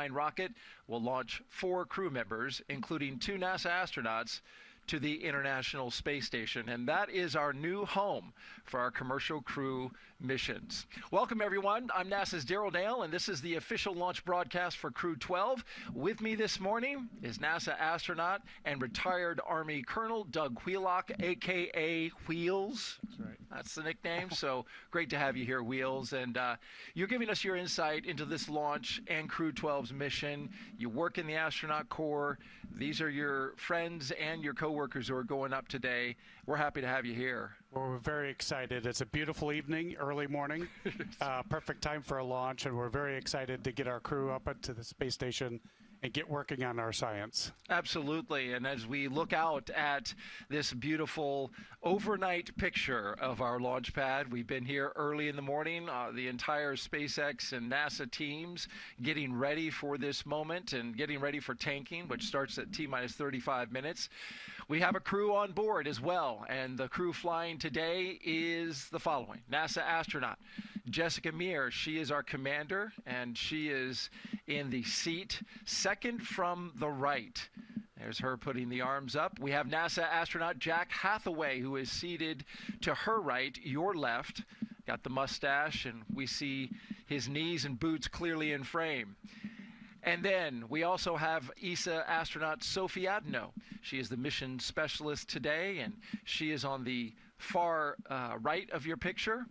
Falcon 9 rocket will launch 4 crew members, including 2 NASA astronauts, to the International Space Station, and that is our new home for our commercial crew missions. Welcome, everyone. I'm NASA's Daryl Dale, and this is the official launch broadcast for Crew-12. With me this morning is NASA astronaut and retired Army Colonel Doug Wheelock, a.k.a. Wheels. That's right. That's the nickname. So great to have you here, Wheels. And you're giving us your insight into this launch and Crew-12's mission. You work in the astronaut corps. These are your friends and your coworkers who are going up today. We're happy to have you here. Well, we're very excited. It's a beautiful evening, early morning, perfect time for a launch, and we're very excited to get our crew up into the space station and get working on our science. Absolutely. And as we look out at this beautiful overnight picture of our launch pad, we've been here early in the morning, the entire SpaceX and NASA teams getting ready for this moment and getting ready for tanking, which starts at T-minus 35 minutes. We have a crew on board as well, and the crew flying today is the following. NASA astronaut Jessica Meir, she is our commander, and she is in the seat second from the right. There's her putting the arms up. We have NASA astronaut Jack Hathaway, who is seated to her right, your left. Got the mustache, and we see his knees and boots clearly in frame. And then we also have ESA astronaut Sophie Adenot. She is the mission specialist today, and she is on the far right of your picture.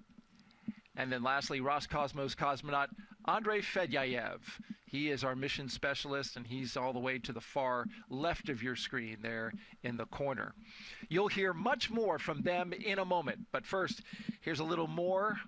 And then lastly, Roscosmos cosmonaut Andrey Fedyaev. He is our mission specialist, and he's all the way to the far left of your screen there in the corner. You'll hear much more from them in a moment. But first, here's a little more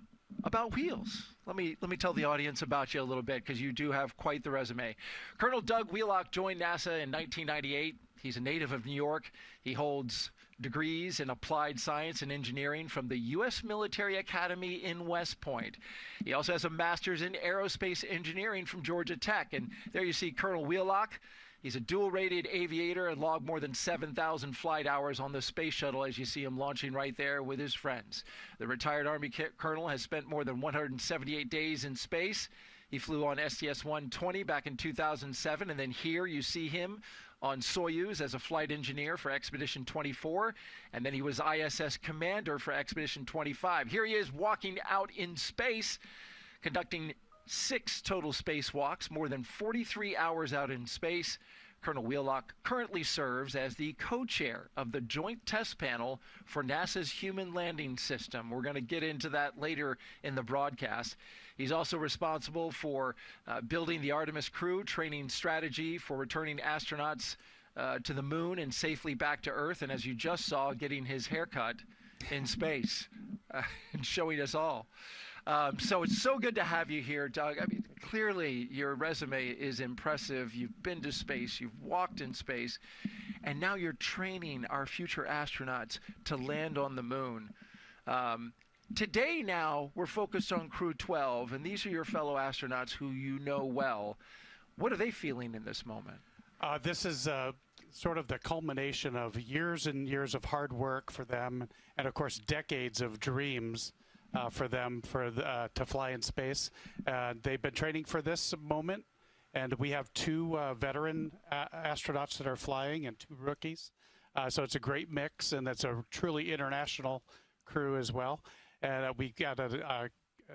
about Wheels. Let me tell the audience about you a little bit, because you do have quite the resume. Colonel Doug Wheelock joined NASA in 1998. He's a native of New York. He holds degrees in applied science and engineering from the U.S. Military Academy in West Point. He also has a master's in aerospace engineering from Georgia Tech. And there you see Colonel Wheelock. He's a dual-rated aviator and logged more than 7,000 flight hours on the space shuttle, as you see him launching right there with his friends. The retired Army colonel has spent more than 178 days in space. He flew on STS-120 back in 2007, and then here you see him on Soyuz as a flight engineer for Expedition 24, and then he was ISS commander for Expedition 25. Here he is walking out in space, conducting 6 total spacewalks, more than 43 hours out in space. Colonel Wheelock currently serves as the co-chair of the Joint Test Panel for NASA's Human Landing System. We're going to get into that later in the broadcast. He's also responsible for building the Artemis crew, training strategy for returning astronauts to the moon and safely back to Earth, and as you just saw, getting his haircut in space and showing us all. So it's so good to have you here, Doug. I mean, clearly your resume is impressive. You've been to space, you've walked in space, and now you're training our future astronauts to land on the moon. Today now, we're focused on Crew-12, and these are your fellow astronauts who you know well. What are they feeling in this moment? This is sort of the culmination of years and years of hard work for them, and of course decades of dreams for them to fly in space. They've been training for this moment, and we have 2 veteran astronauts that are flying and 2 rookies. So it's a great mix, and it's a truly international crew as well. And we got an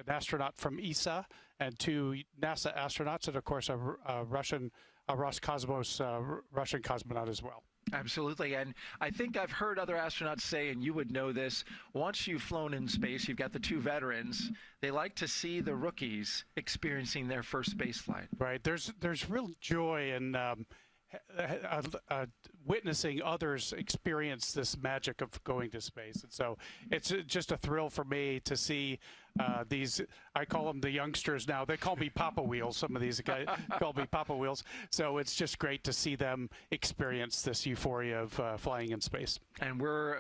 astronaut from ESA and 2 NASA astronauts, and of course a Roscosmos Russian cosmonaut as well. Absolutely. And I think I've heard other astronauts say, and you would know this, once you've flown in space, you've got the 2 veterans, they like to see the rookies experiencing their first space flight. Right. There's real joy in witnessing others experience this magic of going to space. And so it's just a thrill for me to see these, I call them the youngsters now. They call me Papa Wheels. Some of these guys call me Papa Wheels. So it's just great to see them experience this euphoria of flying in space. And we're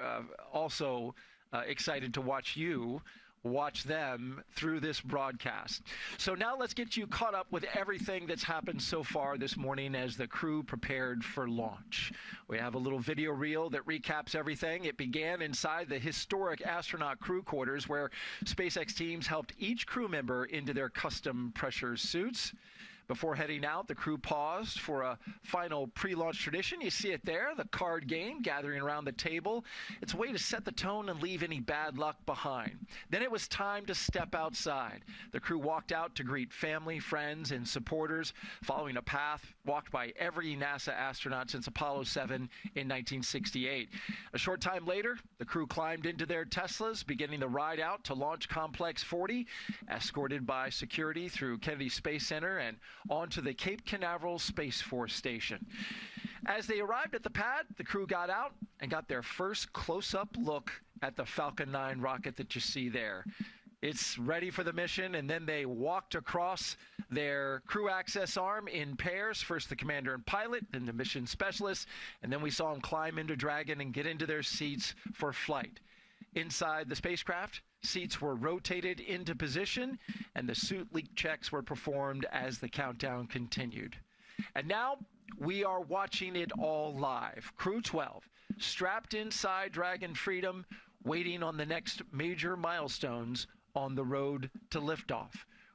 also excited to watch you watch them through this broadcast. So now let's get you caught up with everything that's happened so far this morning as the crew prepared for launch. We have a little video reel that recaps everything. It began inside the historic astronaut crew quarters, where SpaceX teams helped each crew member into their custom pressure suits. Before heading out, the crew paused for a final pre-launch tradition. You see it there, the card game, gathering around the table. It's a way to set the tone and leave any bad luck behind. Then it was time to step outside. The crew walked out to greet family, friends, and supporters, following a path walked by every NASA astronaut since Apollo 7 in 1968. A short time later, the crew climbed into their Teslas, beginning the ride out to Launch Complex 40, escorted by security through Kennedy Space Center and onto the Cape Canaveral Space Force Station. As they arrived at the pad, the crew got out and got their first close-up look at the Falcon 9 rocket that you see there. It's ready for the mission, and then they walked across their crew access arm in pairs, first the commander and pilot, then the mission specialist, and then we saw them climb into Dragon and get into their seats for flight. Inside the spacecraft, seats were rotated into position, and the suit leak checks were performed as the countdown continued. And now we are watching it all live. Crew-12, strapped inside Dragon Freedom, waiting on the next major milestones on the road to liftoff.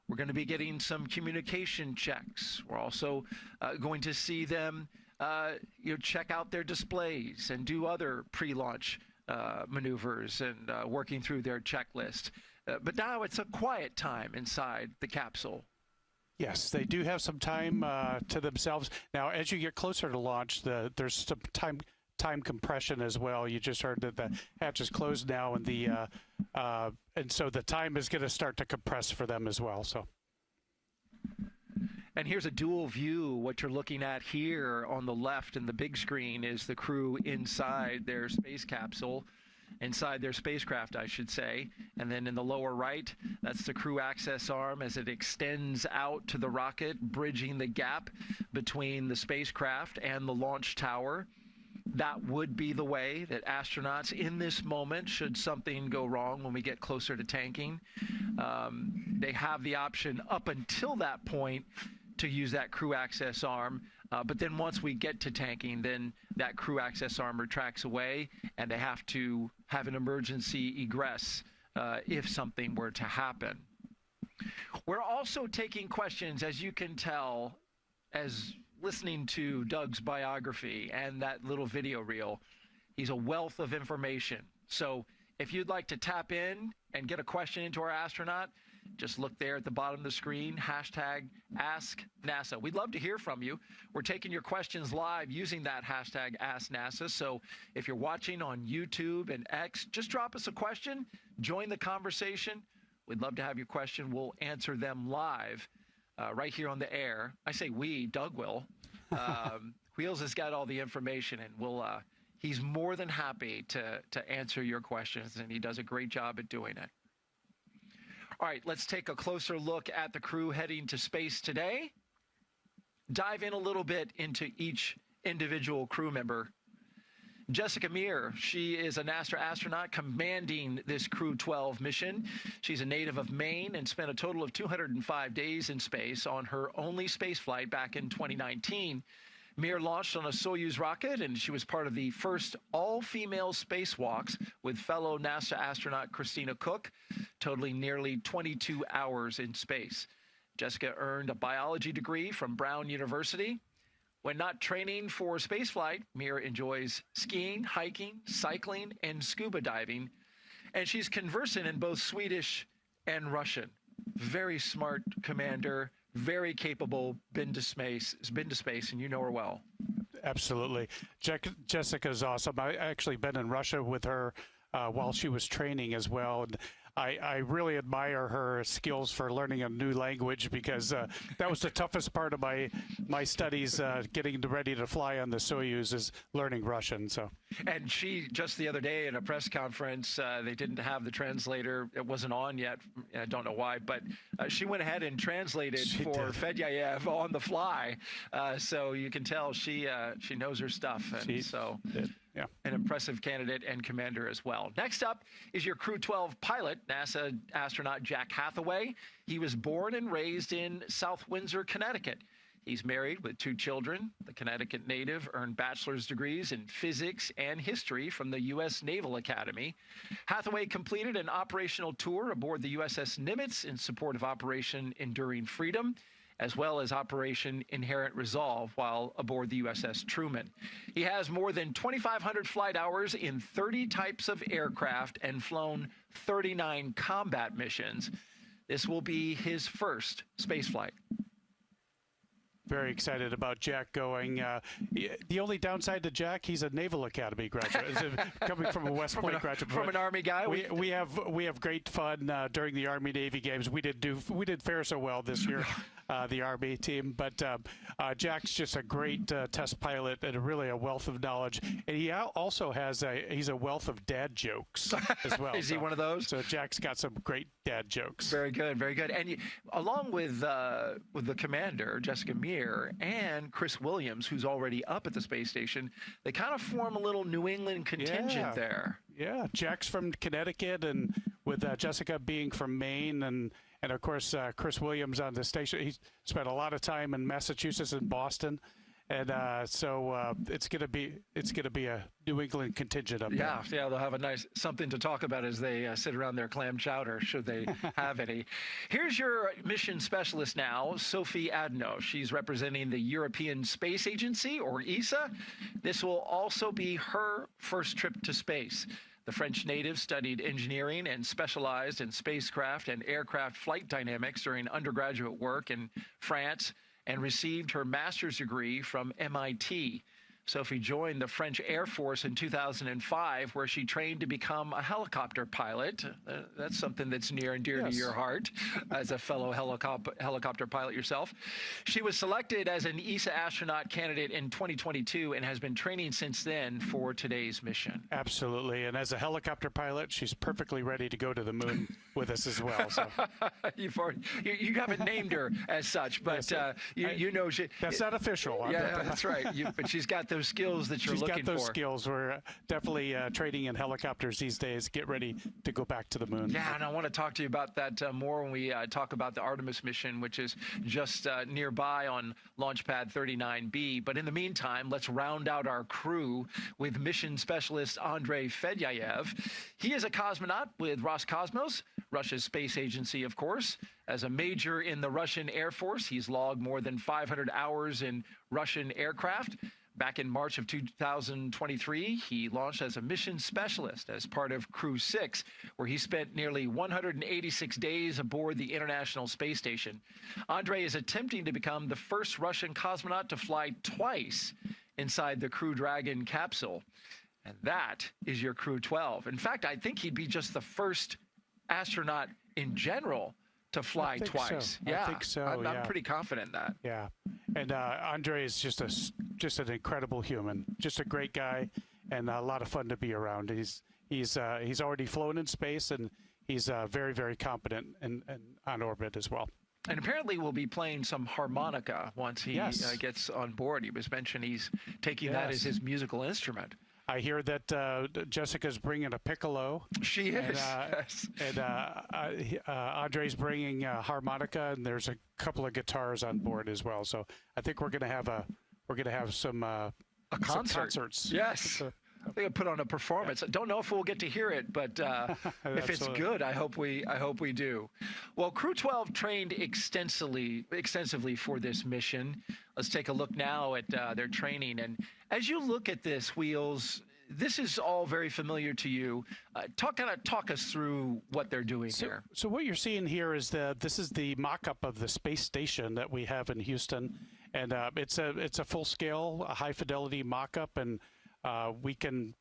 We're going to be getting some communication checks. We're also going to see them check out their displays and do other pre-launch maneuvers and working through their checklist. But now it's a quiet time inside the capsule. Yes, they do have some time to themselves. Now, as you get closer to launch, there's some time compression as well. You just heard that the hatch is closed now, and so the time is going to start to compress for them as well. So. And here's a dual view. What you're looking at here on the left in the big screen is the crew inside their space capsule, inside their spacecraft, I should say. And then in the lower right, that's the crew access arm as it extends out to the rocket, bridging the gap between the spacecraft and the launch tower. That would be the way that astronauts in this moment, should something go wrong when we get closer to tanking, they have the option up until that point to use that crew access arm. But then once we get to tanking, then that crew access arm retracts away, and they have to have an emergency egress if something were to happen. We're also taking questions, as you can tell, as listening to Doug's biography and that little video reel. He's a wealth of information. So if you'd like to tap in and get a question into our astronaut, just look there at the bottom of the screen, hashtag #AskNASA. We'd love to hear from you. We're taking your questions live using that hashtag #AskNASA. So if you're watching on YouTube and X, just drop us a question, join the conversation. We'd love to have your question. We'll answer them live right here on the air. I say we, Doug will. Wheels has got all the information, and he's more than happy to answer your questions, and he does a great job at doing it. All right, let's take a closer look at the crew heading to space today. Dive in a little bit into each individual crew member. Jessica Meir, she is a NASA astronaut commanding this Crew-12 mission. She's a native of Maine and spent a total of 205 days in space on her only space flight back in 2019. Meir launched on a Soyuz rocket, and she was part of the first all-female spacewalks with fellow NASA astronaut Christina Cook, totaling nearly 22 hours in space. Jessica earned a biology degree from Brown University. When not training for spaceflight, Meir enjoys skiing, hiking, cycling, and scuba diving, and she's conversant in both Swedish and Russian. Very smart commander, very capable, been to space, and you know her well. Absolutely. Jessica's awesome. I actually been in Russia with her while she was training as well. And I really admire her skills for learning a new language, because that was the toughest part of my studies, getting ready to fly on the Soyuz, is learning Russian. So. And she, just the other day in a press conference, they didn't have the translator. It wasn't on yet. I don't know why, but she went ahead and translated for Fedyaev on the fly. So you can tell she knows her stuff. And so yeah. An impressive candidate and commander as well. Next up is your Crew-12 pilot, NASA astronaut Jack Hathaway. He was born and raised in South Windsor, Connecticut. He's married with 2 children. The Connecticut native earned bachelor's degrees in physics and history from the U.S. Naval Academy. Hathaway completed an operational tour aboard the USS Nimitz in support of Operation Enduring Freedom. as well as Operation Inherent Resolve while aboard the USS Truman. He has more than 2,500 flight hours in 30 types of aircraft and flown 39 combat missions. This will be his first spaceflight. Very excited about Jack going. The only downside to Jack, he's a Naval Academy graduate, coming from a West Point graduate. From an Army guy. We have great fun during the Army Navy games. We did fare so well this year, the Army team. But Jack's just a great test pilot and really a wealth of knowledge. And he also has he's a wealth of dad jokes as well. Is he one of those? So Jack's got some great dad jokes. Very good, very good. And along with the commander, Jessica Meir, and Chris Williams, who's already up at the space station, they kind of form a little New England contingent there. Yeah, Jack's from Connecticut, and with Jessica being from Maine, and of course Chris Williams on the station. He spent a lot of time in Massachusetts and Boston, and so it's gonna be a New England contingent up there. Yeah, they'll have a nice something to talk about as they sit around their clam chowder, should they have any. Here's your mission specialist now, Sophie Adenot. She's representing the European Space Agency, or ESA. This will also be her first trip to space. The French native studied engineering and specialized in spacecraft and aircraft flight dynamics during undergraduate work in France and received her master's degree from MIT. Sophie joined the French Air Force in 2005, where she trained to become a helicopter pilot. That's something that's near and dear to your heart as a fellow helicopter pilot yourself. She was selected as an ESA astronaut candidate in 2022 and has been training since then for today's mission. Absolutely. And as a helicopter pilot, she's perfectly ready to go to the moon with us as well. So. You haven't named her as such, but you know she. That's not official. Yeah, that's right. But she's got those skills that you're looking for. She's got those skills. We're definitely training in helicopters these days. Get ready to go back to the moon. Yeah, and I want to talk to you about that more when we talk about the Artemis mission, which is just nearby on Launchpad 39B. But in the meantime, let's round out our crew with mission specialist Andrey Fedyaev. He is a cosmonaut with Roscosmos, Russia's space agency, of course. As a major in the Russian Air Force, he's logged more than 500 hours in Russian aircraft. Back in March of 2023, he launched as a mission specialist as part of Crew-12, where he spent nearly 186 days aboard the International Space Station. Andrey is attempting to become the first Russian cosmonaut to fly twice inside the Crew Dragon capsule. And that is your Crew-12. In fact, I think he'd be just the first astronaut in general to fly twice. So. Yeah, I think so. I'm pretty confident in that. Yeah, and Andrey is just an incredible human, just a great guy, and a lot of fun to be around. He's already flown in space, and he's very, very competent and on orbit as well. And apparently we'll be playing some harmonica once he gets on board. He was mentioned he's taking that as his musical instrument. I hear that Jessica's bringing a piccolo. She is. And Andrei's bringing a harmonica, and there's a couple of guitars on board as well. So I think we're going to have some concerts. Yes. They put on a performance. I don't know if we'll get to hear it, but if it's good, I hope we do. Well, Crew-12 trained extensively for this mission. Let's take a look now at their training. And as you look at this, Wheels, this is all very familiar to you. Talk us through what they're doing here. So what you're seeing here is this is the mock-up of the space station that we have in Houston, and it's a full-scale, high-fidelity mock-up, and we can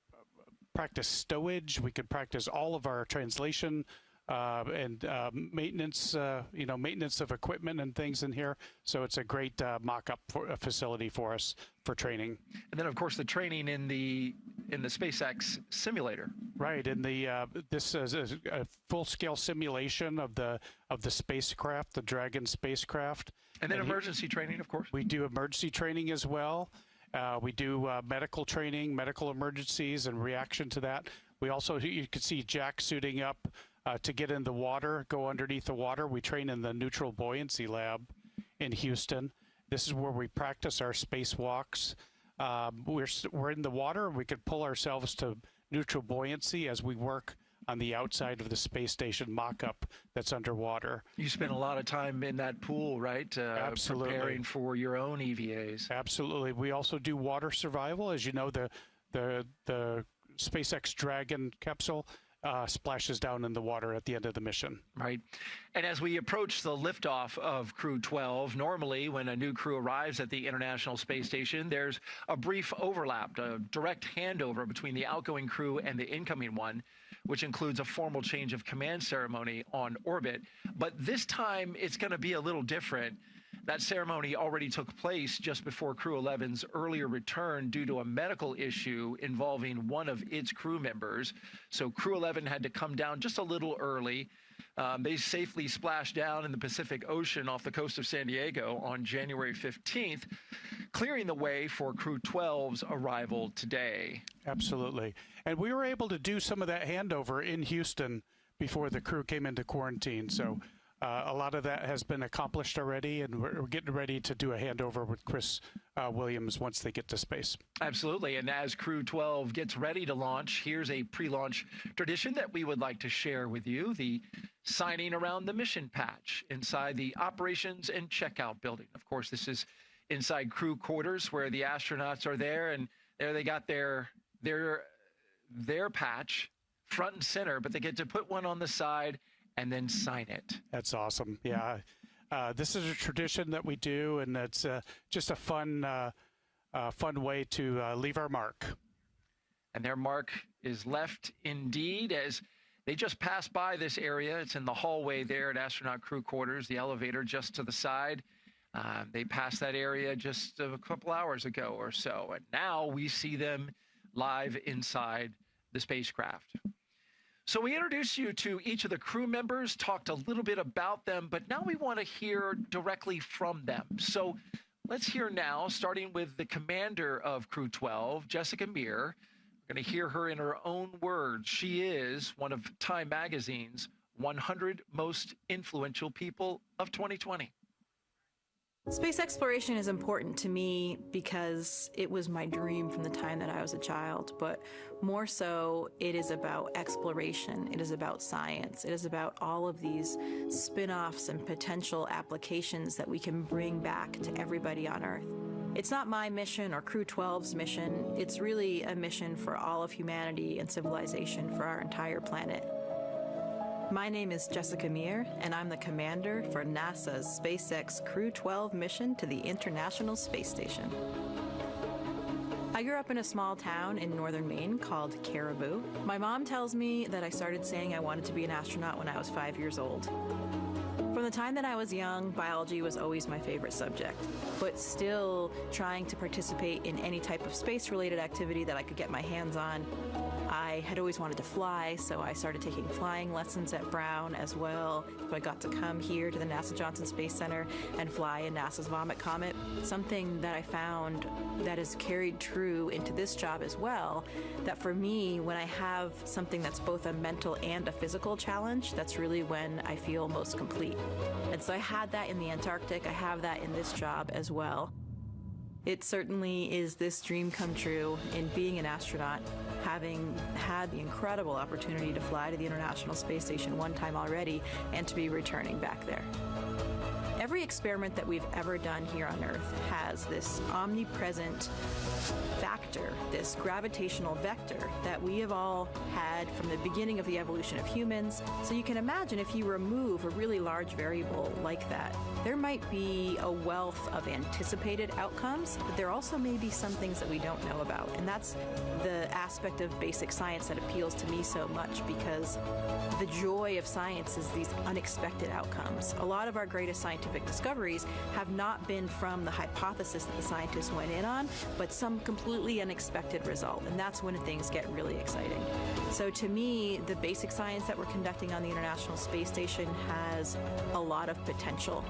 practice stowage. We can practice all of our translation and maintenance, maintenance of equipment and things in here. So it's a great mock-up facility for us for training. And then, of course, the training in the SpaceX simulator. Right, and this is a full-scale simulation of the spacecraft, the Dragon spacecraft. And then emergency training, of course. We do emergency training as well. We do medical training, medical emergencies, and reaction to that. We also, you can see Jack suiting up to get in the water, go underneath the water. We train in the neutral buoyancy lab in Houston. This is where we practice our spacewalks. We're in the water. We could pull ourselves to neutral buoyancy as we work on the outside of the space station mock-up that's underwater. You spent a lot of time in that pool, right? Absolutely. Preparing for your own EVAs. Absolutely. We also do water survival. As you know, the SpaceX Dragon capsule splashes down in the water at the end of the mission. Right. And as we approach the liftoff of Crew-12, normally when a new crew arrives at the International Space Station, there's a brief overlap, a direct handover between the outgoing crew and the incoming one, which includes a formal change of command ceremony on orbit. But this time it's going to be a little different. That ceremony already took place just before Crew-11's earlier return due to a medical issue involving one of its crew members. So Crew-11 had to come down just a little early. They safely splashed down in the Pacific Ocean off the coast of San Diego on January 15th, clearing the way for Crew-12's arrival today. Absolutely. And we were able to do some of that handover in Houston before the crew came into quarantine. So a lot of that has been accomplished already, and we're getting ready to do a handover with Chris Williams once they get to space. Absolutely. And as Crew-12 gets ready to launch, here's a pre-launch tradition that we would like to share with you, the signing around the mission patch inside the operations and checkout building. Of course, this is inside crew quarters where the astronauts are there, and there they got their patch front and center, but they get to put one on the side and then sign it. That's awesome. Yeah. This is a tradition that we do, and it's just a fun way to leave our mark. And their mark is left indeed as they just passed by this area. It's in the hallway there at astronaut crew quarters, the elevator just to the side. They passed that area just a couple hours ago or so, and now we see them live inside the spacecraft. So we introduced you to each of the crew members, talked a little bit about them, but now we want to hear directly from them. So let's hear now, starting with the commander of Crew-12, Jessica Meir. We're going to hear her in her own words. She is one of Time Magazine's 100 most influential people of 2020. Space exploration is important to me because it was my dream from the time that I was a child, but more so, it is about exploration, it is about science, it is about all of these spin-offs and potential applications that we can bring back to everybody on Earth. It's not my mission or Crew-12's mission, it's really a mission for all of humanity and civilization for our entire planet. My name is Jessica Meir, and I'm the commander for NASA's SpaceX Crew-12 mission to the International Space Station. I grew up in a small town in northern Maine called Caribou. My mom tells me that I started saying I wanted to be an astronaut when I was 5 years old. From the time that I was young, biology was always my favorite subject, but still trying to participate in any type of space-related activity that I could get my hands on. I had always wanted to fly, so I started taking flying lessons at Brown as well. So I got to come here to the NASA Johnson Space Center and fly in NASA's Vomit Comet. Something that I found that is carried true into this job as well, that for me, when I have something that's both a mental and a physical challenge, that's really when I feel most complete. And so I had that in the Antarctic, I have that in this job as well. It certainly is this dream come true in being an astronaut, having had the incredible opportunity to fly to the International Space Station one time already and to be returning back there. Every experiment that we've ever done here on Earth has this omnipresent factor, this gravitational vector that we have all had from the beginning of the evolution of humans. So you can imagine if you remove a really large variable like that, there might be a wealth of anticipated outcomes, but there also may be some things that we don't know about. And that's the aspect of basic science that appeals to me so much, because the joy of science is these unexpected outcomes. A lot of our greatest scientific discoveries have not been from the hypothesis that the scientists went in on, but some completely unexpected result, and that's when things get really exciting. So to me, the basic science that we're conducting on the International Space Station has a lot of potential.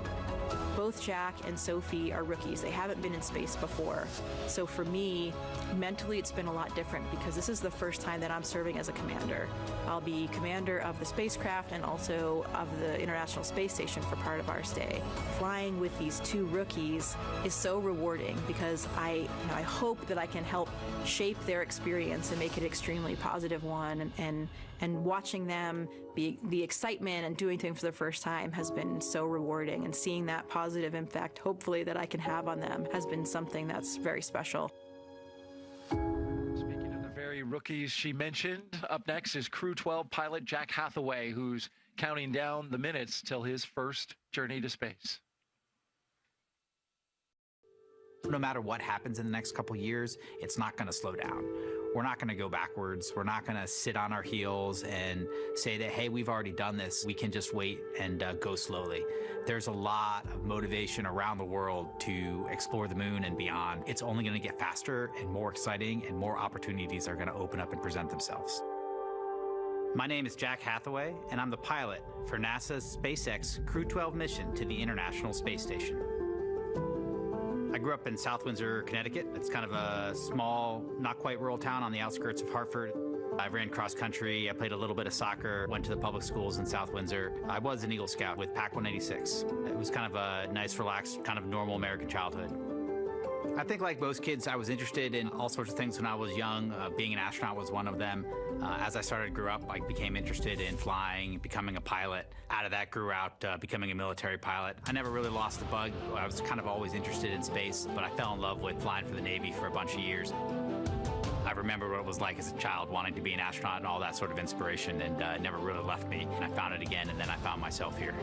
Both Jack and Sophie are rookies. They haven't been in space before. So for me, mentally it's been a lot different because this is the first time that I'm serving as a commander. I'll be commander of the spacecraft and also of the International Space Station for part of our stay. Flying with these two rookies is so rewarding because I hope that I can help shape their experience and make it an extremely positive one, and watching them the excitement and doing things for the first time has been so rewarding, and seeing that positive impact hopefully that I can have on them has been something that's very special. Speaking of the very rookies she mentioned, up next is Crew-12 pilot Jack Hathaway, who's counting down the minutes till his first journey to space. No matter what happens in the next couple years, it's not going to slow down. We're not going to go backwards. We're not going to sit on our heels and say that, hey, we've already done this. We can just wait and go slowly. There's a lot of motivation around the world to explore the moon and beyond. It's only going to get faster and more exciting, and more opportunities are going to open up and present themselves. My name is Jack Hathaway, and I'm the pilot for NASA's SpaceX Crew-12 mission to the International Space Station. I grew up in South Windsor, Connecticut. It's kind of a small, not quite rural town on the outskirts of Hartford. I ran cross country, I played a little bit of soccer, went to the public schools in South Windsor. I was an Eagle Scout with PAC 186. It was kind of a nice, relaxed, kind of normal American childhood. I think like most kids, I was interested in all sorts of things when I was young. Being an astronaut was one of them. As I started to grow up, I became interested in flying, becoming a pilot. Out of that grew out becoming a military pilot. I never really lost the bug. I was kind of always interested in space, but I fell in love with flying for the Navy for a bunch of years. I remember what it was like as a child, wanting to be an astronaut and all that sort of inspiration, and it never really left me. And I found it again, and then I found myself here.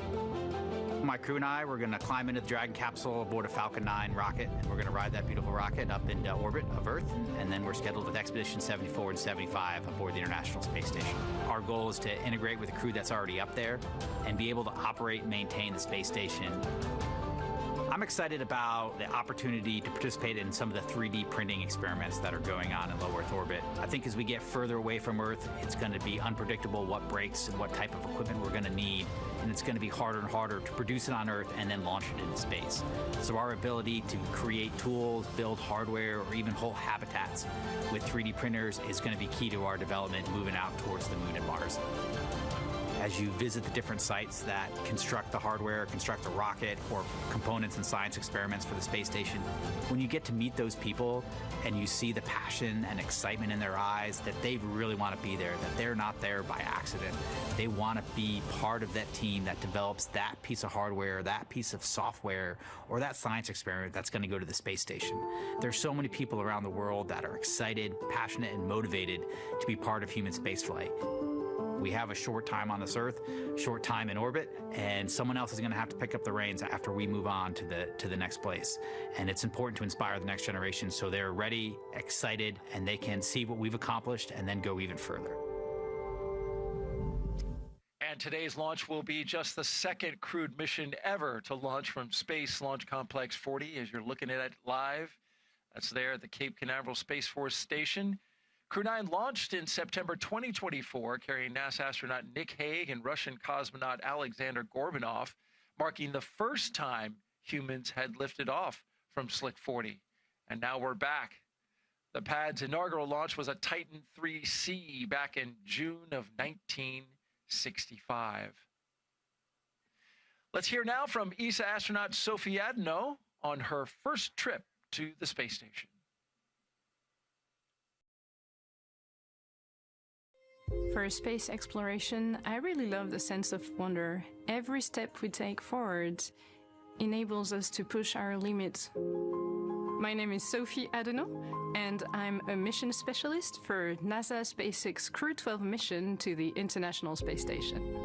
My crew and I, we're going to climb into the Dragon capsule aboard a Falcon 9 rocket, and we're going to ride that beautiful rocket up into orbit of Earth, and then we're scheduled with Expedition 74 and 75 aboard the International Space Station. Our goal is to integrate with the crew that's already up there and be able to operate and maintain the space station. I'm excited about the opportunity to participate in some of the 3D printing experiments that are going on in low Earth orbit. I think as we get further away from Earth, it's going to be unpredictable what breaks and what type of equipment we're going to need, and it's going to be harder and harder to produce it on Earth and then launch it into space. So our ability to create tools, build hardware, or even whole habitats with 3D printers is going to be key to our development moving out towards the Moon and Mars. As you visit the different sites that construct the hardware, construct the rocket, or components and science experiments for the space station, when you get to meet those people and you see the passion and excitement in their eyes that they really want to be there, that they're not there by accident. They want to be part of that team that develops that piece of hardware, that piece of software, or that science experiment that's going to go to the space station. There's so many people around the world that are excited, passionate, and motivated to be part of human spaceflight. We have a short time on this Earth, short time in orbit, and someone else is going to have to pick up the reins after we move on to the next place. And it's important to inspire the next generation so they're ready, excited, and they can see what we've accomplished and then go even further. And today's launch will be just the second crewed mission ever to launch from Space Launch Complex 40, as you're looking at it live. That's there at the Cape Canaveral Space Force Station. Crew 9 launched in September 2024, carrying NASA astronaut Nick Hague and Russian cosmonaut Alexander Gorbanov, marking the first time humans had lifted off from Slick 40. And now we're back. The pad's inaugural launch was a Titan 3C back in June of 1965. Let's hear now from ESA astronaut Sophie Adenot on her first trip to the space station. For space exploration, I really love the sense of wonder. Every step we take forward enables us to push our limits. My name is Sophie Adenot, and I'm a mission specialist for NASA SpaceX Crew-12 mission to the International Space Station.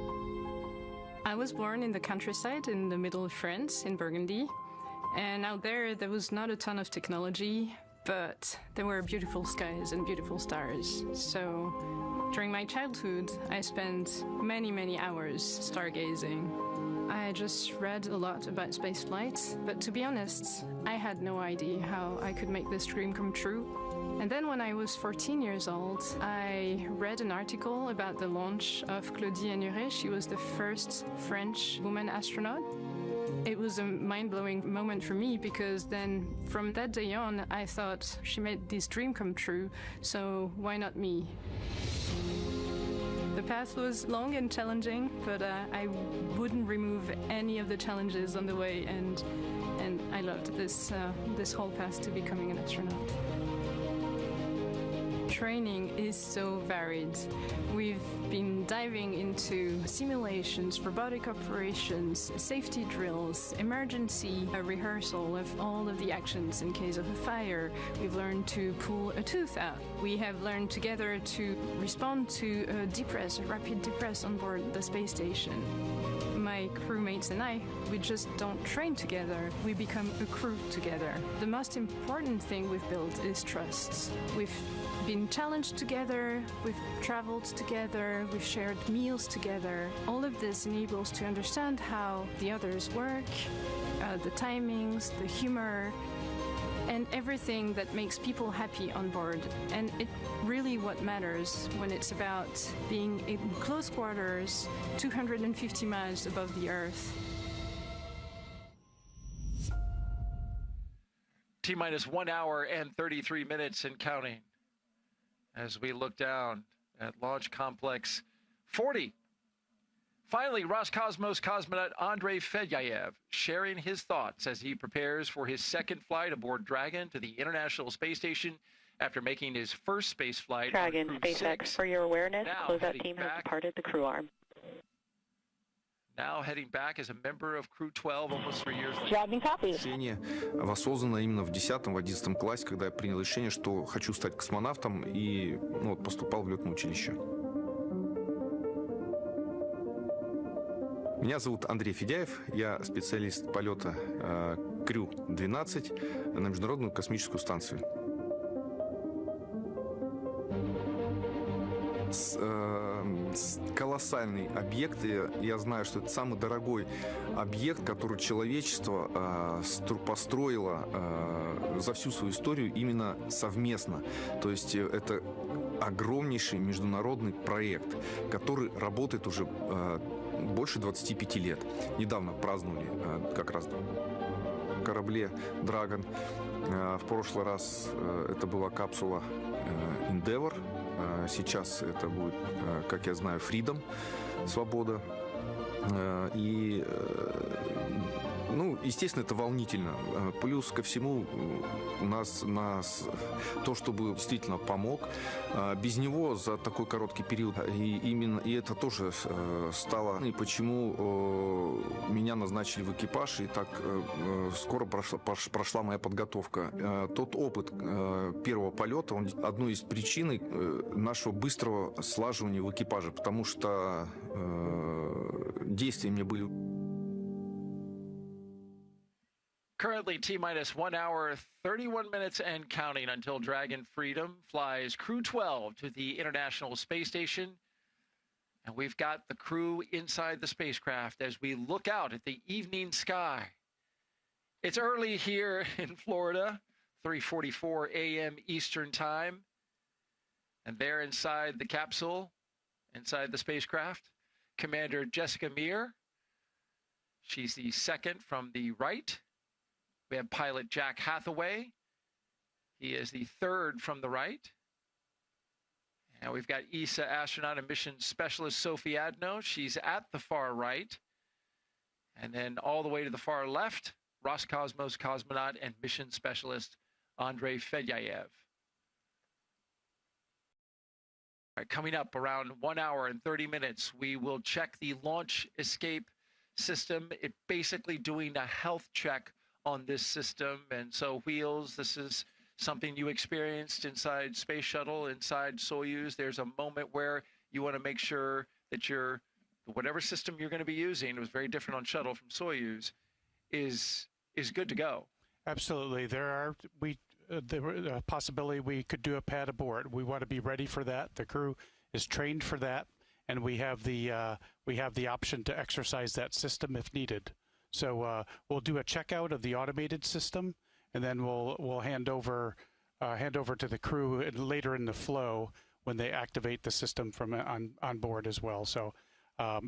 I was born in the countryside in the middle of France, in Burgundy, and out there was not a ton of technology, but there were beautiful skies and beautiful stars. So during my childhood, I spent many hours stargazing. I just read a lot about spaceflight, but to be honest, I had no idea how I could make this dream come true. And then when I was 14 years old, I read an article about the launch of Claudie Adenot. She was the first French woman astronaut. It was a mind-blowing moment for me because then from that day on, I thought she made this dream come true, so why not me? The path was long and challenging, but I wouldn't remove any of the challenges on the way, and I loved this whole path to becoming an astronaut. Training is so varied. We've been diving into simulations, robotic operations, safety drills, emergency rehearsal of all of the actions in case of a fire. We've learned to pull a tooth out. We have learned together to respond to a rapid depress on board the space station. My crewmates and I, we just don't train together, we become a crew together. The most important thing we've built is trust. We've been challenged together, we've traveled together, we've shared meals together. All of this enables to understand how the others work, the timings, the humor, and everything that makes people happy on board. And it really what matters when it's about being in close quarters, 250 miles above the Earth. T-minus 1 hour and 33 minutes and counting as we look down at Launch Complex 40. Finally, Roscosmos cosmonaut Andrey Fedyaev sharing his thoughts as he prepares for his second flight aboard Dragon to the International Space Station after making his first space flight. Dragon, SpaceX, for your awareness, closeout team has departed the crew arm. Now heading back as a member of Crew-12 almost 3 years later. Dragon copy. Решение воссоздано именно в 10-м, в 11 классе, когда я принял решение, что хочу стать космонавтом, и поступал в летное училище. Меня зовут Андрей Федяев, я специалист полета Crew-12 на Международную космическую станцию. Колоссальный объект, и я знаю, что это самый дорогой объект, который человечество построило за всю свою историю именно совместно. То есть это огромнейший международный проект, который работает уже больше 25 лет. Недавно праздновали как раз на корабле Dragon. В прошлый раз это была капсула Endeavour. Сейчас это будет, как я знаю, Freedom, свобода. И, естественно, это волнительно. Плюс ко всему у нас то, чтобы действительно помог. Без него за такой короткий период и это тоже стало. И почему меня назначили в экипаж, и так скоро прошла моя подготовка. Тот опыт первого полета, он одной из причин нашего быстрого слаживания в экипаже, потому что действия мне были. Currently, T-minus 1 hour, 31 minutes and counting until Dragon Freedom flies Crew-12 to the International Space Station. And we've got the crew inside the spacecraft as we look out at the evening sky. It's early here in Florida, 3:44 a.m. Eastern Time. And there inside the capsule, inside the spacecraft, Commander Jessica Meir. She's the second from the right. We have pilot Jack Hathaway. He is the third from the right. And we've got ESA astronaut and mission specialist Sophie Adenot. She's at the far right. And then all the way to the far left, Roscosmos cosmonaut and mission specialist Andrey Fedyaev. All right, coming up around 1 hour and 30 minutes, we will check the launch escape system. It basically doing a health check on this system. And so Wheels, this is something you experienced inside Space Shuttle, inside Soyuz. There's a moment where you want to make sure that whatever system you're going to be using, it was very different on Shuttle from Soyuz, is good to go. Absolutely. There were a possibility we could do a pad abort. We want to be ready for that. The crew is trained for that, and we have the option to exercise that system if needed. So we'll do a checkout of the automated system, and then we'll hand over to the crew later in the flow when they activate the system from on board as well. So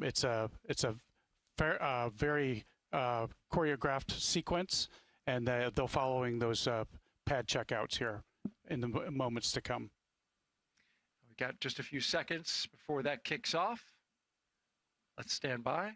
it's a very choreographed sequence, and they'll following those pad checkouts here in the moments to come. We got just a few seconds before that kicks off. Let's stand by.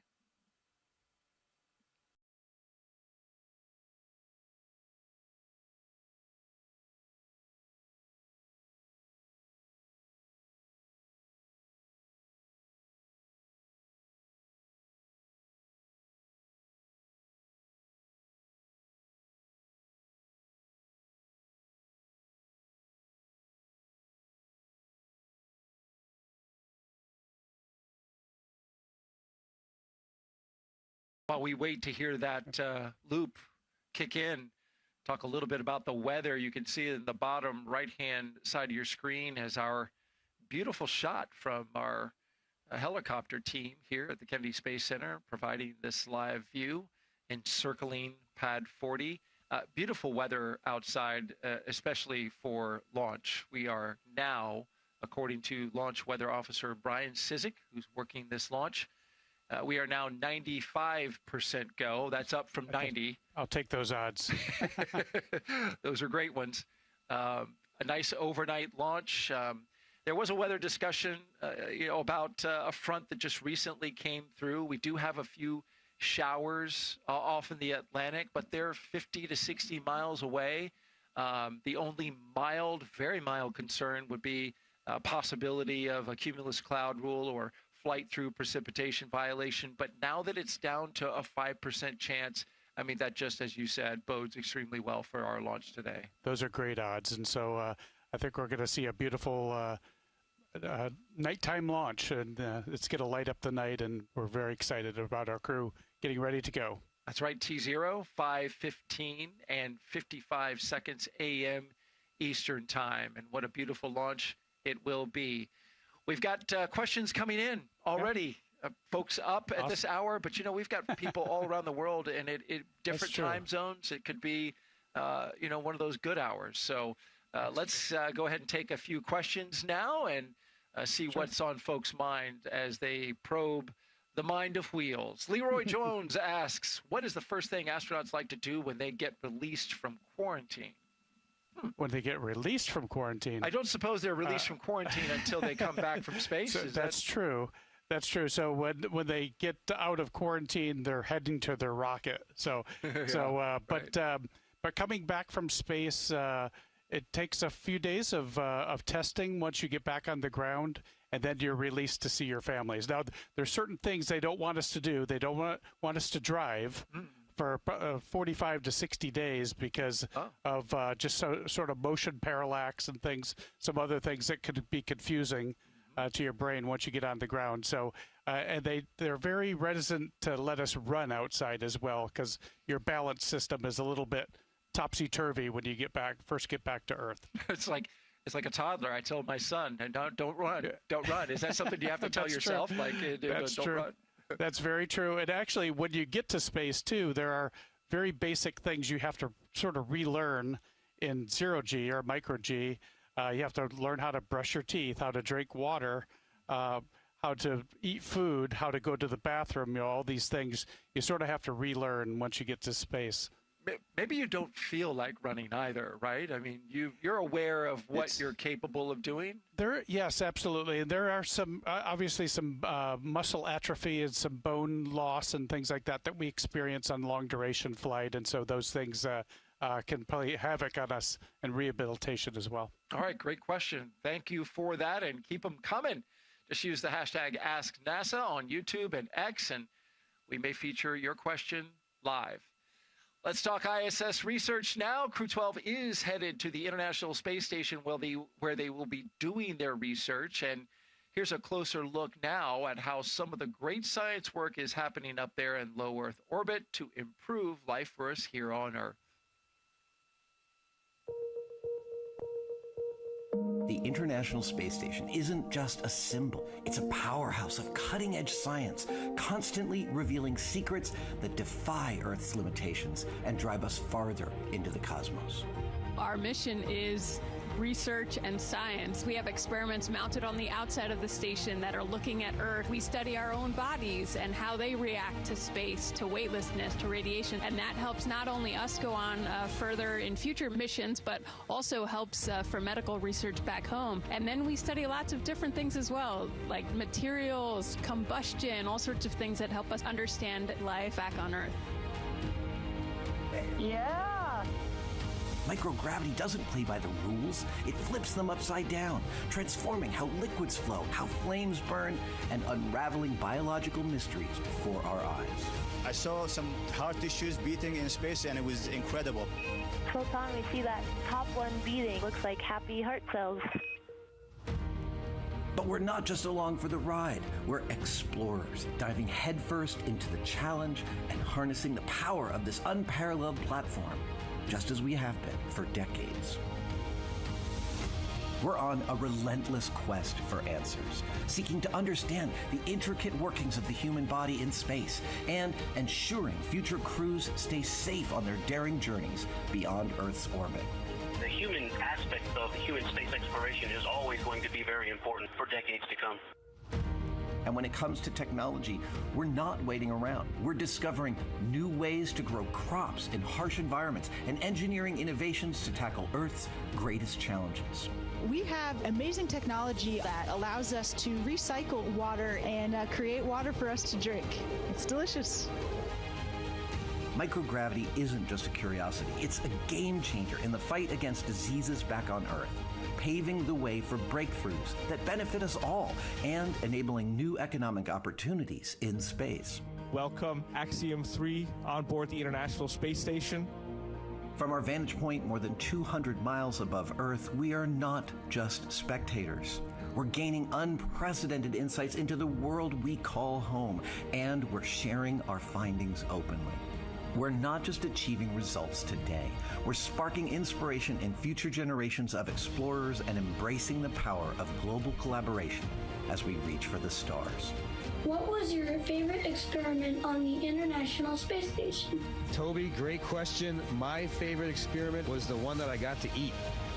While we wait to hear that loop kick in, talk a little bit about the weather. You can see in the bottom right-hand side of your screen as our beautiful shot from our helicopter team here at the Kennedy Space Center, providing this live view encircling Pad 40. Beautiful weather outside, especially for launch. We are now, according to Launch Weather Officer Brian Sizik, who's working this launch, we are now 95% go. That's up from 90. I'll take those odds. Those are great ones. A nice overnight launch. There was a weather discussion, about a front that just recently came through. We do have a few showers off in the Atlantic, but they're 50 to 60 miles away. The only mild, very mild concern would be a possibility of a cumulus cloud rule or flight through precipitation violation. But now that it's down to a 5% chance, I mean, that just, as you said, bodes extremely well for our launch today. Those are great odds. And so I think we're going to see a beautiful nighttime launch, and it's going to light up the night, and we're very excited about our crew getting ready to go. That's right, T0, 5:15 and 55 seconds a.m. Eastern time. And what a beautiful launch it will be. We've got questions coming in already. Folks up at this hour, but we've got people all around the world, and it different time zones. It could be, one of those good hours. So let's go ahead and take a few questions now and see what's on folks' mind as they probe the mind of wheels. Leroy Jones asks, what is the first thing astronauts like to do when they get released from quarantine? When they get released from quarantine? I don't suppose they're released from quarantine until they come back from space. So that's true. That's true. So when they get out of quarantine, they're heading to their rocket. So but coming back from space, it takes a few days of testing once you get back on the ground, and then you're released to see your families. Now, there's certain things they don't want us to do. They don't want us to drive for 45 to 60 days because of just sort of motion parallax and things, some other things that could be confusing to your brain once you get on the ground. So, and they're very reticent to let us run outside as well because your balance system is a little bit topsy-turvy when you first get back to Earth. It's like a toddler. I tell my son, don't run, don't run. Is that something you have to tell yourself? True. Like, That's don't true. run. That's very true. And actually, when you get to space too, there are very basic things you have to sort of relearn in zero-G or micro-G. You have to learn how to brush your teeth, how to drink water, how to eat food, how to go to the bathroom. All these things you sort of have to relearn once you get to space. Maybe you don't feel like running either, right? I mean, you're aware of what you're capable of doing? Yes, absolutely. And there are some, obviously some muscle atrophy and some bone loss and things like that we experience on long duration flight. And so those things can play havoc on us in rehabilitation as well. All right, great question. Thank you for that, and keep them coming. Just use the hashtag AskNASA on YouTube and X, and we may feature your question live. Let's talk ISS research now. Crew-12 is headed to the International Space Station where they will be doing their research. And here's a closer look now at how some of the great science work is happening up there in low Earth orbit to improve life for us here on Earth. The International Space Station isn't just a symbol. It's a powerhouse of cutting-edge science, constantly revealing secrets that defy Earth's limitations and drive us farther into the cosmos. Our mission is research and science. We have experiments mounted on the outside of the station that are looking at Earth. We study our own bodies and how they react to space, to weightlessness, to radiation. And that helps not only us go on further in future missions, but also helps for medical research back home. And then we study lots of different things as well, like materials, combustion, all sorts of things that help us understand life back on Earth. Yeah! Microgravity doesn't play by the rules. It flips them upside down, transforming how liquids flow, how flames burn, and unraveling biological mysteries before our eyes. I saw some heart tissues beating in space, and it was incredible. Photon, we see that top one beating. Looks like happy heart cells. But we're not just along for the ride. We're explorers, diving headfirst into the challenge and harnessing the power of this unparalleled platform, just as we have been for decades. We're on a relentless quest for answers, seeking to understand the intricate workings of the human body in space and ensuring future crews stay safe on their daring journeys beyond Earth's orbit. The human aspect of human space exploration is always going to be very important for decades to come. And when it comes to technology, we're not waiting around. We're discovering new ways to grow crops in harsh environments and engineering innovations to tackle Earth's greatest challenges. We have amazing technology that allows us to recycle water and create water for us to drink. It's delicious. Microgravity isn't just a curiosity, it's a game changer in the fight against diseases back on Earth, paving the way for breakthroughs that benefit us all and enabling new economic opportunities in space. Welcome Axiom 3 on board the International Space Station. From our vantage point more than 200 miles above Earth, we are not just spectators. We're gaining unprecedented insights into the world we call home, and we're sharing our findings openly. We're not just achieving results today. We're sparking inspiration in future generations of explorers and embracing the power of global collaboration as we reach for the stars. What was your favorite experiment on the International Space Station? Toby, great question. My favorite experiment was the one that I got to eat.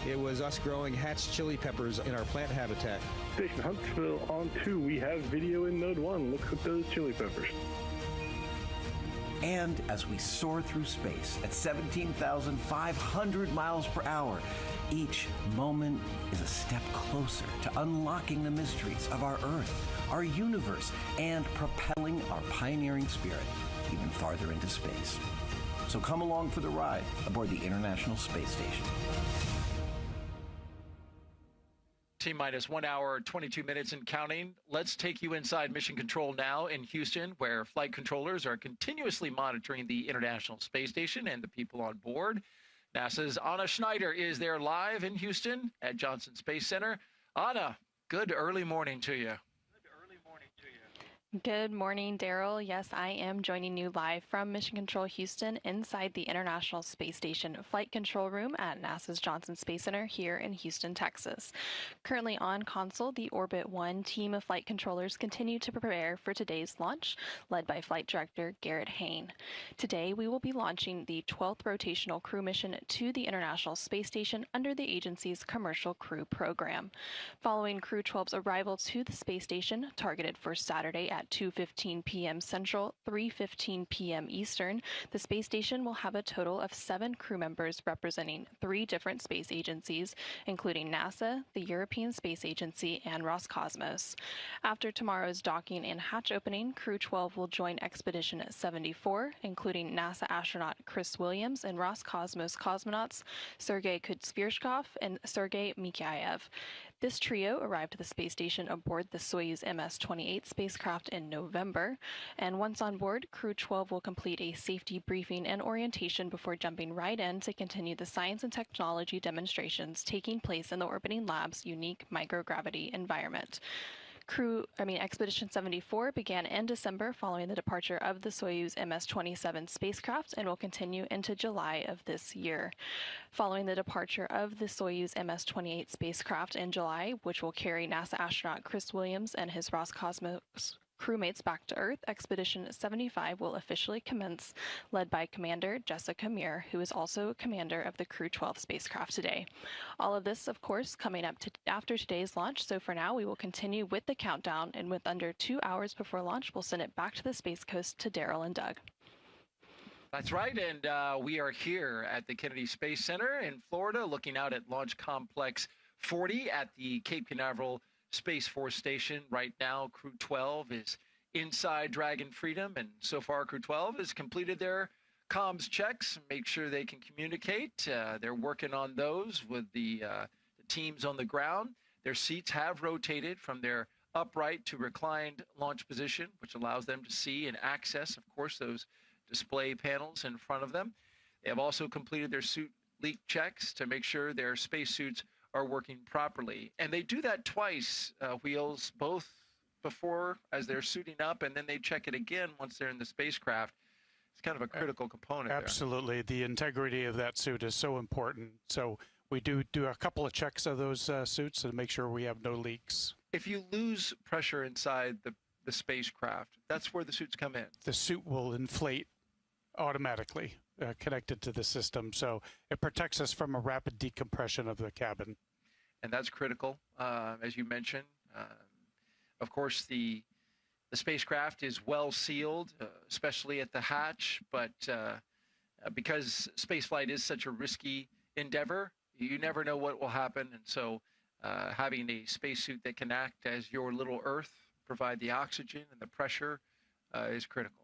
It was us growing hatch chili peppers in our plant habitat. Station Huntsville on 2, we have video in Node 1. Look at those chili peppers. And as we soar through space at 17,500 miles per hour, each moment is a step closer to unlocking the mysteries of our Earth, our universe, and propelling our pioneering spirit even farther into space. So come along for the ride aboard the International Space Station. T-minus 1 hour, 22 minutes and counting. Let's take you inside Mission Control now in Houston, where flight controllers are continuously monitoring the International Space Station and the people on board. NASA's Anna Schneider is there live in Houston at Johnson Space Center. Anna, good early morning to you. Good morning, Daryl. Yes, I am joining you live from Mission Control Houston inside the International Space Station Flight Control Room at NASA's Johnson Space Center here in Houston, Texas. Currently on console, the Orbit 1 team of flight controllers continue to prepare for today's launch, led by Flight Director Garrett Hain. Today, we will be launching the 12th rotational crew mission to the International Space Station under the agency's Commercial Crew Program. Following Crew-12's arrival to the space station, targeted for Saturday at 2:15 p.m. Central, 3:15 p.m. Eastern, the space station will have a total of 7 crew members representing 3 different space agencies, including NASA, the European Space Agency, and Roscosmos. After tomorrow's docking and hatch opening, Crew-12 will join Expedition 74, including NASA astronaut Chris Williams and Roscosmos cosmonauts Sergei Kuzviershkov and Sergei Mikhaev. This trio arrived at the space station aboard the Soyuz MS-28 spacecraft in November, and once on board, Crew-12 will complete a safety briefing and orientation before jumping right in to continue the science and technology demonstrations taking place in the orbiting lab's unique microgravity environment. Expedition 74 began in December following the departure of the Soyuz MS-27 spacecraft and will continue into July of this year. Following the departure of the Soyuz MS-28 spacecraft in July, which will carry NASA astronaut Chris Williams and his Roscosmos crewmates back to Earth, Expedition 75 will officially commence, led by Commander Jessica Meir, who is also commander of the Crew-12 spacecraft today. All of this, of course, coming up after today's launch, so for now we will continue with the countdown, and with under 2 hours before launch, we'll send it back to the Space Coast to Daryl and Doug. That's right, and we are here at the Kennedy Space Center in Florida, looking out at Launch Complex 40 at the Cape Canaveral Space Force Station. Right now, Crew-12 is inside Dragon Freedom, and so far Crew-12 has completed their comms checks, make sure they can communicate. They're working on those with the teams on the ground. Their seats have rotated from their upright to reclined launch position, which allows them to see and access, of course, those display panels in front of them. They have also completed their suit leak checks to make sure their spacesuits are working properly. And they do that twice, Wheels, both before as they're suiting up, and then they check it again once they're in the spacecraft. It's kind of a critical component. Absolutely. The integrity of that suit is so important. So we do a couple of checks of those suits to make sure we have no leaks. If you lose pressure inside the spacecraft, that's where the suits come in. The suit will inflate automatically connected to the system, so it protects us from a rapid decompression of the cabin. And that's critical, as you mentioned. Of course, the spacecraft is well sealed, especially at the hatch, but because spaceflight is such a risky endeavor, you never know what will happen, and so having a spacesuit that can act as your little Earth, provide the oxygen and the pressure, is critical.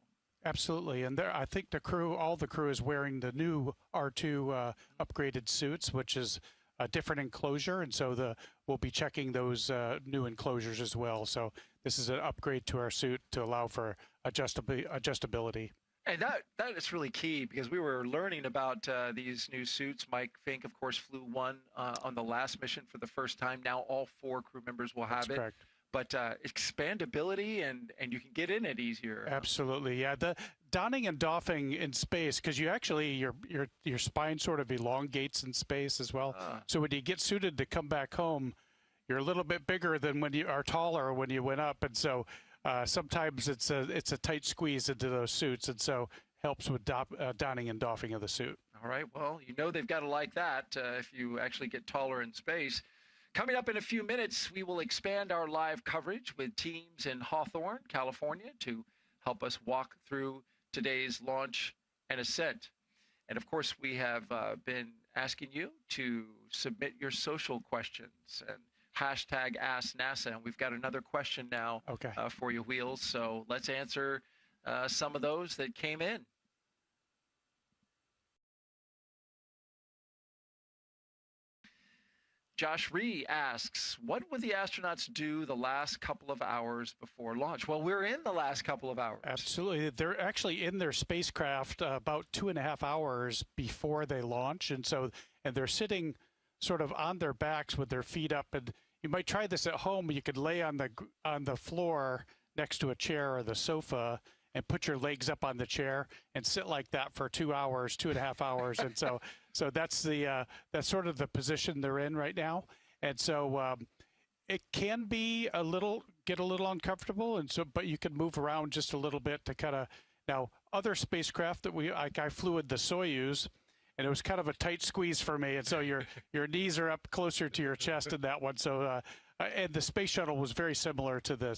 Absolutely, and I think all the crew is wearing the new R2 upgraded suits, which is a different enclosure, and so we'll be checking those new enclosures as well. So this is an upgrade to our suit to allow for adjustability. And that is really key, because we were learning about these new suits. Mike Fink, of course, flew one on the last mission for the first time. Now all 4 crew members will have it. Correct. But expandability, and you can get in it easier. Absolutely, yeah. The donning and doffing in space, because you actually your spine sort of elongates in space as well. So when you get suited to come back home, you're a little bit bigger than when you are taller when you went up, and so sometimes it's a tight squeeze into those suits, and so helps with donning and doffing of the suit. All right. Well, you know they've got to like that if you actually get taller in space. Coming up in a few minutes, we will expand our live coverage with teams in Hawthorne, California, to help us walk through today's launch and ascent. And of course, we have been asking you to submit your social questions and hashtag #AskNASA. And we've got another question now for you, Wheels. So let's answer some of those that came in. Josh Ree asks, what would the astronauts do the last couple of hours before launch? Well, we're in the last couple of hours. Absolutely. They're actually in their spacecraft about 2.5 hours before they launch. And they're sitting sort of on their backs with their feet up. And you might try this at home. You could lay on the floor next to a chair or the sofa and put your legs up on the chair and sit like that for 2 hours, 2.5 hours. And so that's that's sort of the position they're in right now. And so it can be get a little uncomfortable. And so, but you can move around just a little bit to kind of, now other spacecraft that I flew with the Soyuz, and it was kind of a tight squeeze for me. And so your knees are up closer to your chest in that one. So, and the space shuttle was very similar to the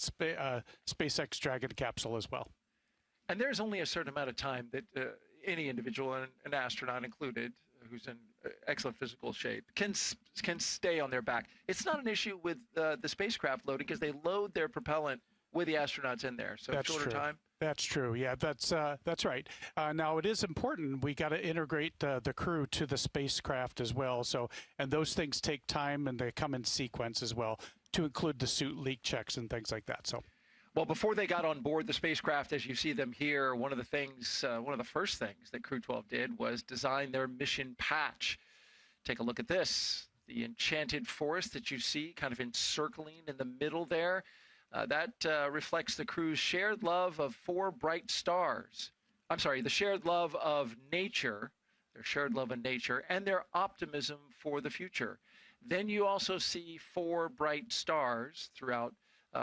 SpaceX Dragon capsule as well. And there's only a certain amount of time that any individual, an astronaut included, who's in excellent physical shape, can stay on their back. It's not an issue with the spacecraft loading, because they load their propellant with the astronauts in there. So that's shorter true. time. That's true. Yeah, that's right. Now it is important. We got to integrate the crew to the spacecraft as well. So, and those things take time, and they come in sequence as well, to include the suit leak checks and things like that. So. Well, before they got on board the spacecraft, as you see them here, one of the first things that Crew-12 did was design their mission patch. Take a look at this. The enchanted forest that you see kind of encircling in the middle there, that reflects the crew's shared love of 4 bright stars. I'm sorry, the shared love of nature, their shared love of nature, and their optimism for the future. Then you also see 4 bright stars throughout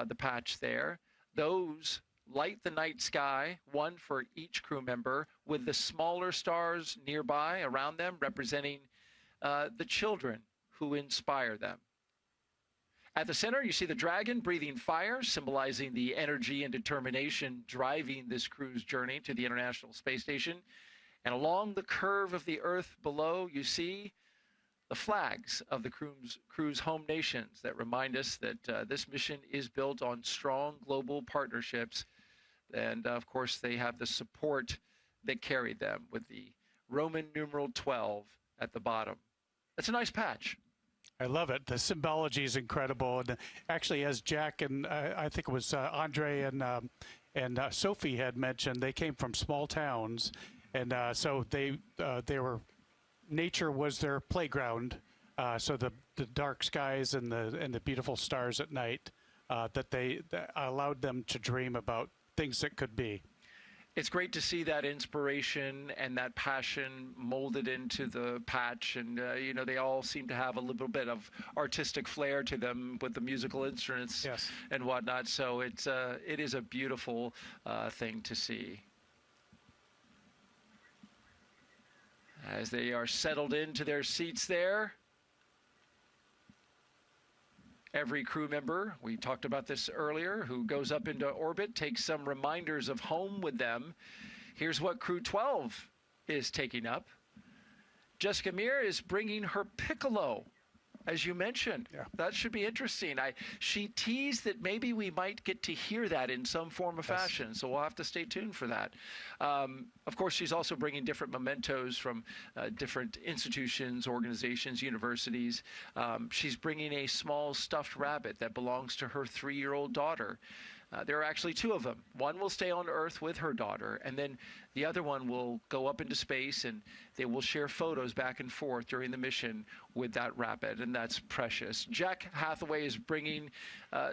the patch there. Those light the night sky, one for each crew member, with the smaller stars nearby around them representing the children who inspire them. At the center, you see the Dragon breathing fire, symbolizing the energy and determination driving this crew's journey to the International Space Station. And along the curve of the Earth below, you see the flags of the crew's home nations that remind us that this mission is built on strong global partnerships. And of course, they have the support that carried them with the Roman numeral 12 at the bottom. That's a nice patch. I love it. The symbology is incredible. And actually, as Jack and I think it was Andrey and Sophie had mentioned, they came from small towns. And so they were, nature was their playground. So the dark skies and the beautiful stars at night, that allowed them to dream about things that could be. It's great to see that inspiration and that passion molded into the patch. And, you know, they all seem to have a little bit of artistic flair to them with the musical instruments and whatnot. So it is a beautiful thing to see. As they are settled into their seats there, every crew member, we talked about this earlier, who goes up into orbit takes some reminders of home with them. Here's what Crew-12 is taking up. Jessica Meir is bringing her piccolo, as you mentioned. That should be interesting. She teased that maybe we might get to hear that in some form or fashion, so we'll have to stay tuned for that. Of course, she's also bringing different mementos from different institutions, organizations, universities. She's bringing a small stuffed rabbit that belongs to her 3-year-old daughter. There are actually 2 of them. One will stay on Earth with her daughter, and then the other one will go up into space, and they will share photos back and forth during the mission with that rabbit, and that's precious. Jack Hathaway is bringing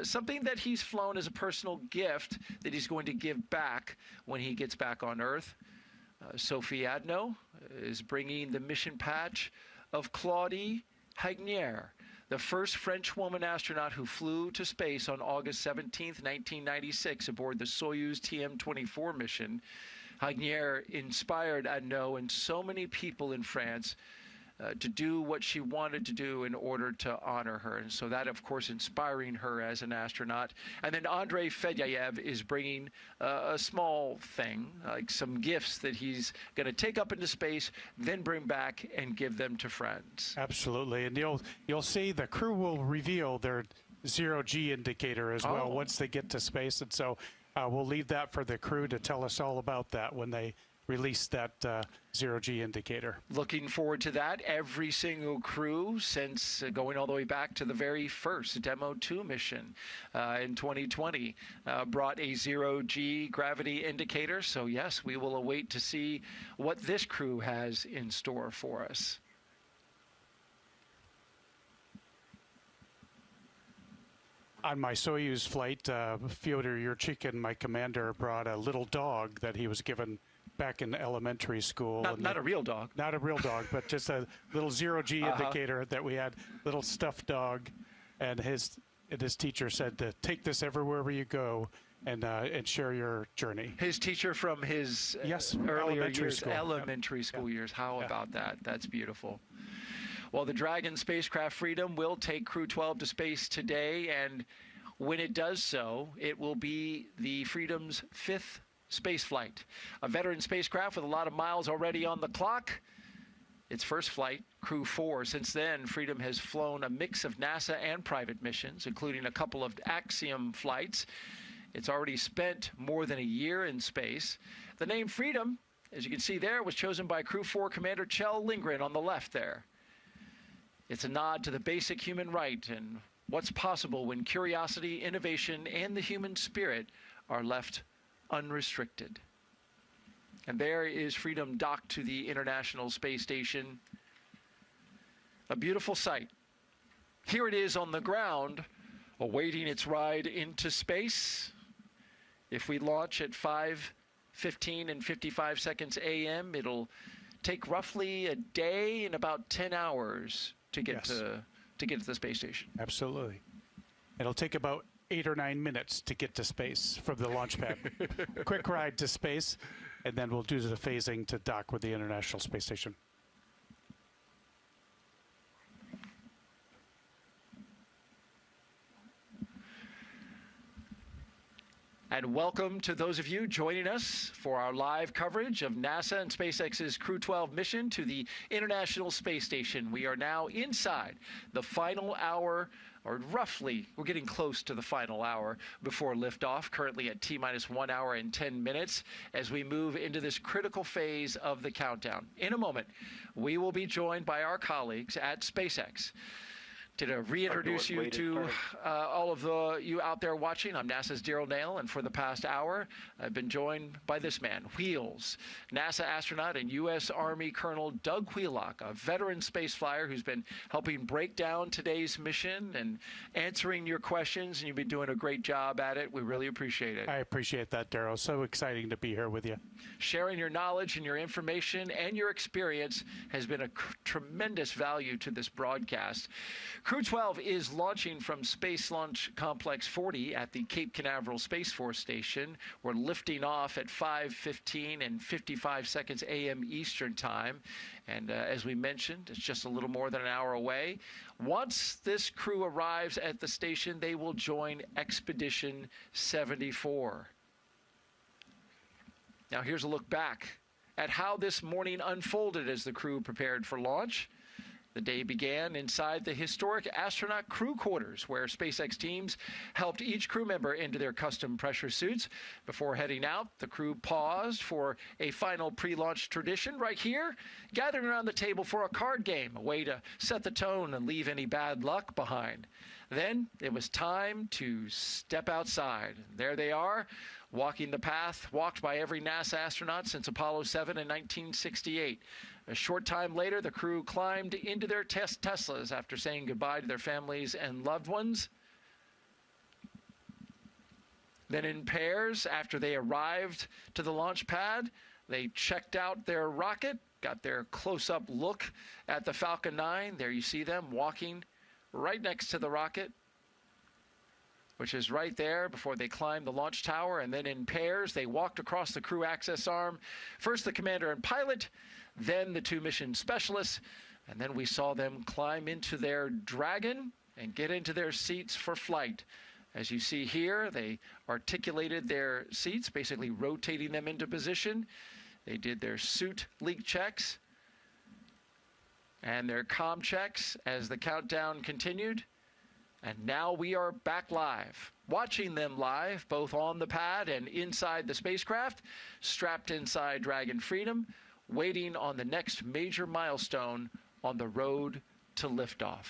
something that he's flown as a personal gift that he's going to give back when he gets back on Earth. Sophie Adenot is bringing the mission patch of Claudie Hagnier, the first French woman astronaut who flew to space on August 17, 1996 aboard the Soyuz TM-24 mission. Hagnier inspired Adenot and so many people in France to do what she wanted to do in order to honor her. And so that, of course, inspiring her as an astronaut. And then Andrey Fedyaev is bringing a small thing, like some gifts that he's going to take up into space, then bring back and give them to friends. Absolutely. And you'll see the crew will reveal their zero-G indicator as well once they get to space. And so we'll leave that for the crew to tell us all about that when they release that zero-G indicator. Looking forward to that. Every single crew since going all the way back to the very first Demo 2 mission in 2020 brought a zero-G gravity indicator. So yes, we will await to see what this crew has in store for us. On my Soyuz flight, Fyodor Yurchikhin, my commander, brought a little dog that he was given back in elementary school. Not a real dog. Not a real dog, but just a little zero-G indicator that we had, little stuffed dog. And his teacher said to take this everywhere you go and share your journey. His teacher from his earlier elementary school years. How about that? That's beautiful. Well, the Dragon spacecraft Freedom will take Crew-12 to space today, and when it does so, it will be the Freedom's 5th spaceflight. A veteran spacecraft with a lot of miles already on the clock. Its first flight, Crew-4. Since then, Freedom has flown a mix of NASA and private missions, including a couple of Axiom flights. It's already spent more than a year in space. The name Freedom, as you can see there, was chosen by Crew-4 Commander Kjell Lindgren on the left there. It's a nod to the basic human right and what's possible when curiosity, innovation, and the human spirit are left unrestricted. And there is Freedom docked to the International Space Station. A beautiful sight. Here it is on the ground, awaiting its ride into space. If we launch at 5:15 and 55 seconds a.m., it'll take roughly a day and about 10 hours to get to the space station. Absolutely. It'll take about 8 or 9 minutes to get to space from the launch pad. Quick ride to space, and then we'll do the phasing to dock with the International Space Station. And welcome to those of you joining us for our live coverage of NASA and SpaceX's Crew-12 mission to the International Space Station. We are now inside the final hour, or roughly, we're getting close to the final hour before liftoff, currently at T-minus 1 hour and 10 minutes, as we move into this critical phase of the countdown. In a moment, we will be joined by our colleagues at SpaceX. To reintroduce you to all of you out there watching, I'm NASA's Daryl Nail, and for the past hour, I've been joined by this man, Wheels, NASA astronaut and U.S. Army Colonel Doug Wheelock, a veteran space flyer who's been helping break down today's mission and answering your questions, and you've been doing a great job at it. We really appreciate it. I appreciate that, Daryl. So exciting to be here with you. Sharing your knowledge and your information and your experience has been a tremendous value to this broadcast. Crew-12 is launching from Space Launch Complex 40 at the Cape Canaveral Space Force Station. We're lifting off at 5:15 and 55 seconds a.m. Eastern Time. And as we mentioned, it's just a little more than an hour away. Once this crew arrives at the station, they will join Expedition 74. Now here's a look back at how this morning unfolded as the crew prepared for launch. The day began inside the historic astronaut crew quarters, where SpaceX teams helped each crew member into their custom pressure suits. Before heading out, the crew paused for a final pre-launch tradition right here, gathering around the table for a card game, a way to set the tone and leave any bad luck behind. Then it was time to step outside. There they are, walking the path walked by every NASA astronaut since Apollo 7 in 1968. A short time later, the crew climbed into their Teslas after saying goodbye to their families and loved ones. Then in pairs, after they arrived to the launch pad, they checked out their rocket, got their close-up look at the Falcon 9. There you see them walking right next to the rocket, which is right there before they climbed the launch tower. And then in pairs, they walked across the crew access arm. First the commander and pilot, then the two mission specialists, and then we saw them climb into their Dragon and get into their seats for flight. As you see here, they articulated their seats, basically rotating them into position. They did their suit leak checks and their comm checks as the countdown continued. And now we are back live, watching them live, both on the pad and inside the spacecraft, strapped inside Dragon Freedom, waiting on the next major milestone on the road to liftoff.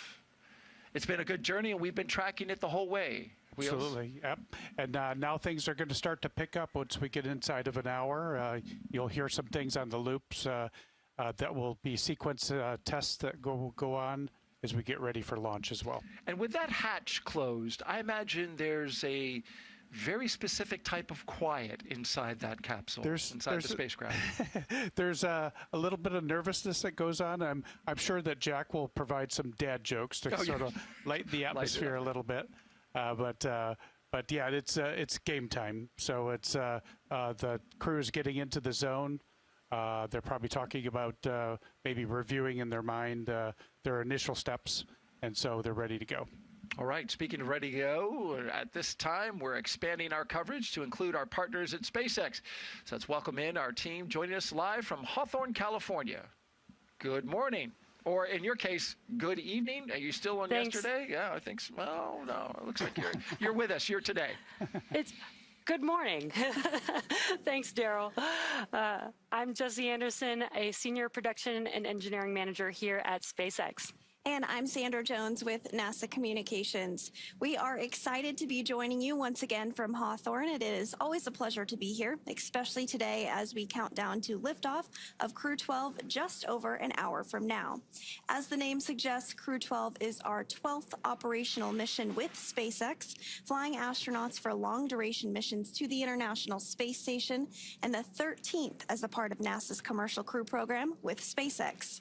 It's been a good journey, and we've been tracking it the whole way. Wheels? Absolutely, yep. And now things are going to start to pick up once we get inside of an hour. You'll hear some things on the loops that will be sequence tests that go on as we get ready for launch as well. And with that hatch closed, I imagine there's a very specific type of quiet inside that capsule, inside the spacecraft. There's a little bit of nervousness that goes on. I'm sure that Jack will provide some dad jokes to sort of lighten the atmosphere a little bit. But yeah, it's game time. So it's the crew is getting into the zone. They're probably talking about maybe reviewing in their mind their initial steps, and so they're ready to go. All right, speaking of ready to go, at this time, we're expanding our coverage to include our partners at SpaceX. So let's welcome in our team joining us live from Hawthorne, California. Good morning. Or in your case, good evening. Are you still on yesterday? Yeah, I think so. Well, no, it looks like you're with us. You're today. It's good morning. Thanks, Daryl. I'm Jessie Anderson, a senior production and engineering manager here at SpaceX. And I'm Sandra Jones with NASA Communications. We are excited to be joining you once again from Hawthorne. It is always a pleasure to be here, especially today as we count down to liftoff of Crew-12 just over an hour from now. As the name suggests, Crew-12 is our 12th operational mission with SpaceX, flying astronauts for long-duration missions to the International Space Station, and the 13th as a part of NASA's Commercial Crew Program with SpaceX.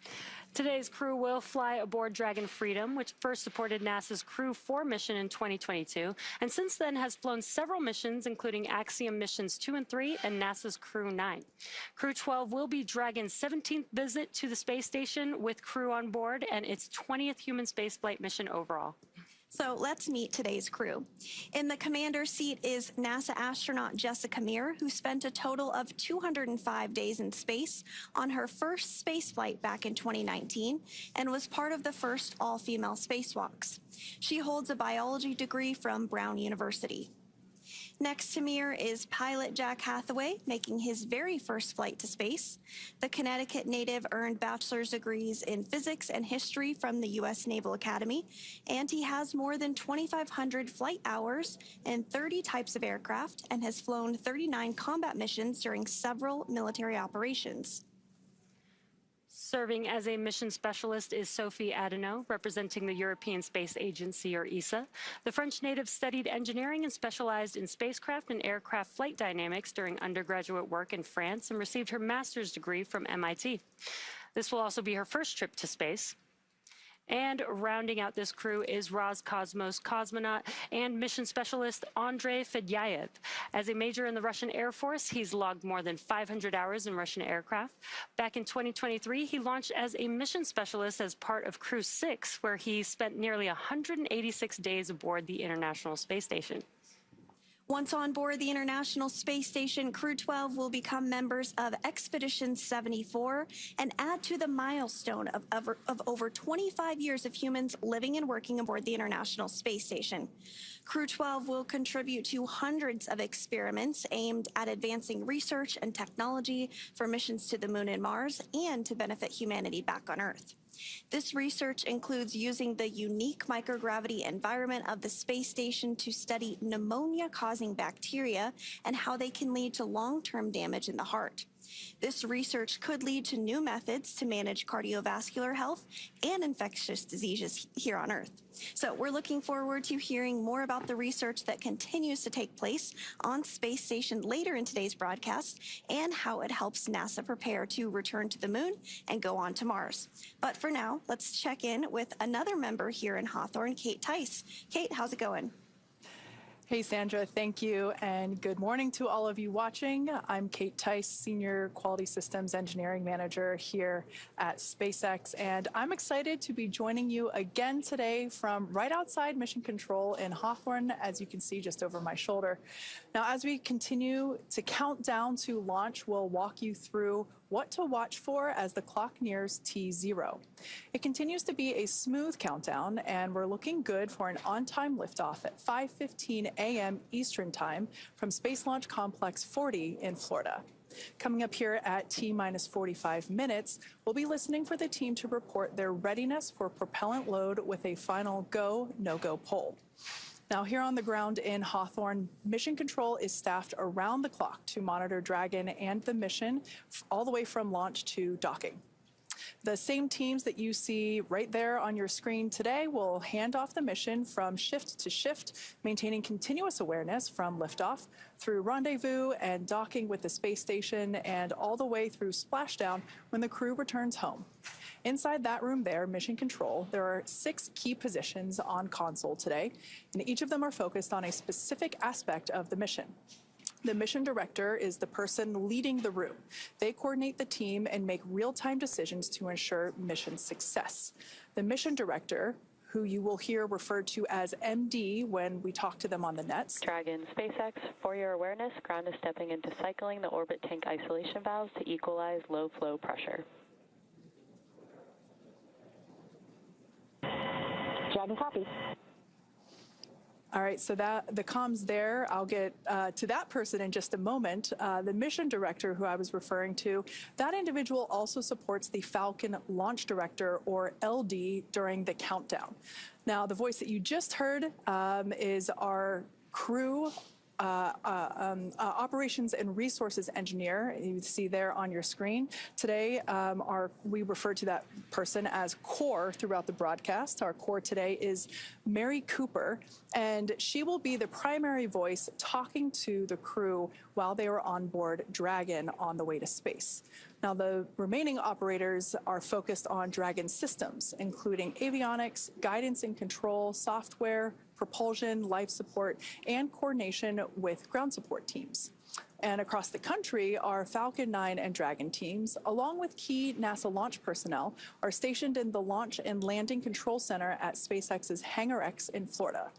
Today's crew will fly aboard Dragon Freedom, which first supported NASA's Crew-4 mission in 2022, and since then has flown several missions, including Axiom missions 2 and 3 and NASA's Crew-9. Crew-12 will be Dragon's 17th visit to the space station with crew on board and its 20th human spaceflight mission overall. So let's meet today's crew. In the commander seat is NASA astronaut Jessica Meir, who spent a total of 205 days in space on her first spaceflight back in 2019 and was part of the first all-female spacewalks. She holds a biology degree from Brown University. Next to Meir is pilot Jack Hathaway, making his very first flight to space. The Connecticut native earned bachelor's degrees in physics and history from the U.S. Naval Academy, and he has more than 2,500 flight hours in 30 types of aircraft and has flown 39 combat missions during several military operations. Serving as a mission specialist is Sophie Adenot, representing the European Space Agency, or ESA. The French native studied engineering and specialized in spacecraft and aircraft flight dynamics during undergraduate work in France and received her master's degree from MIT. This will also be her first trip to space. And rounding out this crew is Roscosmos cosmonaut and mission specialist Andrey Fedyaev. As a major in the Russian Air Force, he's logged more than 500 hours in Russian aircraft. Back in 2023, he launched as a mission specialist as part of Crew-6, where he spent nearly 186 days aboard the International Space Station. Once on board the International Space Station, Crew-12 will become members of Expedition 74 and add to the milestone of over 25 years of humans living and working aboard the International Space Station. Crew-12 will contribute to hundreds of experiments aimed at advancing research and technology for missions to the Moon and Mars and to benefit humanity back on Earth. This research includes using the unique microgravity environment of the space station to study pneumonia-causing bacteria and how they can lead to long-term damage in the heart. This research could lead to new methods to manage cardiovascular health and infectious diseases here on Earth. So we're looking forward to hearing more about the research that continues to take place on Space Station later in today's broadcast and how it helps NASA prepare to return to the Moon and go on to Mars. But for now, let's check in with another member here in Hawthorne, Kate Tice. Kate, how's it going? Hey, Sandra, thank you, and good morning to all of you watching. I'm Kate Tice, Senior Quality Systems Engineering Manager here at SpaceX, and I'm excited to be joining you again today from right outside Mission Control in Hawthorne, as you can see just over my shoulder. Now, as we continue to count down to launch, we'll walk you through what to watch for as the clock nears T0. It continues to be a smooth countdown, and we're looking good for an on-time liftoff at 5:15 a.m. Eastern Time from Space Launch Complex 40 in Florida. Coming up here at T-minus 45 minutes, we'll be listening for the team to report their readiness for propellant load with a final go, no-go poll. Now, here on the ground in Hawthorne, Mission Control is staffed around the clock to monitor Dragon and the mission all the way from launch to docking. The same teams that you see right there on your screen today will hand off the mission from shift to shift, maintaining continuous awareness from liftoff through rendezvous and docking with the space station and all the way through splashdown when the crew returns home. Inside that room there, Mission Control, there are 6 key positions on console today, and each of them are focused on a specific aspect of the mission. The mission director is the person leading the room. They coordinate the team and make real-time decisions to ensure mission success. The mission director, who you will hear referred to as MD when we talk to them on the nets. Dragon, SpaceX, for your awareness, ground is stepping into cycling the orbit tank isolation valves to equalize low flow pressure. Dragon copy. All right, so the comms there, I'll get to that person in just a moment. The mission director who I was referring to, that individual also supports the Falcon launch director, or LD, during the countdown. Now, the voice that you just heard is our crew operations and resources engineer. You see there on your screen. Today, we refer to that person as core throughout the broadcast. Our core today is Mary Cooper, and she will be the primary voice talking to the crew while they are on board Dragon on the way to space. Now, the remaining operators are focused on Dragon systems, including avionics, guidance and control, software, propulsion, life support, and coordination with ground support teams. And across the country, our Falcon 9 and Dragon teams, along with key NASA launch personnel, are stationed in the Launch and Landing Control Center at SpaceX's Hangar X in Florida.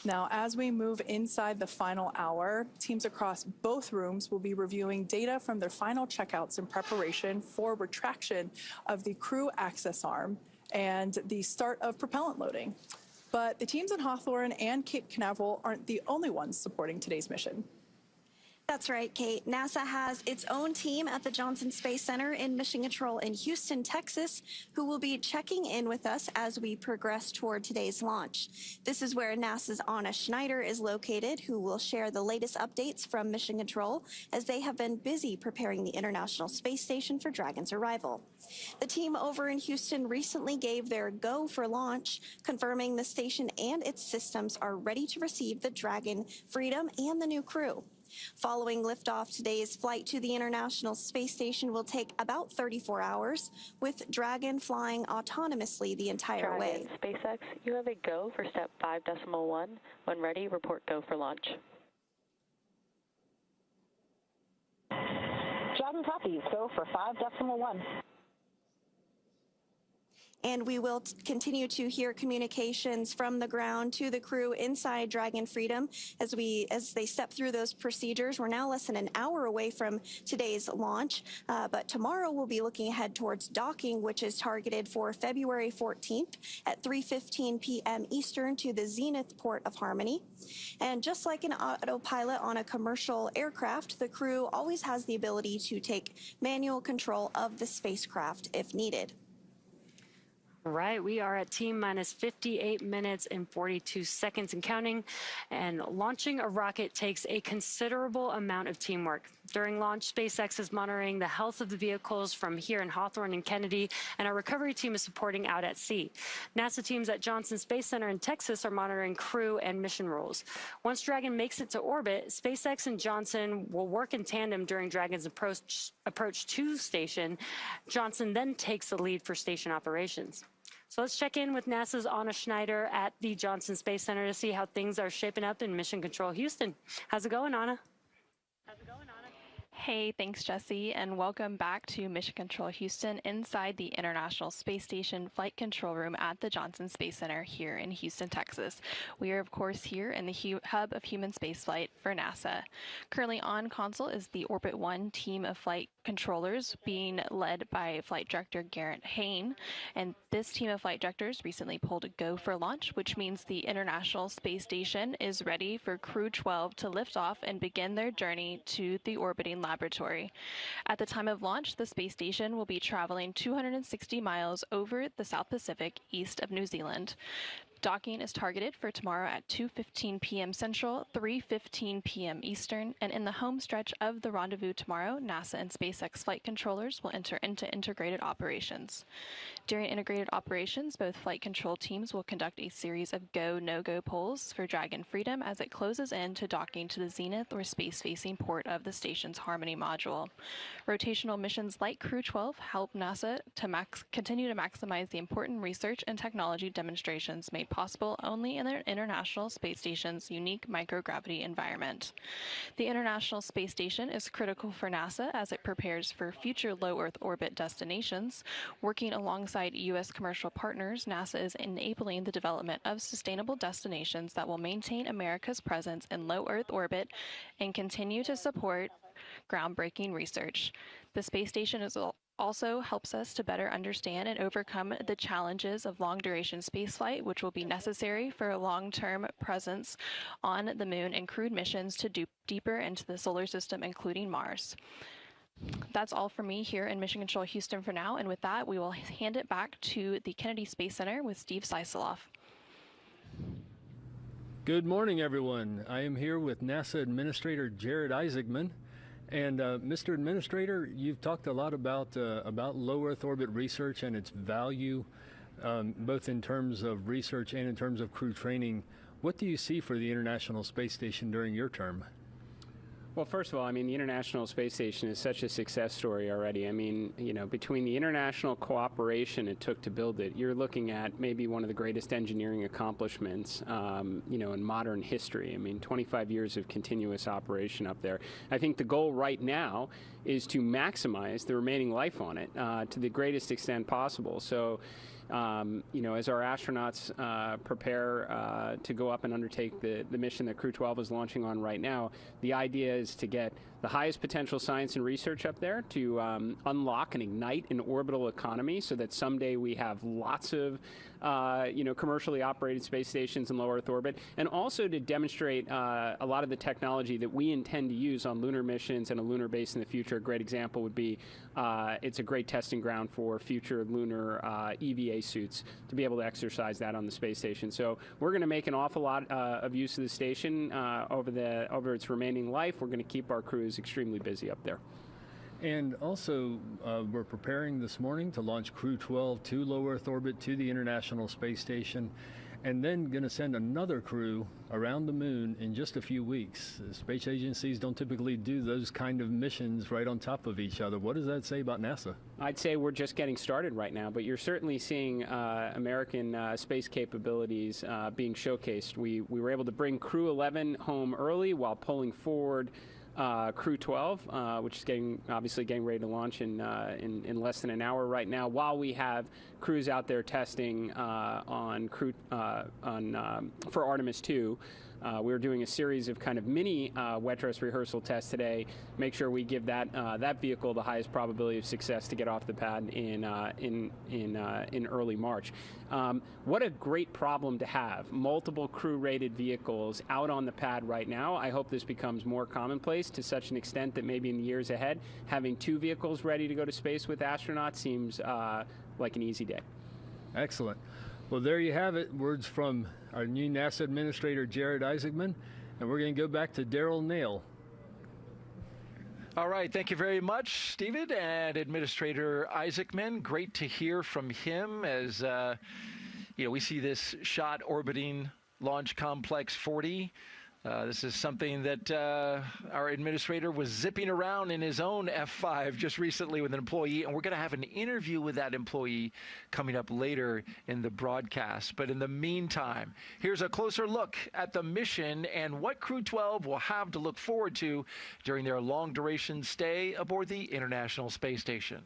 Now, as we move inside the final hour, teams across both rooms will be reviewing data from their final checkouts in preparation for retraction of the crew access arm and the start of propellant loading. But the teams in Hawthorne and Cape Canaveral aren't the only ones supporting today's mission. That's right, Kate. NASA has its own team at the Johnson Space Center in Mission Control in Houston, Texas, who will be checking in with us as we progress toward today's launch. This is where NASA's Anna Schneider is located, who will share the latest updates from Mission Control as they have been busy preparing the International Space Station for Dragon's arrival. The team over in Houston recently gave their go for launch, confirming the station and its systems are ready to receive the Dragon, Freedom, and the new crew. Following liftoff, today's flight to the International Space Station will take about 34 hours, with Dragon flying autonomously the entire way. SpaceX, you have a go for step 5.1. When ready, report go for launch. Dragon copies, go for 5.1. And we will continue to hear communications from the ground to the crew inside Dragon Freedom as they step through those procedures. We're now less than an hour away from today's launch, but tomorrow we'll be looking ahead towards docking, which is targeted for February 14th at 3:15 p.m. Eastern to the Zenith port of Harmony. And just like an autopilot on a commercial aircraft, the crew always has the ability to take manual control of the spacecraft if needed. Right, we are at T-minus 58 minutes and 42 seconds and counting, and launching a rocket takes a considerable amount of teamwork. During launch, SpaceX is monitoring the health of the vehicles from here in Hawthorne and Kennedy, and our recovery team is supporting out at sea. NASA teams at Johnson Space Center in Texas are monitoring crew and mission rules. Once Dragon makes it to orbit, SpaceX and Johnson will work in tandem during Dragon's approach to station. Johnson then takes the lead for station operations. So let's check in with NASA's Anna Schneider at the Johnson Space Center to see how things are shaping up in Mission Control Houston. How's it going, Anna? Hey, thanks, Jesse, and welcome back to Mission Control Houston inside the International Space Station Flight Control Room at the Johnson Space Center here in Houston, Texas. We are, of course, here in the hub of human spaceflight for NASA. Currently on console is the Orbit 1 team of flight controllers being led by Flight Director Garrett Hain, and this team of flight directors recently pulled a go for launch, which means the International Space Station is ready for Crew-12 to lift off and begin their journey to the orbiting laboratory. At the time of launch, the space station will be traveling 260 miles over the South Pacific east of New Zealand. Docking is targeted for tomorrow at 2:15 p.m. Central, 3:15 p.m. Eastern, and in the home stretch of the rendezvous tomorrow, NASA and SpaceX flight controllers will enter into integrated operations. During integrated operations, both flight control teams will conduct a series of go, no-go polls for Dragon Freedom as it closes in to docking to the zenith or space-facing port of the station's Harmony module. Rotational missions like Crew-12 help NASA to continue to maximize the important research and technology demonstrations made possible only in the International Space Station's unique microgravity environment. The International Space Station is critical for NASA as it prepares for future low Earth orbit destinations. Working alongside U.S. commercial partners, NASA is enabling the development of sustainable destinations that will maintain America's presence in low Earth orbit and continue to support groundbreaking research. The space station also helps us to better understand and overcome the challenges of long-duration spaceflight, which will be necessary for a long-term presence on the moon and crewed missions to deeper into the solar system, including Mars. That's all for me here in Mission Control Houston for now, and with that, we will hand it back to the Kennedy Space Center with Steve Seiseloff. Good morning, everyone. I am here with NASA Administrator Jared Isaacman. And Mr. Administrator, you've talked a lot about low Earth orbit research and its value, both in terms of research and in terms of crew training. What do you see for the International Space Station during your term? Well, first of all, I mean, the International Space Station is such a success story already. I mean, you know, between the international cooperation it took to build it, you're looking at maybe one of the greatest engineering accomplishments, you know, in modern history. I mean, 25 years of continuous operation up there. I think the goal right now is to maximize the remaining life on it to the greatest extent possible. So, you know, as our astronauts prepare to go up and undertake the mission that Crew-12 is launching on right now, the idea is to get the highest potential science and research up there to unlock and ignite an orbital economy so that someday we have lots of, you know, commercially operated space stations in low Earth orbit, and also to demonstrate a lot of the technology that we intend to use on lunar missions and a lunar base in the future. A great example would be it's a great testing ground for future lunar EVA suits to be able to exercise that on the space station. So we're going to make an awful lot of use of the station over its remaining life. We're going to keep our crews extremely busy up there. And also, we're preparing this morning to launch Crew-12 to low Earth orbit to the International Space Station, and then going to send another crew around the moon in just a few weeks. Space agencies don't typically do those kind of missions right on top of each other. What does that say about NASA? I'd say we're just getting started right now, but you're certainly seeing American space capabilities being showcased. We were able to bring Crew-11 home early while pulling forward Crew-12, which is obviously getting ready to launch in less than an hour right now, while we have crews out there testing for Artemis 2. We're doing a series of kind of mini wet dress rehearsal tests today. Make sure we give that vehicle the highest probability of success to get off the pad in early March. What a great problem to have! Multiple crew-rated vehicles out on the pad right now. I hope this becomes more commonplace to such an extent that maybe in the years ahead, having 2 vehicles ready to go to space with astronauts seems like an easy day. Excellent. Well, there you have it. Words from our new NASA Administrator, Jared Isaacman. And we're going to go back to Daryl Nail. All right. Thank you very much, Stephen and Administrator Isaacman. Great to hear from him as, you know, we see this shot orbiting Launch Complex 40. This is something that our administrator was zipping around in his own F5 just recently with an employee, and we're going to have an interview with that employee coming up later in the broadcast. But in the meantime, here's a closer look at the mission and what Crew-12 will have to look forward to during their long-duration stay aboard the International Space Station.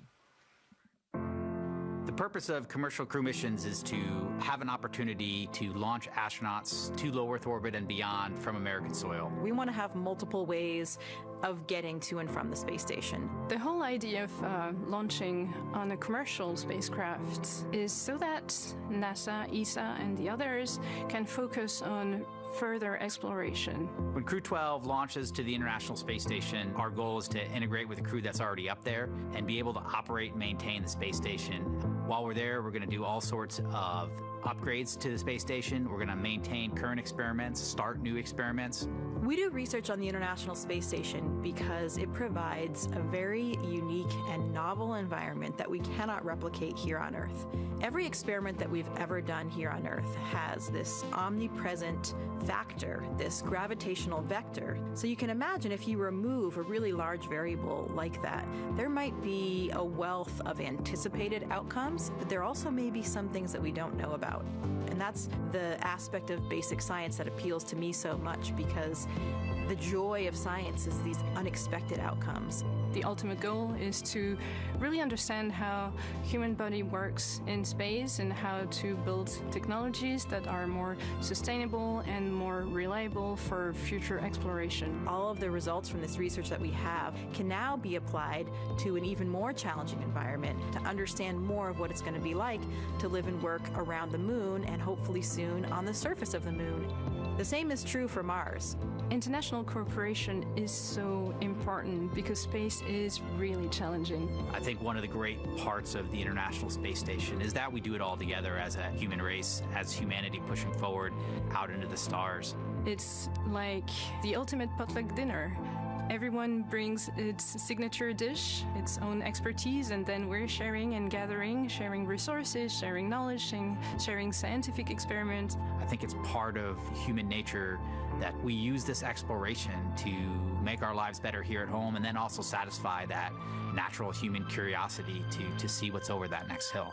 The purpose of commercial crew missions is to have an opportunity to launch astronauts to low Earth orbit and beyond from American soil. We want to have multiple ways of getting to and from the space station. The whole idea of launching on a commercial spacecraft is so that NASA, ESA, and the others can focus on further exploration. When Crew-12 launches to the International Space Station, our goal is to integrate with the crew that's already up there and be able to operate and maintain the space station. While we're there, we're going to do all sorts of upgrades to the space station. We're going to maintain current experiments, start new experiments. We do research on the International Space Station because it provides a very unique and novel environment that we cannot replicate here on Earth. Every experiment that we've ever done here on Earth has this omnipresent factor, this gravitational vector. So you can imagine if you remove a really large variable like that, there might be a wealth of anticipated outcomes, but there also may be some things that we don't know about. And that's the aspect of basic science that appeals to me so much, because the joy of science is these unexpected outcomes. The ultimate goal is to really understand how human body works in space and how to build technologies that are more sustainable and more reliable for future exploration. All of the results from this research that we have can now be applied to an even more challenging environment to understand more of what it's going to be like to live and work around the moon and hopefully soon on the surface of the moon. The same is true for Mars. International cooperation is so important because space is really challenging. I think one of the great parts of the International Space Station is that we do it all together as a human race, as humanity pushing forward out into the stars. It's like the ultimate potluck dinner. Everyone brings its signature dish, its own expertise, and then we're sharing and gathering, sharing resources, sharing knowledge, sharing scientific experiments. I think it's part of human nature that we use this exploration to make our lives better here at home and then also satisfy that natural human curiosity to see what's over that next hill.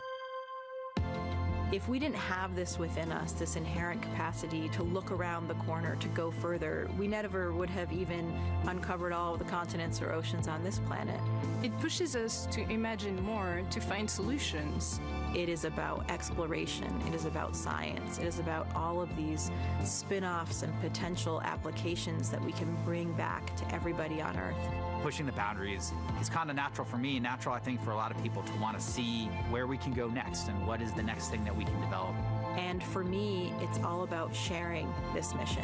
If we didn't have this within us, this inherent capacity to look around the corner, to go further, we never would have even uncovered all of the continents or oceans on this planet. It pushes us to imagine more, to find solutions. It is about exploration. It is about science. It is about all of these spin-offs and potential applications that we can bring back to everybody on Earth. Pushing the boundaries is kind of natural for me, and natural, I think, for a lot of people to want to see where we can go next and what is the next thing that we can develop. And for me, it's all about sharing this mission.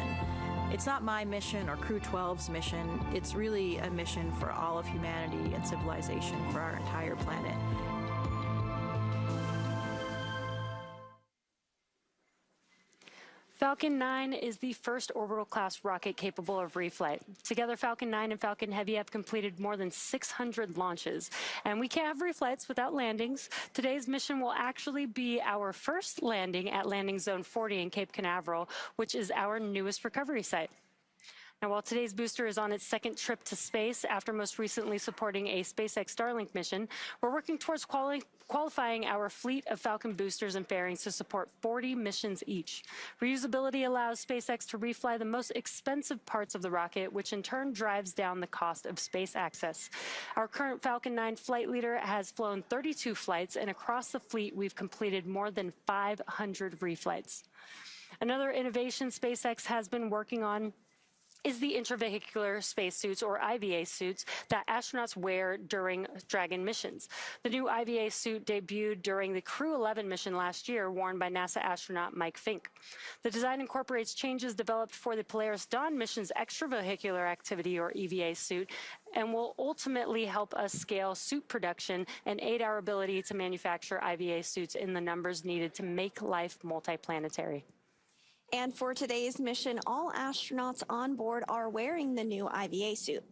It's not my mission or Crew-12's mission. It's really a mission for all of humanity and civilization, for our entire planet. Falcon 9 is the first orbital-class rocket capable of reflight. Together, Falcon 9 and Falcon Heavy have completed more than 600 launches. And we can't have reflights without landings. Today's mission will actually be our first landing at Landing Zone 40 in Cape Canaveral, which is our newest recovery site. Now, while today's booster is on its second trip to space after most recently supporting a SpaceX Starlink mission, we're working towards qualifying our fleet of Falcon boosters and fairings to support 40 missions each. Reusability allows SpaceX to refly the most expensive parts of the rocket, which in turn drives down the cost of space access. Our current Falcon 9 flight leader has flown 32 flights, and across the fleet, we've completed more than 500 reflights. Another innovation SpaceX has been working on is the intravehicular spacesuits, or IVA suits, that astronauts wear during Dragon missions. The new IVA suit debuted during the Crew-12 mission last year, worn by NASA astronaut Mike Fink. The design incorporates changes developed for the Polaris Dawn mission's extravehicular activity, or EVA suit, and will ultimately help us scale suit production and aid our ability to manufacture IVA suits in the numbers needed to make life multiplanetary. And for today's mission, all astronauts on board are wearing the new IVA suit.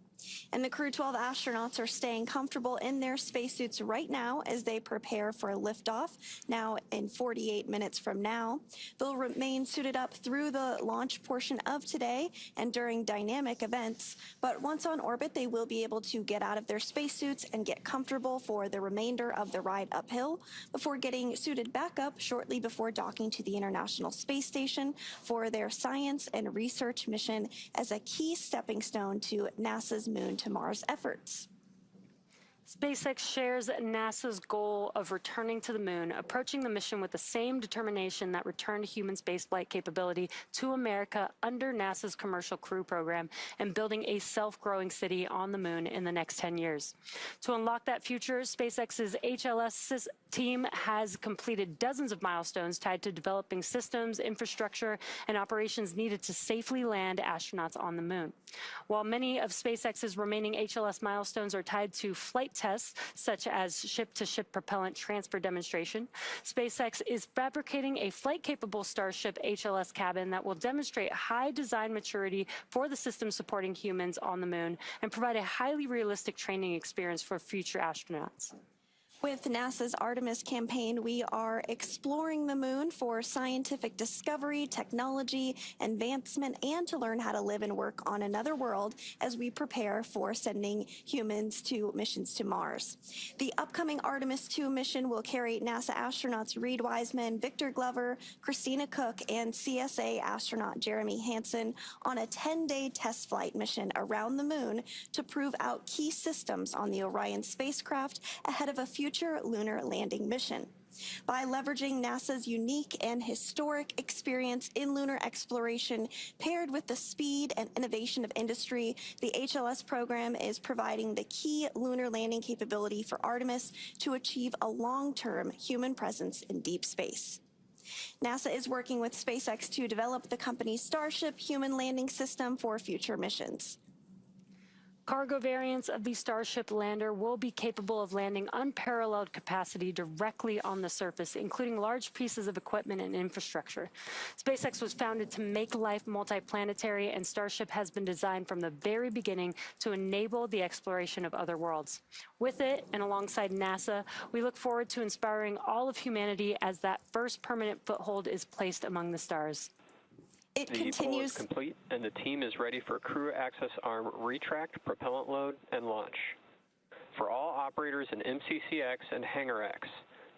And the Crew-12 astronauts are staying comfortable in their spacesuits right now as they prepare for liftoff, now in 48 minutes from now. They'll remain suited up through the launch portion of today and during dynamic events, but once on orbit, they will be able to get out of their spacesuits and get comfortable for the remainder of the ride uphill before getting suited back up shortly before docking to the International Space Station for their science and research mission as a key stepping stone to NASA's Moon to Mars efforts. SpaceX shares NASA's goal of returning to the moon, approaching the mission with the same determination that returned human spaceflight capability to America under NASA's Commercial Crew program, and building a self-growing city on the moon in the next 10 years. To unlock that future, SpaceX's HLS team has completed dozens of milestones tied to developing systems, infrastructure, and operations needed to safely land astronauts on the moon. While many of SpaceX's remaining HLS milestones are tied to flight tests, such as ship-to-ship propellant transfer demonstration, SpaceX is fabricating a flight-capable Starship HLS cabin that will demonstrate high design maturity for the system supporting humans on the moon and provide a highly realistic training experience for future astronauts. With NASA's Artemis campaign, we are exploring the moon for scientific discovery, technology, advancement, and to learn how to live and work on another world as we prepare for sending humans to missions to Mars. The upcoming Artemis 2 mission will carry NASA astronauts Reed Wiseman, Victor Glover, Christina Cook, and CSA astronaut Jeremy Hansen on a 10-day test flight mission around the moon to prove out key systems on the Orion spacecraft ahead of a future lunar landing mission. By leveraging NASA's unique and historic experience in lunar exploration, paired with the speed and innovation of industry, the HLS program is providing the key lunar landing capability for Artemis to achieve a long-term human presence in deep space. NASA is working with SpaceX to develop the company's Starship human landing system for future missions. Cargo variants of the Starship lander will be capable of landing unparalleled capacity directly on the surface, including large pieces of equipment and infrastructure. SpaceX was founded to make life multiplanetary, and Starship has been designed from the very beginning to enable the exploration of other worlds. With it, and alongside NASA, we look forward to inspiring all of humanity as that first permanent foothold is placed among the stars. It the pull is complete, and the team is ready for crew access arm retract, propellant load, and launch. For all operators in MCCX and Hangar X,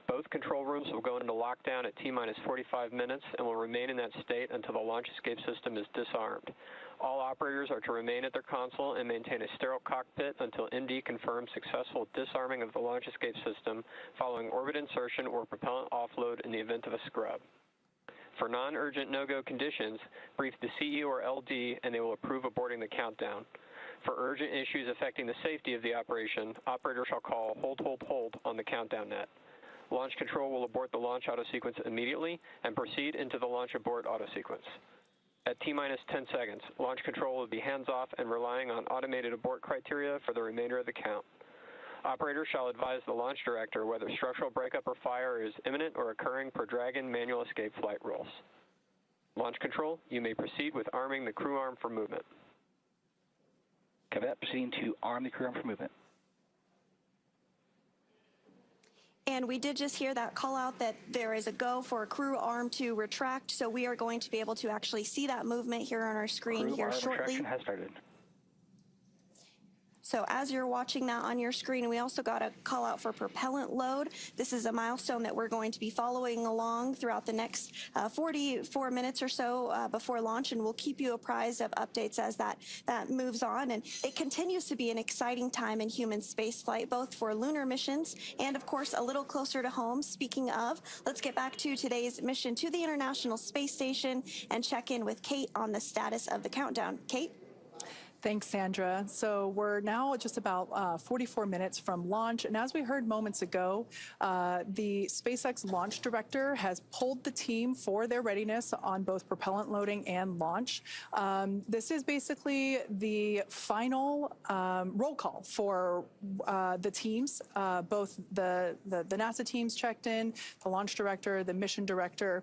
both control rooms will go into lockdown at T-minus 45 minutes and will remain in that state until the launch escape system is disarmed. All operators are to remain at their console and maintain a sterile cockpit until MD confirms successful disarming of the launch escape system following orbit insertion or propellant offload in the event of a scrub. For non-urgent no-go conditions, brief the CE or LD and they will approve aborting the countdown. For urgent issues affecting the safety of the operation, operators shall call hold on the countdown net. Launch control will abort the launch auto sequence immediately and proceed into the launch abort auto sequence. At T-minus 10 seconds, launch control will be hands-off and relying on automated abort criteria for the remainder of the count. Operators shall advise the launch director whether structural breakup or fire is imminent or occurring per Dragon manual escape flight rules. Launch control, you may proceed with arming the crew arm for movement. Cadet proceeding to arm the crew arm for movement. And we did just hear that call out that there is a go for a crew arm to retract, so we are going to be able to actually see that movement here on our screen here shortly. Retraction has started. So as you're watching that on your screen, we also got a call out for propellant load. This is a milestone that we're going to be following along throughout the next 44 minutes or so before launch, and we'll keep you apprised of updates as that moves on. And it continues to be an exciting time in human spaceflight, both for lunar missions and, of course, a little closer to home. Speaking of, let's get back to today's mission to the International Space Station and check in with Kate on the status of the countdown. Kate? Thanks, Sandra. So we're now just about 44 minutes from launch. And as we heard moments ago, the SpaceX launch director has pulled the team for their readiness on both propellant loading and launch. This is basically the final roll call for the teams. Both the NASA teams checked in, the launch director, the mission director.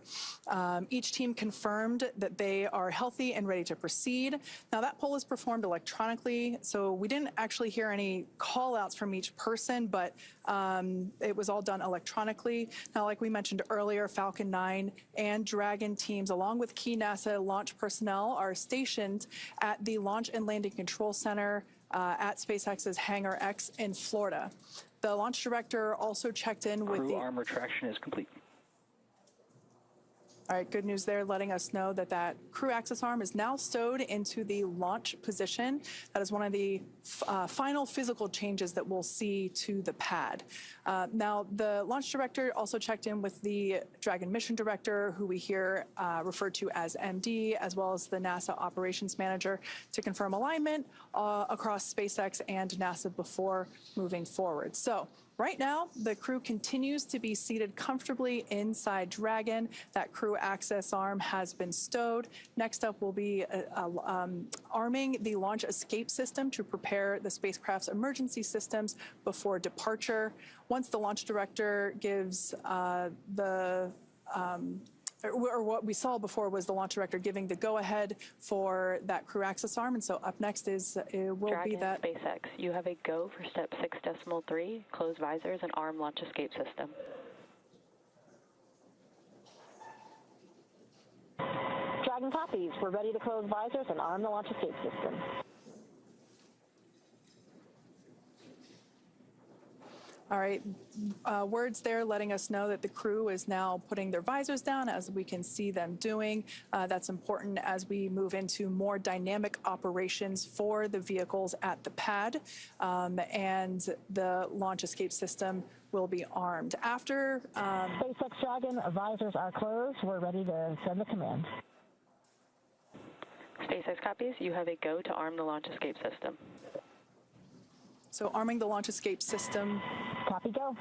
Each team confirmed that they are healthy and ready to proceed. Now, that poll is performed electronically, so we didn't actually hear any call outs from each person, but it was all done electronically. Now, like we mentioned earlier, Falcon 9 and Dragon teams, along with key NASA launch personnel, are stationed at the Launch and Landing Control Center at SpaceX's Hangar X in Florida. The launch director also checked in with Crew arm retraction is complete. All right, good news there, letting us know that that crew access arm is now stowed into the launch position. That is one of the final physical changes that we'll see to the pad. Now, the launch director also checked in with the Dragon mission director, who we hear referred to as MD, as well as the NASA operations manager, to confirm alignment across SpaceX and NASA before moving forward. So, right now, the crew continues to be seated comfortably inside Dragon. That crew access arm has been stowed. Next up will be arming the launch escape system to prepare the spacecraft's emergency systems before departure. Once the launch director gives or what we saw before was the launch director giving the go-ahead for that crew access arm. And so up next will be that. SpaceX, you have a go for step 6.3, close visors and arm launch escape system. Dragon copies. We're ready to close visors and arm the launch escape system. All right, words there letting us know that the crew is now putting their visors down, as we can see them doing. That's important as we move into more dynamic operations for the vehicles at the pad, and the launch escape system will be armed. After SpaceX Dragon, visors are closed. We're ready to send the command. SpaceX copies. You have a go to arm the launch escape system. So arming the launch escape system. Copy, go.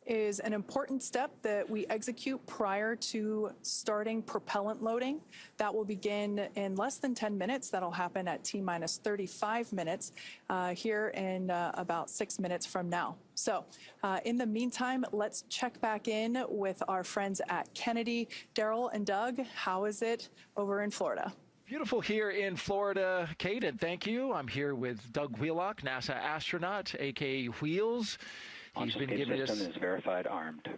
is an important step that we execute prior to starting propellant loading. That will begin in less than 10 minutes. That'll happen at T-minus 35 minutes here in about 6 minutes from now. So in the meantime, let's check back in with our friends at Kennedy. Daryl and Doug, how is it over in Florida? Beautiful here in Florida, Kate, and thank you. I'm here with Doug Wheelock, NASA astronaut, aka Wheels. He's been giving us, is verified armed.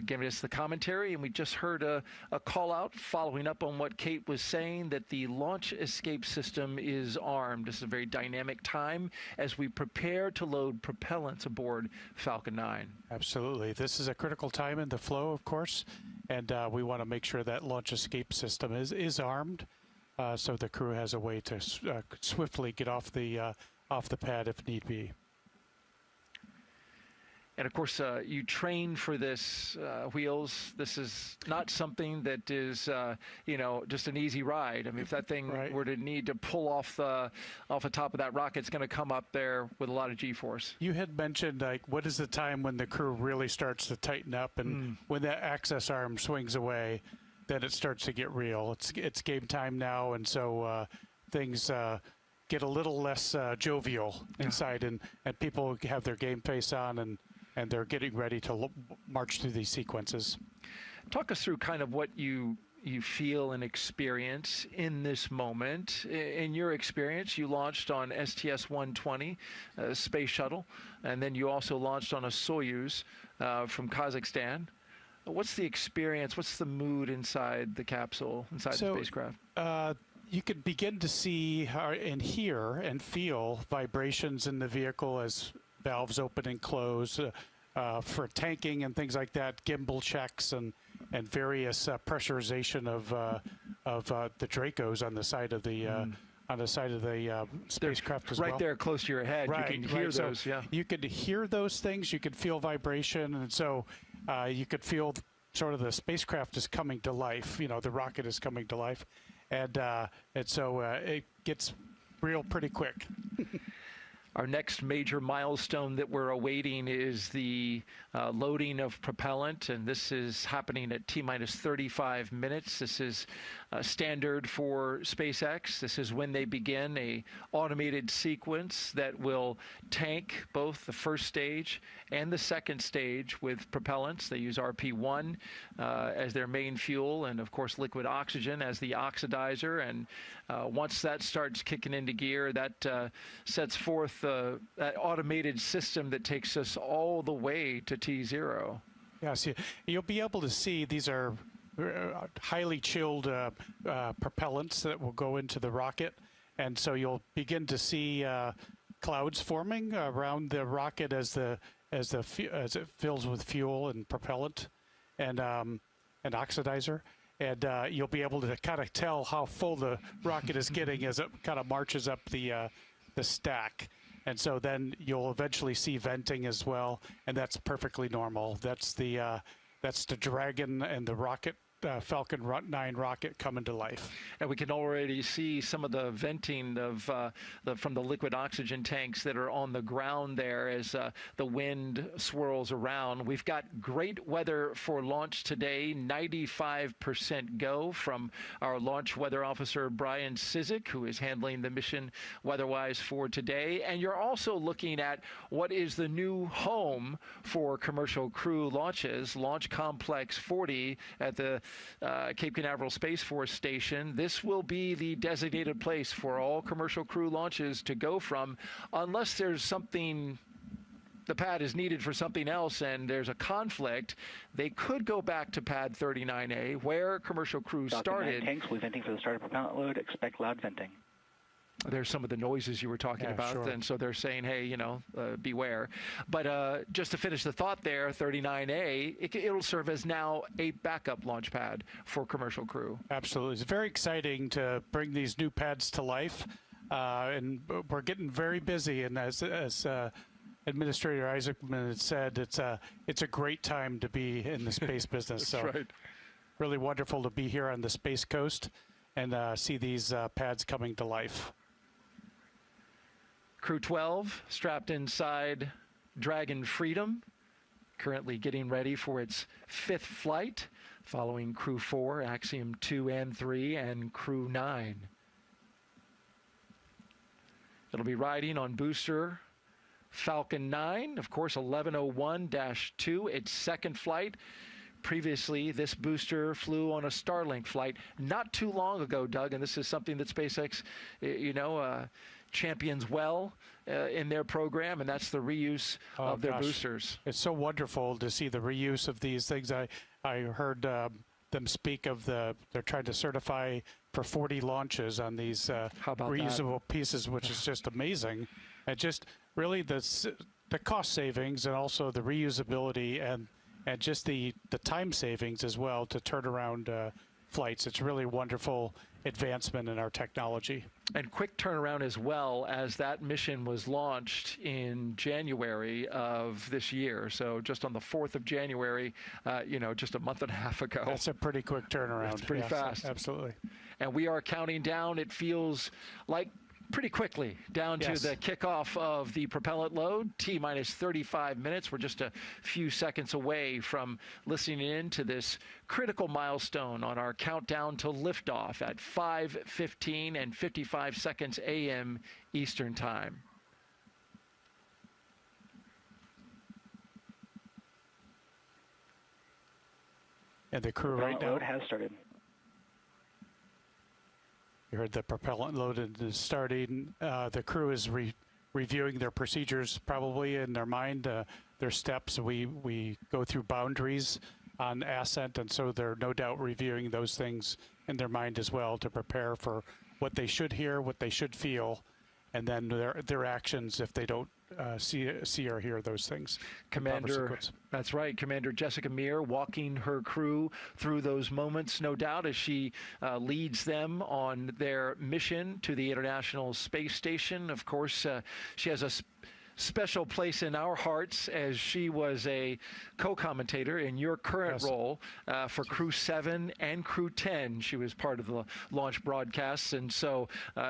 Giving us the commentary, and we just heard a call out following up on what Kate was saying, that the launch escape system is armed. This is a very dynamic time as we prepare to load propellants aboard Falcon 9. Absolutely. This is a critical time in the flow, of course, and we want to make sure that launch escape system is armed, so the crew has a way to swiftly get off the pad if need be. And of course, you train for this, Wheels. This is not something that is, you know, just an easy ride. I mean, if that thing were to need to pull off the top of that rocket, it's going to come up there with a lot of G-force. You had mentioned, like, what is the time when the crew really starts to tighten up, and when that access arm swings away, then it starts to get real. It's game time now, and so things get a little less jovial inside, and people have their game face on, and they're getting ready to march through these sequences. Talk us through kind of what you feel and experience in this moment. In your experience, you launched on STS-120, space shuttle, and then you also launched on a Soyuz from Kazakhstan. What's the experience? What's the mood inside the capsule, inside the spacecraft? You can begin to see and hear and feel vibrations in the vehicle as valves open and close for tanking and things like that, gimbal checks and various pressurization of the Dracos on the side of the spacecraft as well. Right there, close to your head, you can hear those. So you could hear those things. You could feel vibration, and so you could feel sort of the spacecraft is coming to life. You know, the rocket is coming to life, and so it gets real pretty quick. Our next major milestone that we're awaiting is the loading of propellant, and this is happening at T-minus 35 minutes. This is standard for SpaceX. This is when they begin a automated sequence that will tank both the first stage and the second stage with propellants. They use RP1 as their main fuel, and of course liquid oxygen as the oxidizer. And once that starts kicking into gear, that sets forth that automated system that takes us all the way to T0. Yes, you'll be able to see these are highly chilled propellants that will go into the rocket, and so you'll begin to see clouds forming around the rocket as it fills with fuel and propellant and oxidizer. And you'll be able to kind of tell how full the rocket is getting as it kind of marches up the stack. And so then you'll eventually see venting as well, and that's perfectly normal. That's the Dragon and the rocket, Falcon 9 rocket coming to life. And we can already see some of the venting of from the liquid oxygen tanks that are on the ground there as the wind swirls around. We've got great weather for launch today, 95% go from our launch weather officer, Brian Cizik, who is handling the mission weather-wise for today. And you're also looking at what is the new home for commercial crew launches, Launch Complex 40 at the Cape Canaveral Space Force Station. This will be the designated place for all commercial crew launches to go from, unless there's something, the pad is needed for something else and there's a conflict. They could go back to pad 39A where commercial crews started. Tanks will be venting for the start of propellant load. Expect loud venting. There's some of the noises you were talking about, and so they're saying, hey, you know, beware. But just to finish the thought there, 39A, it'll serve as now a backup launch pad for commercial crew. Absolutely. It's very exciting to bring these new pads to life, and we're getting very busy, and as Administrator Isaacman had said, it's a great time to be in the space business. That's right. Really wonderful to be here on the Space Coast and see these pads coming to life. Crew-12 strapped inside Dragon Freedom. currently getting ready for its 5th flight, following Crew 4, Axiom 2 and 3, and Crew 9. It'll be riding on booster Falcon 9, of course, 1101-2, its 2nd flight. Previously, this booster flew on a Starlink flight not too long ago, Doug, and this is something that SpaceX, champions well in their program, and that's the reuse of their boosters. It's so wonderful to see the reuse of these things. I heard them speak of they're trying to certify for 40 launches on these reusable pieces, which is just amazing. And just really the cost savings and also the reusability and just the time savings as well to turn around flights. It's really wonderful advancement in our technology. And quick turnaround as well, as that mission was launched in January of this year. So just on the 4th of January, just a month and a half ago. That's a pretty quick turnaround. It's pretty fast. Absolutely. And we are counting down, it feels like pretty quickly, down to the kickoff of the propellant load, T-minus 35 minutes. We're just a few seconds away from listening in to this critical milestone on our countdown to liftoff at 5:15 and 55 seconds a.m. Eastern Time. And the crew right now load has started. You heard the propellant load is starting. The crew is reviewing their procedures probably in their mind, their steps. We go through boundaries on Ascent, and so they're no doubt reviewing those things in their mind as well to prepare for what they should hear, what they should feel, and then their actions if they don't see or hear those things. Commander, that's right, Commander Jessica Meir walking her crew through those moments, no doubt, as she leads them on their mission to the International Space Station. Of course, she has a special place in our hearts, as she was a co-commentator in your current role for Crew 7 and Crew 10. She was part of the launch broadcasts, and so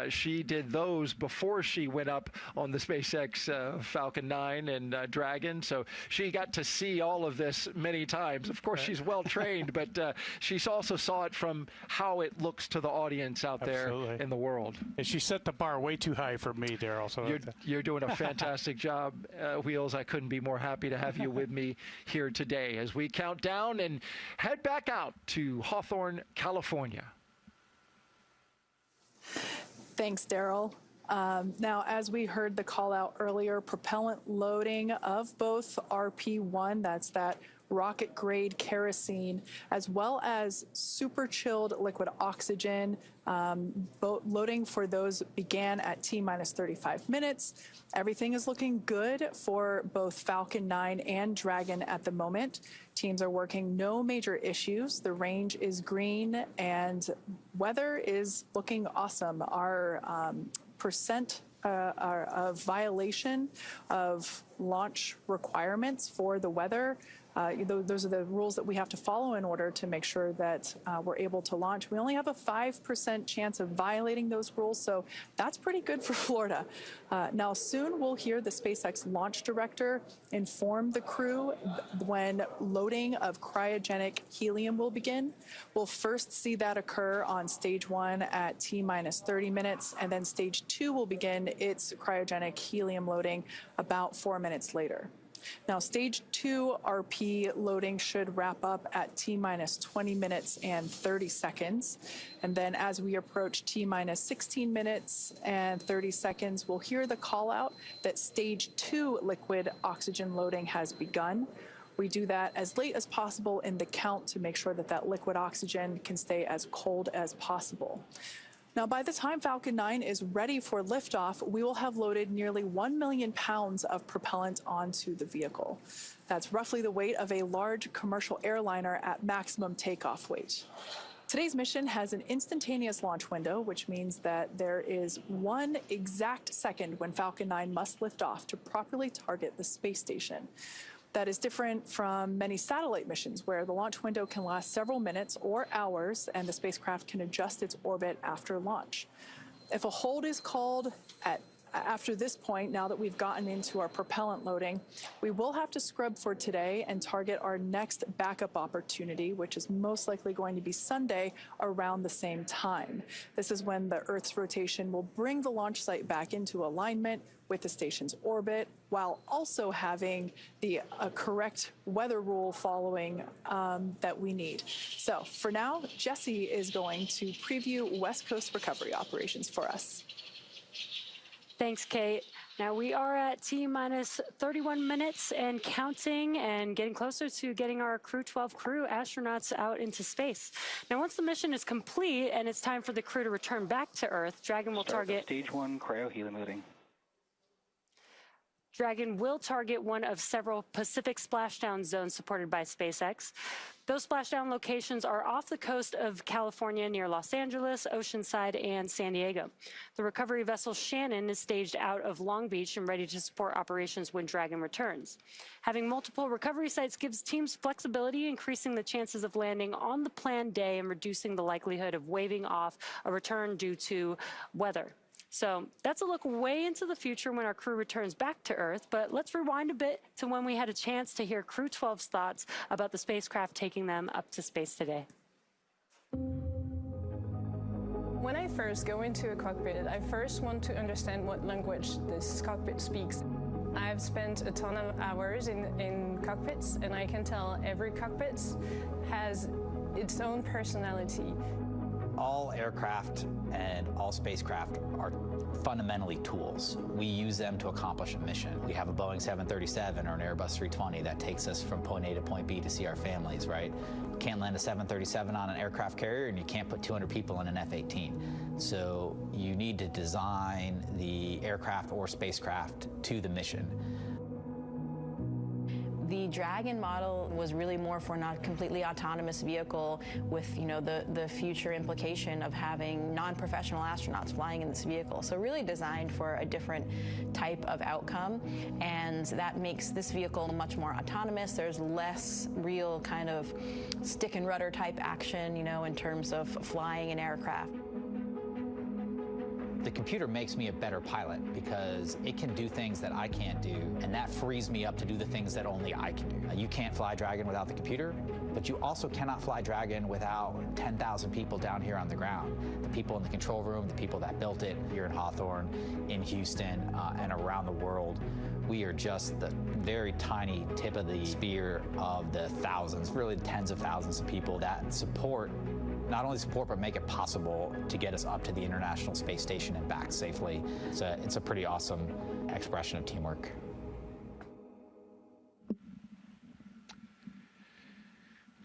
she did those before she went up on the SpaceX Falcon 9 and Dragon, so she got to see all of this many times. Of course, she's well trained, but she also saw it from how it looks to the audience out there in the world. And she set the bar way too high for me, Daryl. So you're doing a fantastic job, Wheels. I couldn't be more happy to have you with me here today as we count down and head back out to Hawthorne, California. Thanks, Daryl. Now, as we heard the call out earlier, propellant loading of both RP1, that's that rocket grade kerosene, as well as super chilled liquid oxygen. Loading for those began at T-minus 35 minutes. Everything is looking good for both Falcon 9 and Dragon at the moment. Teams are working, no major issues. The range is green and weather is looking awesome. Our percent of violation of launch requirements for the weather, those are the rules that we have to follow in order to make sure that we're able to launch. We only have a 5% chance of violating those rules, so that's pretty good for Florida. Now, soon we'll hear the SpaceX launch director inform the crew when loading of cryogenic helium will begin. We'll first see that occur on stage 1 at T-minus 30 minutes, and then stage 2 will begin its cryogenic helium loading about 4 minutes later. Now, stage 2 RP loading should wrap up at T-minus 20 minutes and 30 seconds. And then as we approach T-minus 16 minutes and 30 seconds, we'll hear the call out that stage 2 liquid oxygen loading has begun. We do that as late as possible in the count to make sure that that liquid oxygen can stay as cold as possible. Now, by the time Falcon 9 is ready for liftoff, we will have loaded nearly 1 million pounds of propellant onto the vehicle. That's roughly the weight of a large commercial airliner at maximum takeoff weight. Today's mission has an instantaneous launch window, which means that there is 1 exact second when Falcon 9 must lift off to properly target the space station. That is different from many satellite missions where the launch window can last several minutes or hours and the spacecraft can adjust its orbit after launch. If a hold is called at after this point, now that we've gotten into our propellant loading, we will have to scrub for today and target our next backup opportunity, which is most likely going to be Sunday around the same time. This is when the Earth's rotation will bring the launch site back into alignment with the station's orbit, while also having the correct weather rule following that we need. So for now, Jesse is going to preview West Coast recovery operations for us. Thanks, Kate. Now we are at T-minus 31 minutes and counting and getting closer to getting our Crew-12 crew astronauts out into space. Now once the mission is complete and it's time for the crew to return back to Earth, Dragon will target... Stage 1 cryo-helium loading. Dragon will target one of several Pacific splashdown zones supported by SpaceX. Those splashdown locations are off the coast of California near Los Angeles, Oceanside, and San Diego. The recovery vessel Shannon is staged out of Long Beach and ready to support operations when Dragon returns. Having multiple recovery sites gives teams flexibility, increasing the chances of landing on the planned day and reducing the likelihood of waving off a return due to weather. So that's a look way into the future when our crew returns back to Earth, but let's rewind a bit to when we had a chance to hear Crew-12's thoughts about the spacecraft taking them up to space today. When I first go into a cockpit, I first want to understand what language this cockpit speaks. I've spent a ton of hours in cockpits, and I can tell every cockpit has its own personality. All aircraft and all spacecraft are fundamentally tools. We use them to accomplish a mission. We have a Boeing 737 or an Airbus 320 that takes us from point A to point B to see our families, right? You can't land a 737 on an aircraft carrier, and you can't put 200 people in an F-18. So you need to design the aircraft or spacecraft to the mission. The Dragon model was really more for not a completely autonomous vehicle with, the future implication of having non-professional astronauts flying in this vehicle. So really designed for a different type of outcome, and that makes this vehicle much more autonomous. There's less real kind of stick and rudder type action, in terms of flying an aircraft. The computer makes me a better pilot because it can do things that I can't do, and that frees me up to do the things that only I can do. You can't fly Dragon without the computer, but you also cannot fly Dragon without 10,000 people down here on the ground. The people in the control room, the people that built it here in Hawthorne, in Houston, and around the world. We are just the very tiny tip of the spear of the thousands, really tens of thousands of people that support, not only support, but make it possible to get us up to the International Space Station and back safely. It's a pretty awesome expression of teamwork.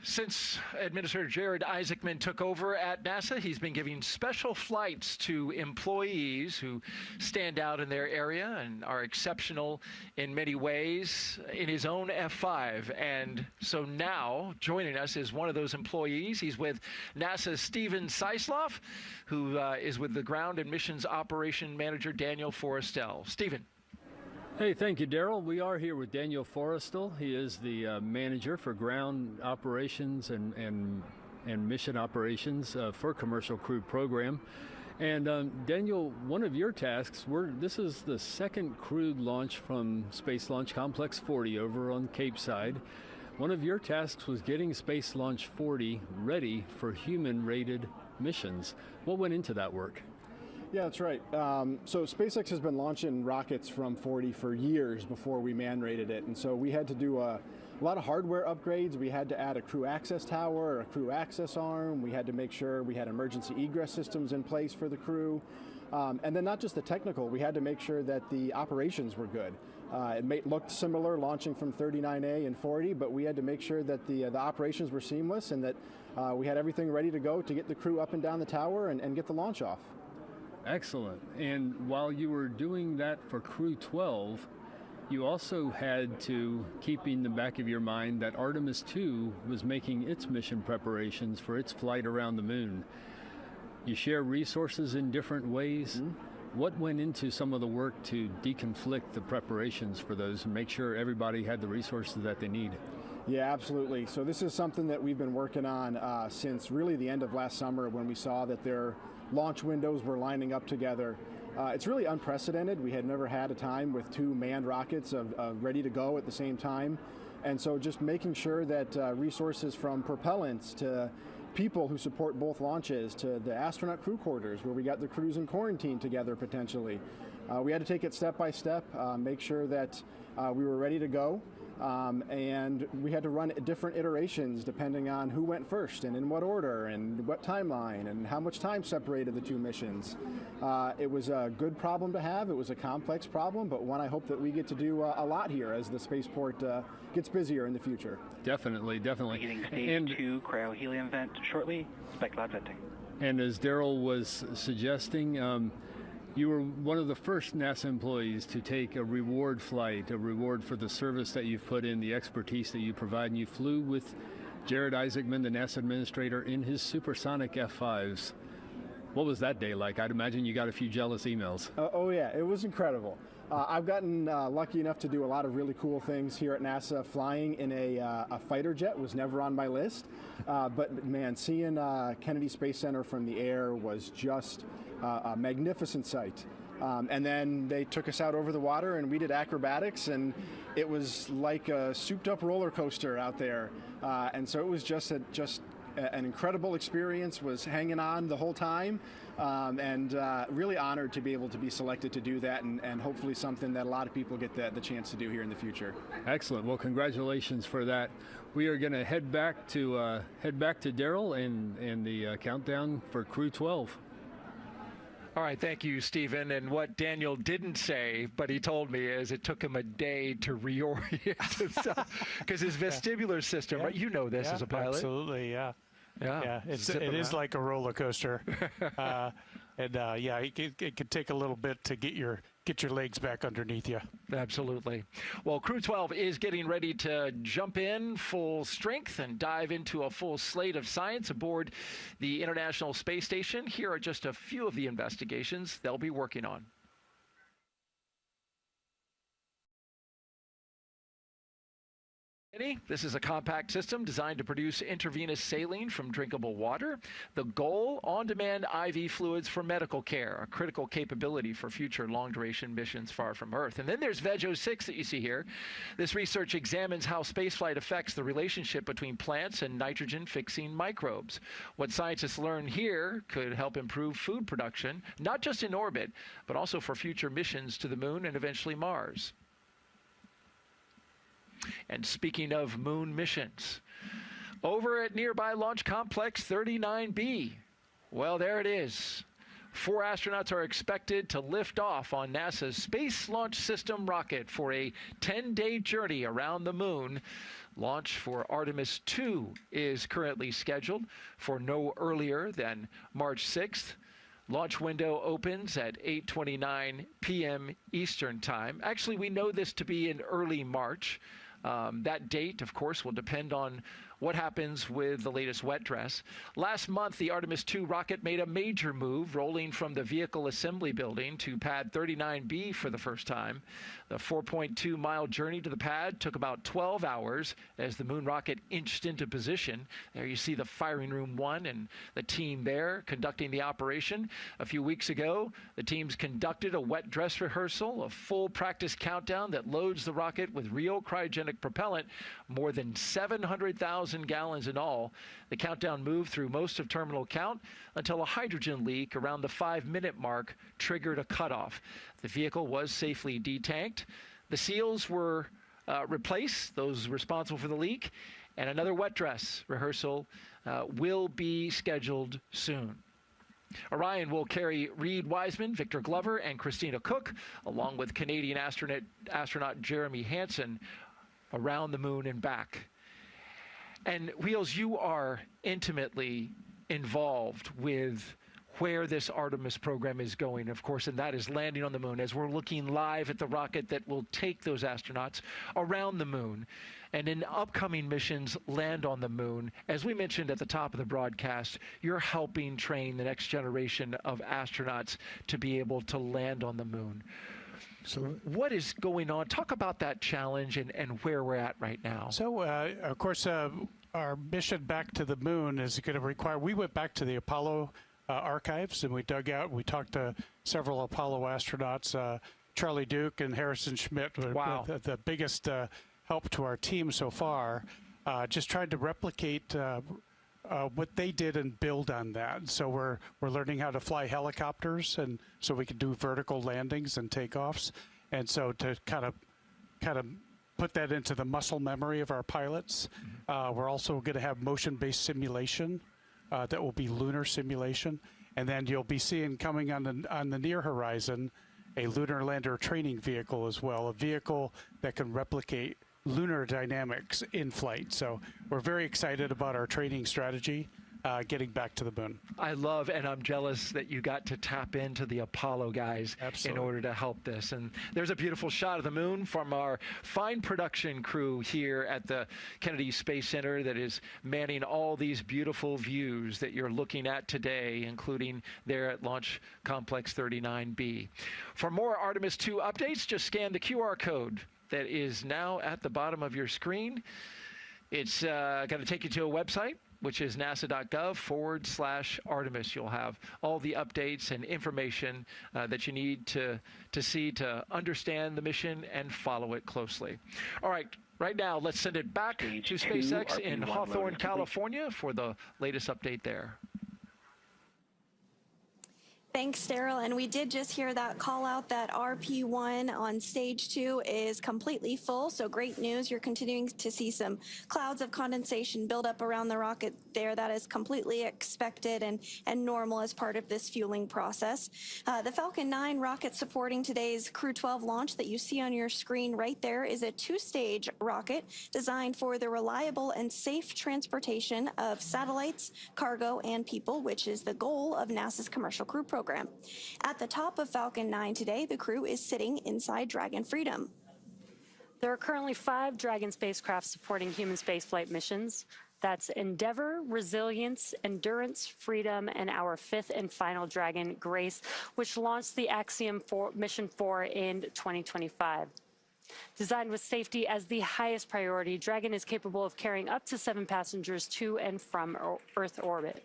Since Administrator Jared Isaacman took over at NASA, he's been giving special flights to employees who stand out in their area and are exceptional in many ways in his own F-5. And so now joining us is one of those employees. He's with NASA's Steven Seislov, who is with the Ground and Missions Operation Manager Daniel Forrestel. Steven. Hey, thank you, Daryl. We are here with Daniel Forrestel. He is the manager for ground operations and mission operations for Commercial Crew Program. And Daniel, one of your tasks, this is the second crewed launch from Space Launch Complex 40 over on Cape Side. One of your tasks was getting Space Launch 40 ready for human-rated missions. What went into that work? Yeah, that's right. So SpaceX has been launching rockets from 40 for years before we man-rated it. And so we had to do a lot of hardware upgrades. We had to add a crew access tower, a crew access arm. We had to make sure we had emergency egress systems in place for the crew. And then not just the technical, we had to make sure that the operations were good. It looked similar launching from 39A and 40, but we had to make sure that the operations were seamless and that we had everything ready to go to get the crew up and down the tower and get the launch off. Excellent. And while you were doing that for Crew-12, you also had to keep in the back of your mind that Artemis 2 was making its mission preparations for its flight around the moon. You share resources in different ways. Mm-hmm. What went into some of the work to deconflict the preparations for those and make sure everybody had the resources that they need? Yeah, absolutely. So this is something that we've been working on since really the end of last summer when we saw that there launch windows were lining up together. It's really unprecedented. We had never had a time with 2 manned rockets ready to go at the same time. And so just making sure that resources from propellants to people who support both launches to the astronaut crew quarters where we got the crews in quarantine together potentially. We had to take it step by step, make sure that we were ready to go. And we had to run different iterations depending on who went first and in what order and what timeline and how much time separated the 2 missions. It was a good problem to have. It was a complex problem, but one I hope that we get to do a lot here as the spaceport gets busier in the future. Definitely, definitely. Beginning stage 2 cryo-helium vent shortly, spec cloud venting. And as Daryl was suggesting, you were one of the first NASA employees to take a reward flight, a reward for the service that you've put in, the expertise that you provide, and you flew with Jared Isaacman, the NASA administrator, in his supersonic F-5s. What was that day like? I'd imagine you got a few jealous emails. Oh yeah, it was incredible. I've gotten lucky enough to do a lot of really cool things here at NASA. Flying in a fighter jet was never on my list, but man, seeing Kennedy Space Center from the air was just a magnificent sight. And then they took us out over the water and we did acrobatics, and it was like a souped up roller coaster out there. And so it was just an incredible experience, was hanging on the whole time, and really honored to be able to be selected to do that, and hopefully something that a lot of people get the chance to do here in the future. Excellent. Well, congratulations for that. We are going to head back to Daryl and the countdown for Crew-12. All right, thank you, Stephen. And what Daniel didn't say, but he told me, is it took him a day to reorient himself because his vestibular system, right? You know this as a pilot. Absolutely, yeah. Yeah, it is like a roller coaster, and yeah, it could take a little bit to get your legs back underneath you. Absolutely. Well, Crew-12 is getting ready to jump in full strength and dive into a full slate of science aboard the International Space Station. Here are just a few of the investigations they'll be working on. This is a compact system designed to produce intravenous saline from drinkable water. The goal, on-demand IV fluids for medical care, a critical capability for future long-duration missions far from Earth. And then there's VEG-06 that you see here. This research examines how spaceflight affects the relationship between plants and nitrogen-fixing microbes. What scientists learn here could help improve food production, not just in orbit, but also for future missions to the Moon and eventually Mars. And speaking of moon missions, over at nearby Launch Complex 39B, well, there it is. 4 astronauts are expected to lift off on NASA's Space Launch System rocket for a 10-day journey around the Moon. Launch for Artemis 2 is currently scheduled for no earlier than March 6th. Launch window opens at 8:29 p.m. Eastern Time. Actually, we know this to be in early March. That date, of course, will depend on what happens with the latest wet dress. Last month, the Artemis 2 rocket made a major move, rolling from the Vehicle Assembly Building to Pad 39B for the first time. The 4.2-mile journey to the pad took about 12 hours as the moon rocket inched into position. There you see the firing room 1 and the team there conducting the operation. A few weeks ago, the teams conducted a wet dress rehearsal, a full practice countdown that loads the rocket with real cryogenic propellant, more than 700,000 gallons in all. The countdown moved through most of terminal count until a hydrogen leak around the 5-minute mark triggered a cutoff. The vehicle was safely detanked. The seals were replaced, those responsible for the leak, and another wet dress rehearsal will be scheduled soon. Orion will carry Reed Wiseman, Victor Glover, and Christina Cook, along with Canadian astronaut Jeremy Hansen, around the moon and back. And Wheels, you are intimately involved with where this Artemis program is going, of course, and that is landing on the moon, as we're looking live at the rocket that will take those astronauts around the moon and in upcoming missions land on the moon. As we mentioned at the top of the broadcast, you're helping train the next generation of astronauts to be able to land on the moon. So what is going on? Talk about that challenge and where we're at right now. So, of course, our mission back to the moon is going to require, we went back to the Apollo archives, and we talked to several Apollo astronauts, Charlie Duke and Harrison Schmidt, wow. the biggest help to our team so far, just trying to replicate what they did and build on that. So we're learning how to fly helicopters, and so we can do vertical landings and takeoffs, and so to kind of put that into the muscle memory of our pilots. We're also going to have motion-based simulation that will be lunar simulation, and then you'll be seeing coming on the near horizon a lunar lander training vehicle as well, a vehicle that can replicate lunar dynamics in flight. So we're very excited about our training strategy, getting back to the moon. I love, and I'm jealous that you got to tap into the Apollo guys in order to help this. And there's a beautiful shot of the moon from our fine production crew here at the Kennedy Space Center that is manning all these beautiful views that you're looking at today, including there at Launch Complex 39B. For more Artemis 2 updates, just scan the QR code that is now at the bottom of your screen. It's going to take you to a website, which is nasa.gov/Artemis. You'll have all the updates and information that you need to see to understand the mission and follow it closely. All right, right now, let's send it back to SpaceX in Hawthorne, California for the latest update there. Thanks, Daryl. And we did just hear that call out that RP1 on stage 2 is completely full. So great news. You're continuing to see some clouds of condensation build up around the rocket there. That is completely expected and normal as part of this fueling process. The Falcon 9 rocket supporting today's Crew-12 launch that you see on your screen right there is a 2-stage rocket designed for the reliable and safe transportation of satellites, cargo, and people, which is the goal of NASA's Commercial Crew Program. At the top of Falcon 9 today, the crew is sitting inside Dragon Freedom. There are currently 5 Dragon spacecraft supporting human spaceflight missions. That's Endeavour, Resilience, Endurance, Freedom, and our 5th and final Dragon, Grace, which launched the Axiom Mission 4 in 2025. Designed with safety as the highest priority, Dragon is capable of carrying up to 7 passengers to and from Earth orbit.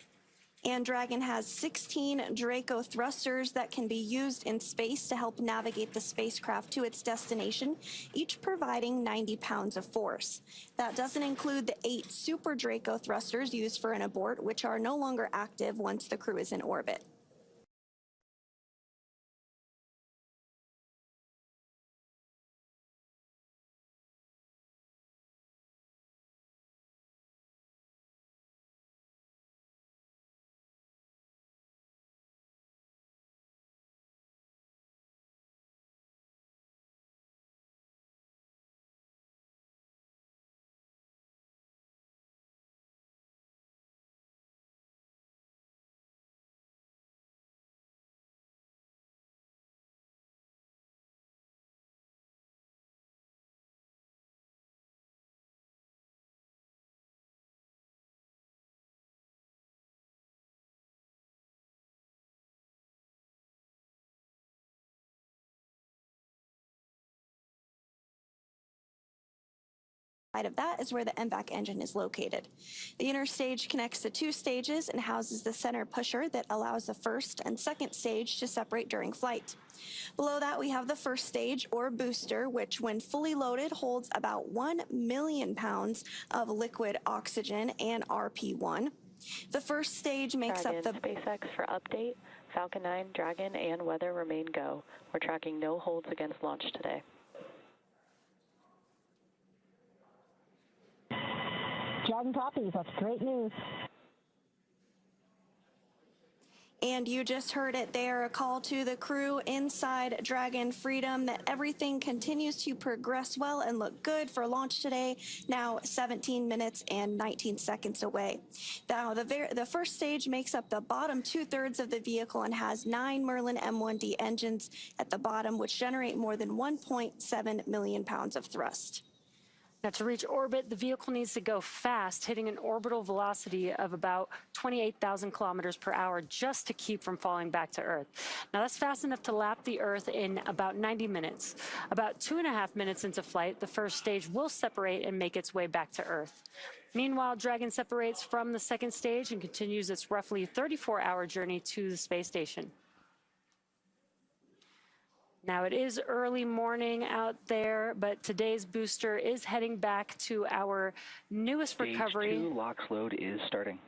And Dragon has 16 Draco thrusters that can be used in space to help navigate the spacecraft to its destination, each providing 90 pounds of force. That doesn't include the 8 Super Draco thrusters used for an abort, which are no longer active once the crew is in orbit. Side of that is where the MVAC engine is located. The inner stage connects the 2 stages and houses the center pusher that allows the first and second stage to separate during flight. Below that, we have the first stage, or booster, which when fully loaded holds about 1 million pounds of liquid oxygen and RP1. The first stage makes up the... SpaceX for update. Falcon 9, Dragon, and weather remain go. We're tracking no holds against launch today. Dragon copies. That's great news. And you just heard it there, a call to the crew inside Dragon Freedom that everything continues to progress well and look good for launch today, now 17 minutes and 19 seconds away. Now, the first stage makes up the bottom 2/3 of the vehicle and has 9 Merlin M1D engines at the bottom, which generate more than 1.7 million pounds of thrust. Now, to reach orbit, the vehicle needs to go fast, hitting an orbital velocity of about 28,000 kilometers per hour just to keep from falling back to Earth. Now, that's fast enough to lap the Earth in about 90 minutes. About 2.5 minutes into flight, the first stage will separate and make its way back to Earth. Meanwhile, Dragon separates from the second stage and continues its roughly 34-hour journey to the space station. Now, it is early morning out there, but today's booster is heading back to our newest recovery. Stage 2 LOX load is starting.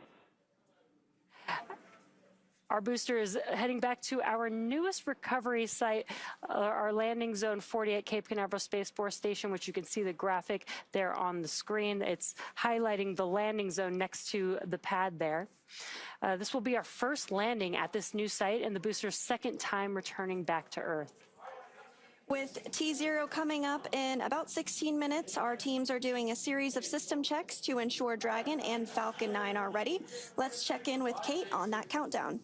Our booster is heading back to our newest recovery site, our landing zone 40 at Cape Canaveral Space Force Station, which you can see the graphic there on the screen. It's highlighting the landing zone next to the pad there. This will be our first landing at this new site and the booster's second time returning back to Earth. With T0 coming up in about 16 minutes, our teams are doing a series of system checks to ensure Dragon and Falcon 9 are ready. Let's check in with Kate on that countdown.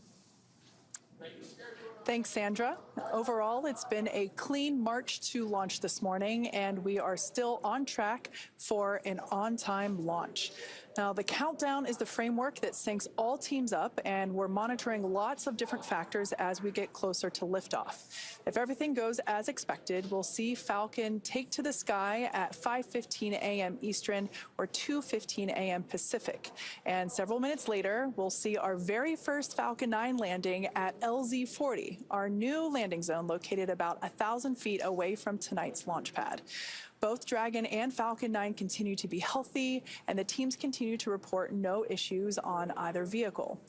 Thanks, Sandra. Overall, it's been a clean march to launch this morning, and we are still on track for an on-time launch. Now, the countdown is the framework that syncs all teams up, and we're monitoring lots of different factors as we get closer to liftoff. If everything goes as expected, we'll see Falcon take to the sky at 5:15 a.m. Eastern or 2:15 a.m. Pacific. And several minutes later, we'll see our very first Falcon 9 landing at LZ-40, our new landing zone located about 1,000 feet away from tonight's launch pad. Both Dragon and Falcon 9 continue to be healthy, and the teams continue to report no issues on either vehicle.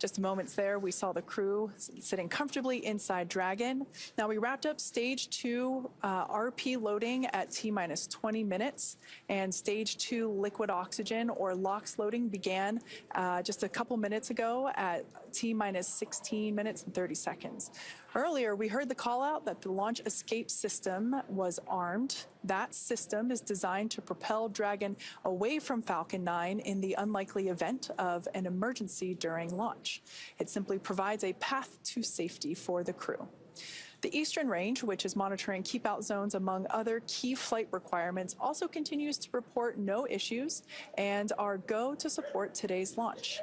Just moments there, we saw the crew sitting comfortably inside Dragon. Now, we wrapped up stage 2 RP loading at T-minus 20 minutes, and stage 2 liquid oxygen or LOX loading began just a couple minutes ago at T-minus 16 minutes and 30 seconds. Earlier, we heard the call out that the launch escape system was armed. That system is designed to propel Dragon away from Falcon 9 in the unlikely event of an emergency during launch. It simply provides a path to safety for the crew. The Eastern Range, which is monitoring keep-out zones among other key flight requirements, also continues to report no issues and are go to support today's launch.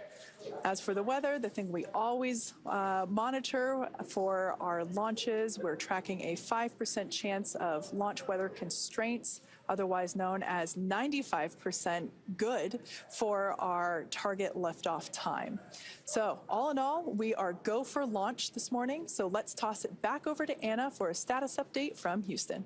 As for the weather, the thing we always monitor for our launches, we're tracking a 5% chance of launch weather constraints, otherwise known as 95% good for our target liftoff time. So all in all, we are go for launch this morning. So let's toss it back over to Anna for a status update from Houston.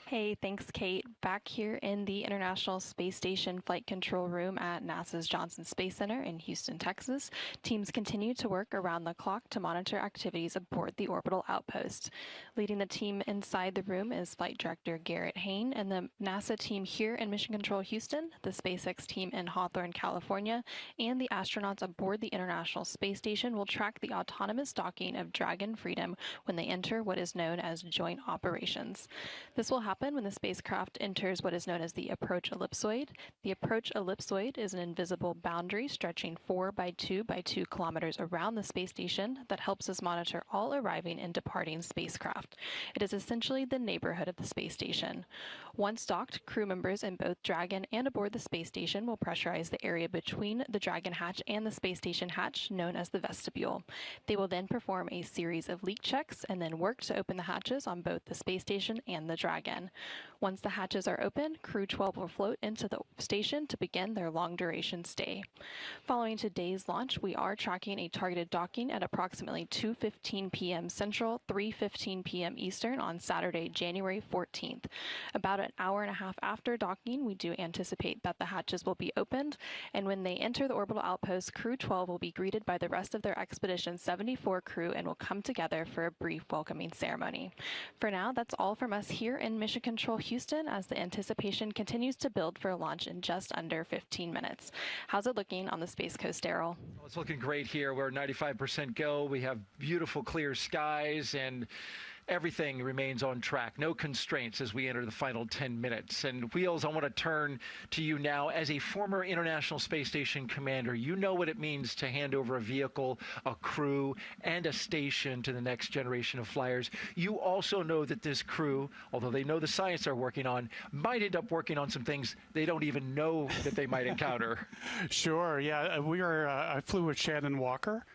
Hey, thanks, Kate. Back here in the International Space Station Flight Control Room at NASA's Johnson Space Center in Houston, Texas, teams continue to work around the clock to monitor activities aboard the orbital outpost. Leading the team inside the room is Flight Director Garrett Hain, and the NASA team here in Mission Control Houston, the SpaceX team in Hawthorne, California, and the astronauts aboard the International Space Station will track the autonomous docking of Dragon Freedom when they enter what is known as joint operations. This will happen when the spacecraft enters what is known as the approach ellipsoid. The approach ellipsoid is an invisible boundary stretching 4 by 2 by 2 kilometers around the space station that helps us monitor all arriving and departing spacecraft. It is essentially the neighborhood of the space station. Once docked, crew members in both Dragon and aboard the space station will pressurize the area between the Dragon hatch and the space station hatch, known as the vestibule. They will then perform a series of leak checks and then work to open the hatches on both the space station and the Dragon. Once the hatches are open, Crew-12 will float into the station to begin their long-duration stay. Following today's launch, we are tracking a targeted docking at approximately 2:15 p.m. Central, 3:15 p.m. Eastern on Saturday, January 14th. About an hour and a half after docking, we do anticipate that the hatches will be opened, and when they enter the orbital outpost, Crew-12 will be greeted by the rest of their Expedition 74 crew and will come together for a brief welcoming ceremony. For now, that's all from us here in Mission Control Houston as the anticipation continues to build for a launch in just under 15 minutes. How's it looking on the Space Coast, Daryl? Well, it's looking great here. We're 95% go. We have beautiful clear skies and everything remains on track. No constraints as we enter the final 10 minutes. And Wheels, I want to turn to you now. As a former International Space Station commander, you know what it means to hand over a vehicle, a crew, and a station to the next generation of flyers. You also know that this crew, although they know the science they're working on, might end up working on some things they don't even know that they might encounter. Sure, yeah. I flew with Shannon Walker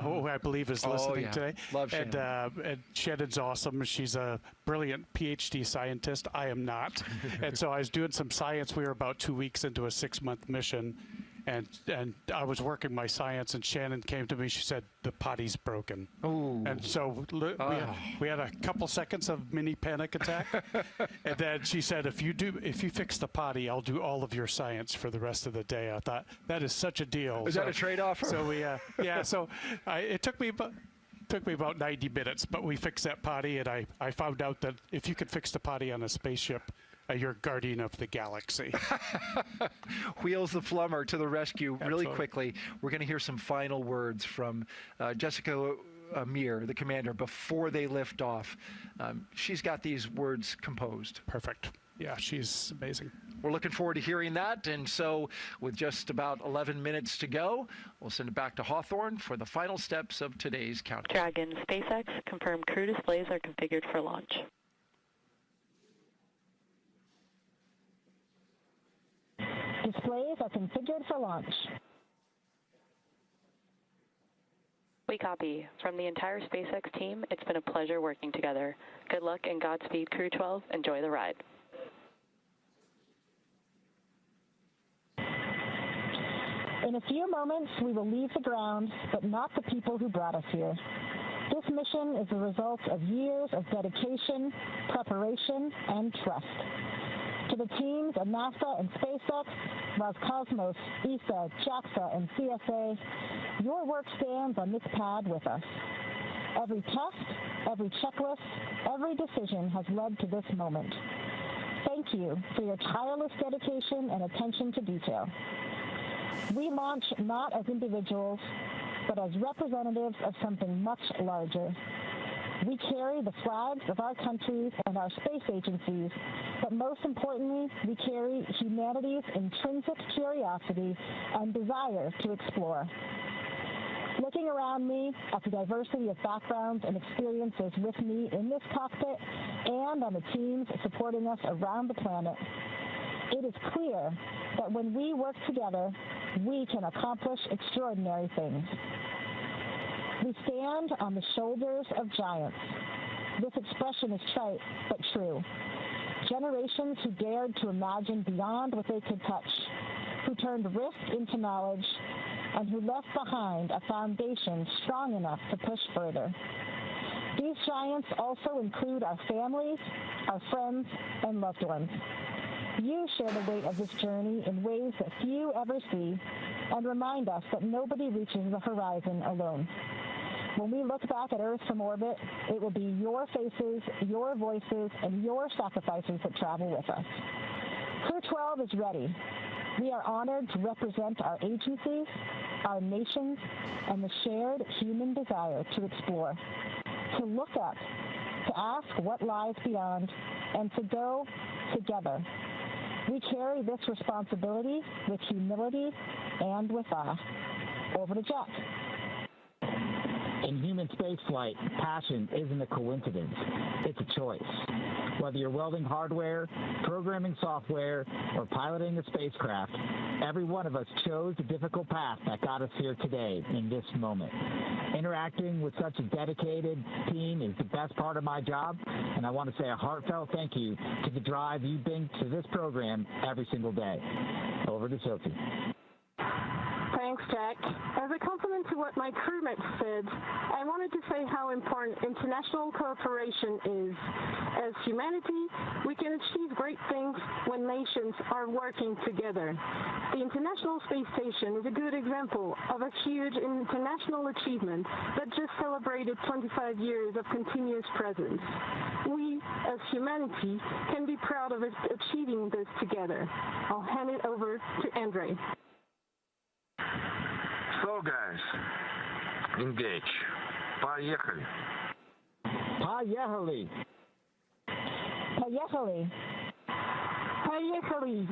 who I believe is listening today. Love Shannon. And Shannon's awesome. She's a brilliant PhD scientist. I am not. And so I was doing some science. We were about 2 weeks into a 6-month mission. And I was working my science, and Shannon came to me. She said, the potty's broken. Ooh. And so we had a couple seconds of mini panic attack. And then she said, if you fix the potty, I'll do all of your science for the rest of the day. I thought, that is such a deal. Is that a trade-off? So it took me about 90 minutes, but we fixed that potty, and I found out that if you could fix the potty on a spaceship, you're guardian of the galaxy. Wheels the Flummer to the rescue. Absolutely. Really quickly, we're going to hear some final words from Jessica Meir, the commander, before they lift off. She's got these words composed. Perfect. Yeah, she's amazing. We're looking forward to hearing that. And so with just about 11 minutes to go, we'll send it back to Hawthorne for the final steps of today's countdown. Dragon, SpaceX, confirmed crew displays are configured for launch. Displays are configured for launch. We copy. From the entire SpaceX team, it's been a pleasure working together. Good luck and Godspeed, Crew-12. Enjoy the ride. In a few moments, we will leave the ground, but not the people who brought us here. This mission is the result of years of dedication, preparation, and trust. To the teams at NASA and SpaceX, Roscosmos, ESA, JAXA, and CSA, your work stands on this pad with us. Every test, every checklist, every decision has led to this moment. Thank you for your tireless dedication and attention to detail. We launch not as individuals, but as representatives of something much larger. We carry the flags of our countries and our space agencies, but most importantly, we carry humanity's intrinsic curiosity and desire to explore. Looking around me at the diversity of backgrounds and experiences with me in this cockpit and on the teams supporting us around the planet, it is clear that when we work together, we can accomplish extraordinary things. We stand on the shoulders of giants. This expression is trite, but true. Generations who dared to imagine beyond what they could touch, who turned risk into knowledge, and who left behind a foundation strong enough to push further. These giants also include our families, our friends, and loved ones. You share the weight of this journey in ways that few ever see, and remind us that nobody reaches the horizon alone. When we look back at Earth from orbit, it will be your faces, your voices, and your sacrifices that travel with us. Crew-12 is ready. We are honored to represent our agencies, our nations, and the shared human desire to explore, to look up, to ask what lies beyond, and to go together. We carry this responsibility with humility and with awe. Over to Jack. In human spaceflight, passion isn't a coincidence. It's a choice. Whether you're welding hardware, programming software, or piloting a spacecraft, every one of us chose the difficult path that got us here today in this moment. Interacting with such a dedicated team is the best part of my job, and I want to say a heartfelt thank you to the drive you bring to this program every single day. Over to Sophie. Thanks, Jack. As a compliment to what my crewmates said, I wanted to say how important international cooperation is. As humanity, we can achieve great things when nations are working together. The International Space Station is a good example of a huge international achievement that just celebrated 25 years of continuous presence. We, as humanity, can be proud of achieving this together. I'll hand it over to Andrey. So guys, engage. Поехали. Поехали. Поехали. Поехали.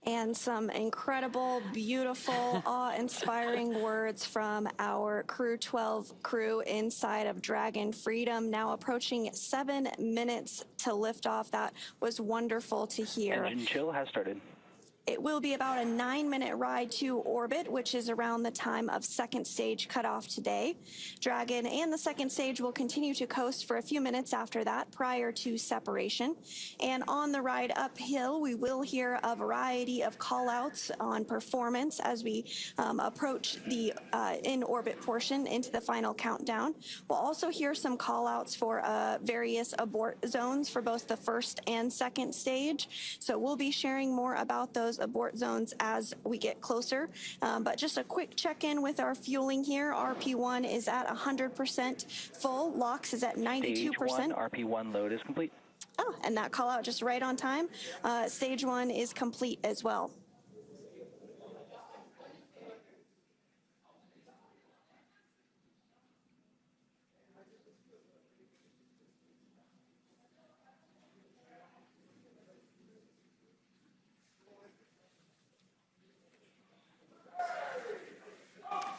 And some incredible, beautiful, awe-inspiring words from our Crew-12 crew inside of Dragon. Freedom now approaching 7 minutes to liftoff. That was wonderful to hear. Engine chill has started. It will be about a 9-minute ride to orbit, which is around the time of second stage cutoff today. Dragon and the second stage will continue to coast for a few minutes after that, prior to separation. And on the ride uphill, we will hear a variety of call-outs on performance as we approach the in-orbit portion into the final countdown. We'll also hear some call-outs for various abort zones for both the first and second stage. So we'll be sharing more about those abort zones as we get closer. But just a quick check-in with our fueling here. RP1 is at 100% full. LOX is at 92%. Stage 1, RP1 load is complete. Oh, and that call out just right on time. Stage 1 is complete as well.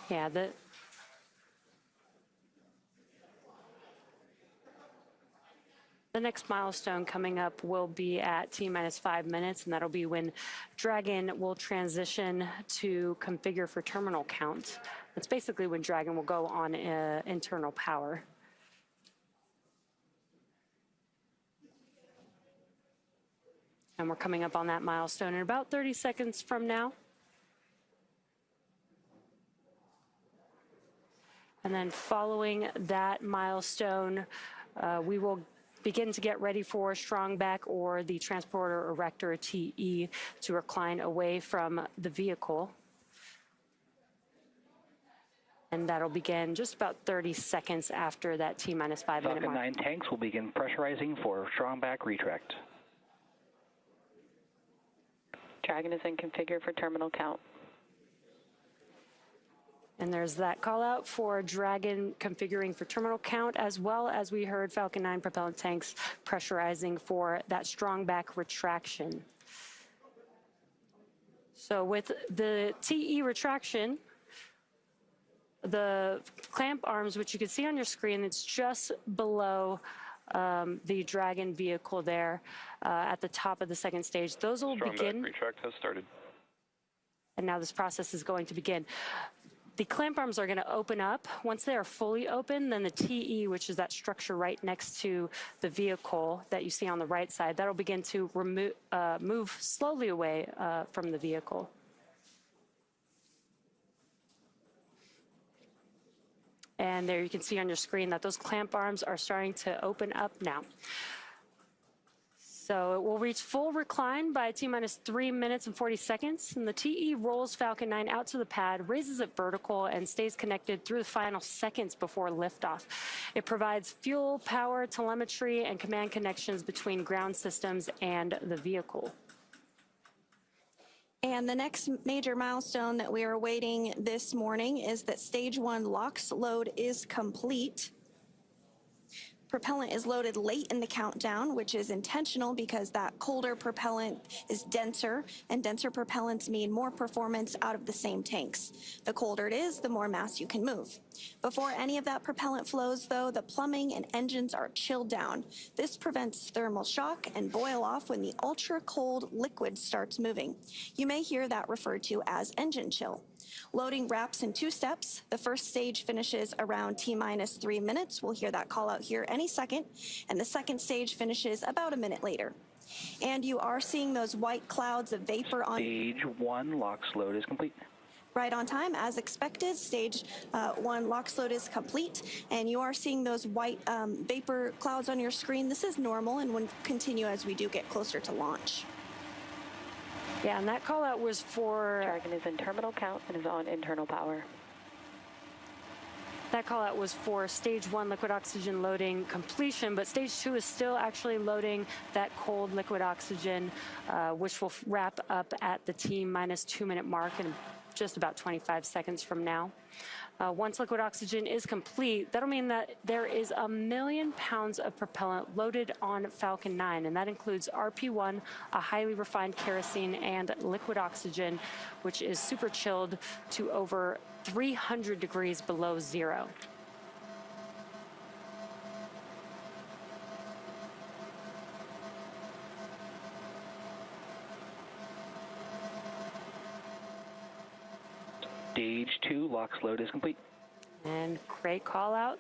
Yeah, the next milestone coming up will be at T-minus 5 minutes, and that'll be when Dragon will transition to configure for terminal count. That's basically when Dragon will go on internal power. And we're coming up on that milestone in about 30 seconds from now. And then following that milestone, we will begin to get ready for strong back or the transporter erector TE to recline away from the vehicle. And that'll begin just about 30 seconds after that T-minus 5 minute mark. Falcon 9 tanks will begin pressurizing for strong back retract. Dragon is in configure for terminal count. And there's that call out for Dragon configuring for terminal count, as well as we heard Falcon 9 propellant tanks pressurizing for that strong back retraction. So with the TE retraction, the clamp arms, which you can see on your screen, it's just below the Dragon vehicle there at the top of the second stage. Those will begin. Strong back retract has started. And now this process is going to begin. The clamp arms are going to open up. Once they are fully open, then the TE, which is that structure right next to the vehicle that you see on the right side, that'll begin to move slowly away from the vehicle. And there you can see on your screen that those clamp arms are starting to open up now. So it will reach full recline by T-minus 3 minutes and 40 seconds. And the TE rolls Falcon 9 out to the pad, raises it vertical, and stays connected through the final seconds before liftoff. It provides fuel, power, telemetry, and command connections between ground systems and the vehicle. And the next major milestone that we are awaiting this morning is that Stage 1 LOX load is complete. Propellant is loaded late in the countdown, which is intentional because that colder propellant is denser, and denser propellants mean more performance out of the same tanks. The colder it is, the more mass you can move. Before any of that propellant flows, though, the plumbing and engines are chilled down. This prevents thermal shock and boil off when the ultra-cold liquid starts moving. You may hear that referred to as engine chill. Loading wraps in 2 steps. The first stage finishes around T-minus 3 minutes. We'll hear that call out here any second. And the second stage finishes about a minute later. And you are seeing those white clouds of vapor on... Stage 1 LOX load is complete. Right on time, as expected. Stage 1 LOX load is complete, and you are seeing those white vapor clouds on your screen. This is normal and will continue as we do get closer to launch. Yeah, and that call out was for... Dragon is in terminal count and is on internal power. That call out was for Stage 1 liquid oxygen loading completion, but Stage 2 is still actually loading that cold liquid oxygen, which will wrap up at the T-minus 2 minute mark in just about 25 seconds from now. Once liquid oxygen is complete, that'll mean that there is 1 million pounds of propellant loaded on Falcon 9, and that includes RP-1, a highly refined kerosene, and liquid oxygen, which is super chilled to over 300 degrees below zero. Stage 2 LOX load is complete. And great call out.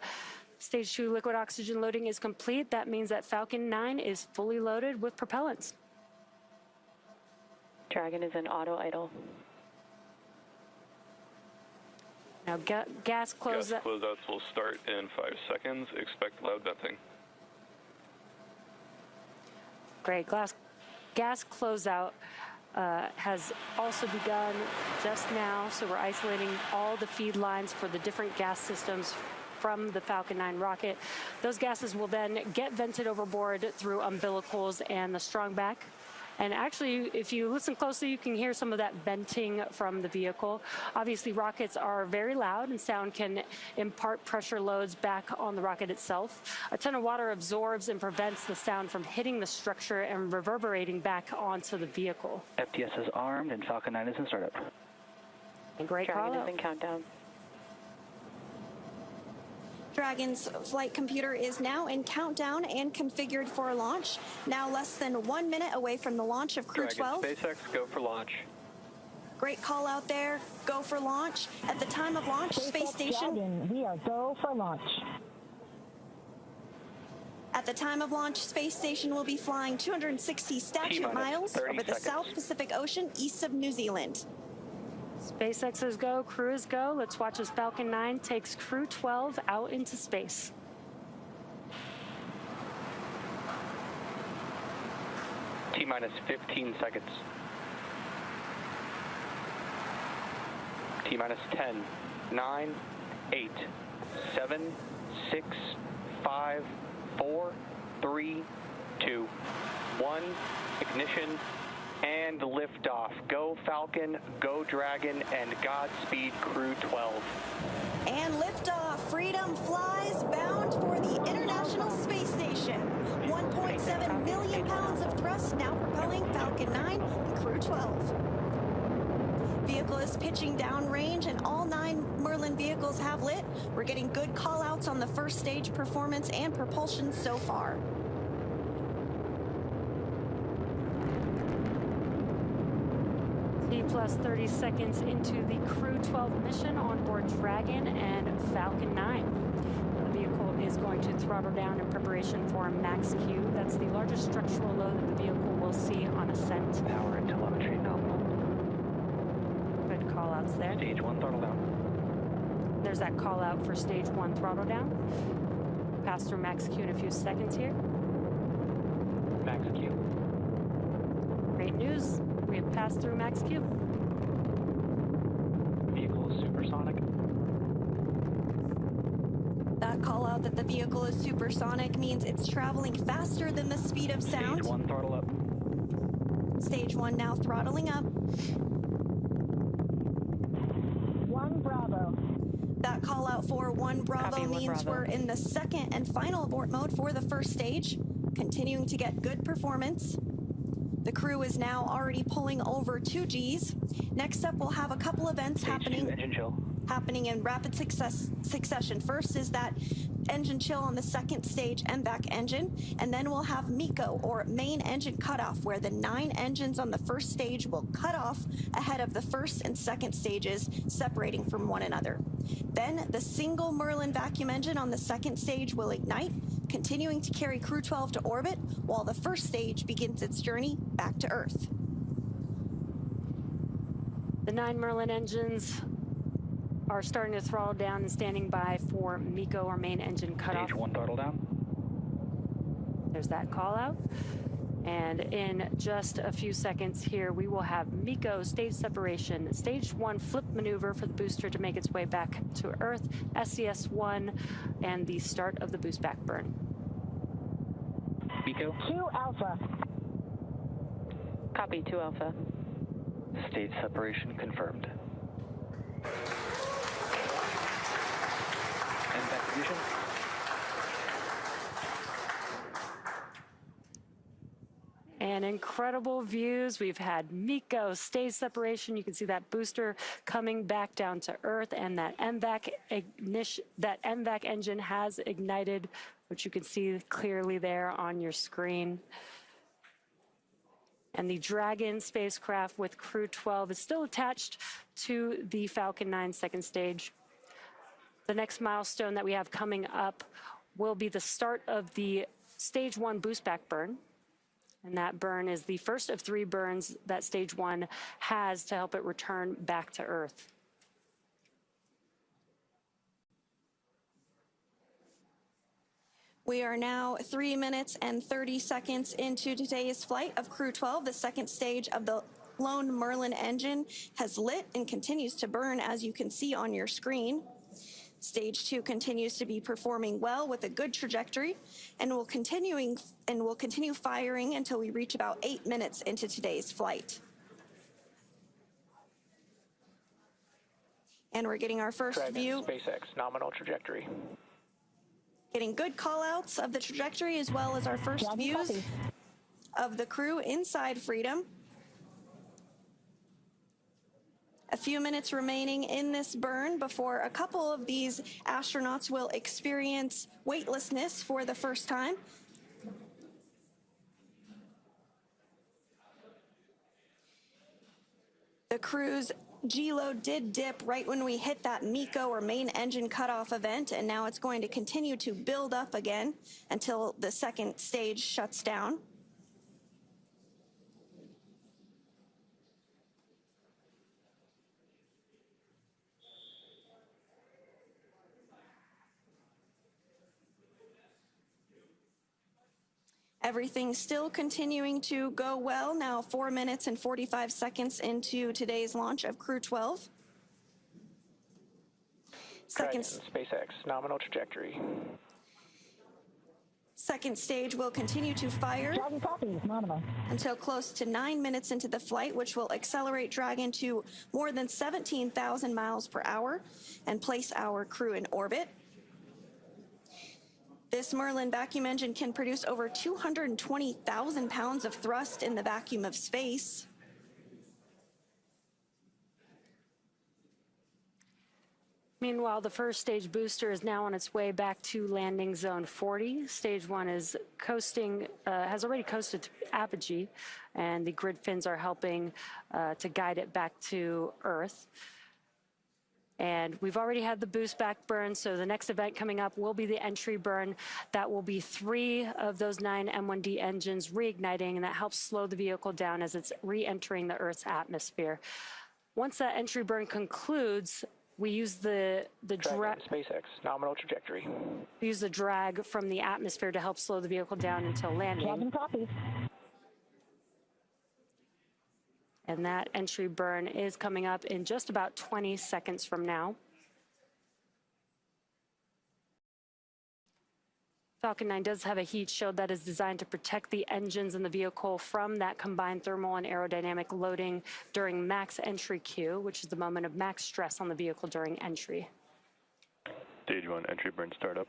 Stage 2 liquid oxygen loading is complete. That means that Falcon 9 is fully loaded with propellants. Dragon is in auto idle. Now gas close. Gas closeouts will start in 5 seconds. Expect loud venting. Great. Gas closeout has also begun just now, so we're isolating all the feed lines for the different gas systems from the Falcon 9 rocket. Those gases will then get vented overboard through umbilicals and the strong back. And actually, if you listen closely, you can hear some of that venting from the vehicle. Obviously, rockets are very loud, and sound can impart pressure loads back on the rocket itself. A ton of water absorbs and prevents the sound from hitting the structure and reverberating back onto the vehicle. FTS is armed, and Falcon 9 is in startup. And great call Dragon out. is in countdown. Dragon's flight computer is now in countdown and configured for launch. Now less than 1 minute away from the launch of Crew-12. Dragon, SpaceX, go for launch. Great call out there. Go for launch. At the time of launch, space station. Dragon, we are go for launch. At the time of launch, space station will be flying 260 statute miles over the South Pacific Ocean east of New Zealand. SpaceX is go, Crew is go. Let's watch as Falcon 9 takes Crew-12 out into space. T-minus 15 seconds. T-minus 10, 9, 8, 7, 6, 5, 4, 3, 2, 1, ignition, and liftoff. Go Falcon, go Dragon, and Godspeed Crew-12. And liftoff. Freedom flies bound for the International Space Station. 1.7 million pounds of thrust now propelling Falcon 9 and Crew-12. Vehicle is pitching downrange, and all 9 Merlin vehicles have lit. We're getting good call-outs on the first stage performance and propulsion so far. Plus 30 seconds into the Crew-12 mission on board Dragon and Falcon 9. The vehicle is going to throttle down in preparation for max Q. That's the largest structural load that the vehicle will see on Ascent. Power and telemetry nominal. Good call outs there. Stage 1 throttle down. There's that call out for stage 1 throttle down. Pass through max Q in a few seconds here. Max Q. Great news. We have passed through max Q. Vehicle is supersonic. That call out that the vehicle is supersonic means it's traveling faster than the speed of sound. Stage 1 throttle up. Stage 1 now throttling up. 1 Bravo. That call out for 1 Bravo Copy, 1 means Bravo. we're in the second and final abort mode for the first stage, continuing to get good performance. The crew is now already pulling over 2 Gs. Next up, we'll have a couple events happening in rapid succession. First is that engine chill on the second stage MVAC engine, and then we'll have MECO, or main engine cutoff, where the 9 engines on the first stage will cut off ahead of the first and second stages, separating from one another. Then the single Merlin vacuum engine on the second stage will ignite, continuing to carry Crew-12 to orbit, while the first stage begins its journey back to Earth. The 9 Merlin engines are starting to throttle down and standing by for MECO, or main engine cutoff. Stage 1 throttle down. There's that call out. And in just a few seconds here, we will have MECO stage separation, stage 1 flip maneuver for the booster to make its way back to Earth, SES-1, and the start of the boost back burn. MECO. 2 Alpha. Copy, 2 Alpha. Stage separation confirmed. And back position. And incredible views. We've had MECO, stage separation. You can see that booster coming back down to Earth, and that MVAC engine has ignited, which you can see clearly there on your screen. And the Dragon spacecraft with Crew-12 is still attached to the Falcon 9 second stage. The next milestone that we have coming up will be the start of the Stage 1 boost back burn. And that burn is the first of 3 burns that Stage 1 has to help it return back to Earth. We are now 3 minutes and 30 seconds into today's flight of Crew-12. The second stage of the Lone Merlin engine has lit and continues to burn, as you can see on your screen. Stage 2 continues to be performing well with a good trajectory, and will continue firing until we reach about 8 minutes into today's flight. And we're getting our first Dragon, view. SpaceX, nominal trajectory. Getting good call-outs of the trajectory, as well as our first views of the crew inside Freedom. A few minutes remaining in this burn before a couple of these astronauts will experience weightlessness for the first time. The crew's G-load did dip right when we hit that MECO, or main engine cutoff event, and now it's going to continue to build up again until the second stage shuts down. Everything's still continuing to go well. Now 4 minutes and 45 seconds into today's launch of Crew-12. Dragon, SpaceX, nominal trajectory. Second stage will continue to fire until close to 9 minutes into the flight, which will accelerate Dragon to more than 17,000 miles per hour and place our crew in orbit. This Merlin vacuum engine can produce over 220,000 pounds of thrust in the vacuum of space. Meanwhile, the first stage booster is now on its way back to landing zone 40. Stage 1 is coasting, has already coasted to apogee, and the grid fins are helping to guide it back to Earth. And we've already had the boost back burn, so the next event coming up will be the entry burn. That will be 3 of those 9 M1D engines reigniting, and that helps slow the vehicle down as it's re-entering the Earth's atmosphere. Once that entry burn concludes, we use the drag. SpaceX, nominal trajectory. We use the drag from the atmosphere to help slow the vehicle down until landing. Dragon copy. And that entry burn is coming up in just about 20 seconds from now. Falcon 9 does have a heat shield that is designed to protect the engines in the vehicle from that combined thermal and aerodynamic loading during max entry Q, which is the moment of max stress on the vehicle during entry. Stage 1 entry burn startup.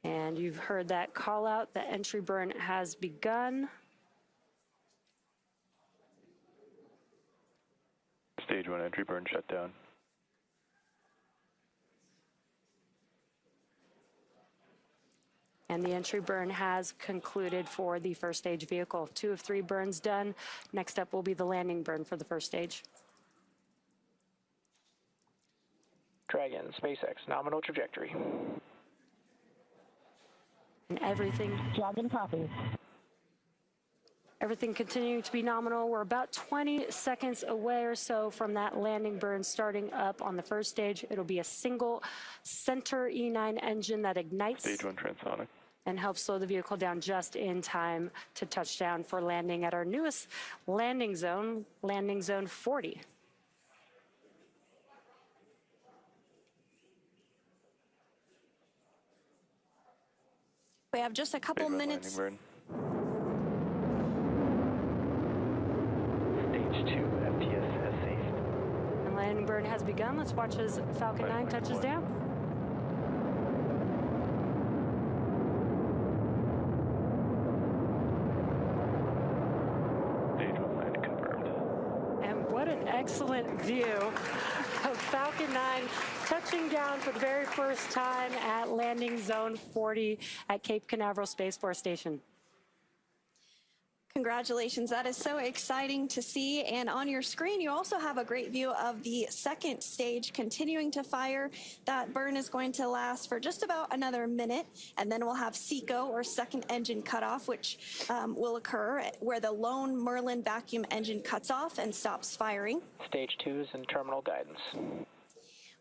And you've heard that call out. The entry burn has begun. Stage 1 entry burn shut down. And the entry burn has concluded for the first stage vehicle. 2 of 3 burns done. Next up will be the landing burn for the first stage. Dragon, SpaceX, nominal trajectory. And everything. Dragon copy. Everything continuing to be nominal. We're about 20 seconds away or so from that landing burn starting up on the first stage. It'll be a single center E9 engine that ignites. Stage 1 transonic. And helps slow the vehicle down just in time to touch down for landing at our newest landing zone 40. We have just a couple minutes. landing burn has begun. Let's watch as Falcon 9 touches down. And what an excellent view of Falcon 9 touching down for the very first time at landing zone 40 at Cape Canaveral Space Force Station. Congratulations, that is so exciting to see. And on your screen, you also have a great view of the second stage continuing to fire. That burn is going to last for just about another minute, and then we'll have SECO, or second engine cutoff, which will occur where the lone Merlin vacuum engine cuts off and stops firing. Stage 2 is in terminal guidance.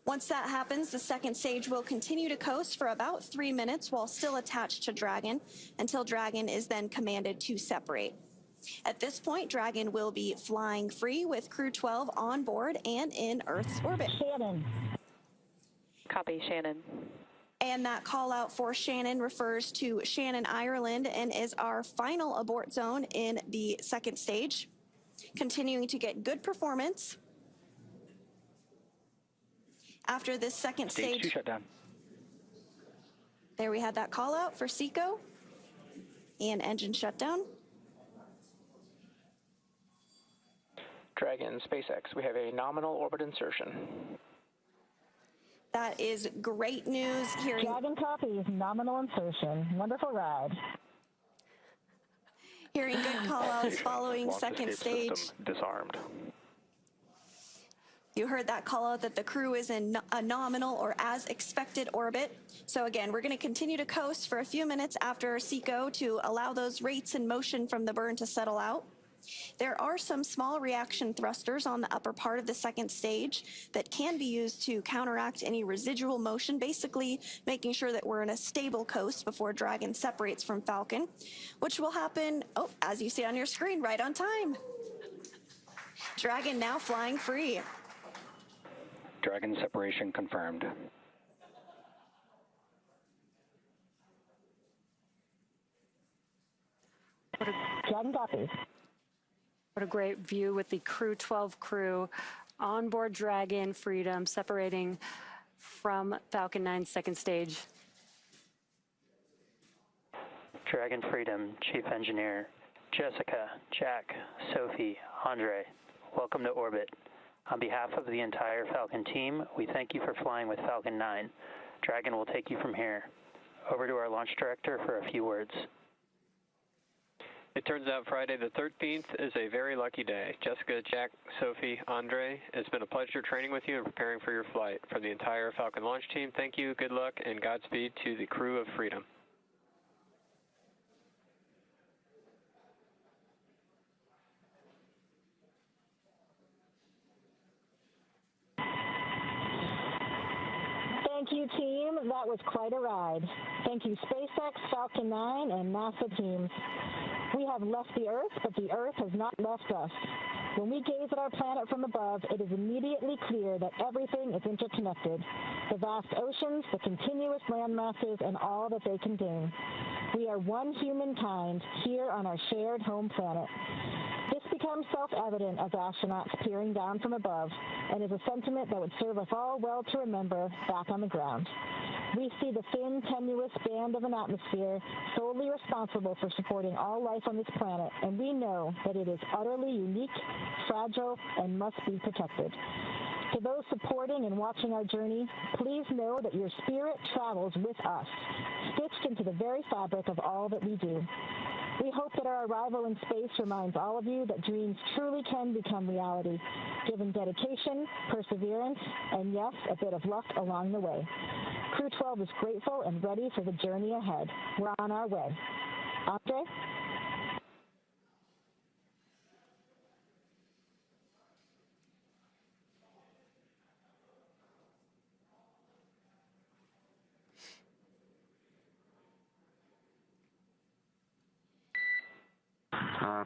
Once that happens, the second stage will continue to coast for about 3 minutes while still attached to Dragon, until Dragon is then commanded to separate. At this point, Dragon will be flying free with Crew-12 on board and in Earth's orbit. Shannon. Copy, Shannon. And that call out for Shannon refers to Shannon, Ireland, and is our final abort zone in the second stage. Continuing to get good performance. After this second Stage 2 shutdown. There we had that call out for SECO and engine shutdown. Dragon, SpaceX, we have a nominal orbit insertion. That is great news here. Dragon copies, nominal insertion. Wonderful ride. Hearing good call-outs following second stage. Disarmed. You heard that call out that the crew is in a nominal or as expected orbit. So again, we're going to continue to coast for a few minutes after SECO to allow those rates and motion from the burn to settle out. There are some small reaction thrusters on the upper part of the second stage that can be used to counteract any residual motion, basically making sure that we're in a stable coast before Dragon separates from Falcon, which will happen, as you see on your screen, right on time. Dragon now flying free. Dragon separation confirmed. Dragon copies. What a great view with the Crew-12 crew on board Dragon Freedom separating from Falcon 9's second stage. Dragon Freedom, Chief Engineer, Jessica, Jack, Sophie, Andrey, welcome to orbit. On behalf of the entire Falcon team, we thank you for flying with Falcon 9. Dragon will take you from here. Over to our launch director for a few words. It turns out Friday the 13th is a very lucky day. Jessica, Jack, Sophie, Andrey, it's been a pleasure training with you and preparing for your flight. From the entire Falcon launch team, thank you, good luck, and Godspeed to the crew of Freedom. Thank you, team. That was quite a ride. Thank you, SpaceX, Falcon 9, and NASA teams. We have left the Earth, but the Earth has not left us. When we gaze at our planet from above, it is immediately clear that everything is interconnected. The vast oceans, the continuous land masses, and all that they contain. We are one humankind here on our shared home planet. This becomes self-evident as astronauts peering down from above, and is a sentiment that would serve us all well to remember back on the ground. We see the thin, tenuous band of an atmosphere solely responsible for supporting all life on this planet, and we know that it is utterly unique, fragile, and must be protected. To those supporting and watching our journey, please know that your spirit travels with us, stitched into the very fabric of all that we do. We hope that our arrival in space reminds all of you that dreams truly can become reality, given dedication, perseverance, and yes, a bit of luck along the way. Crew-12 is grateful and ready for the journey ahead. We're on our way. Andrey?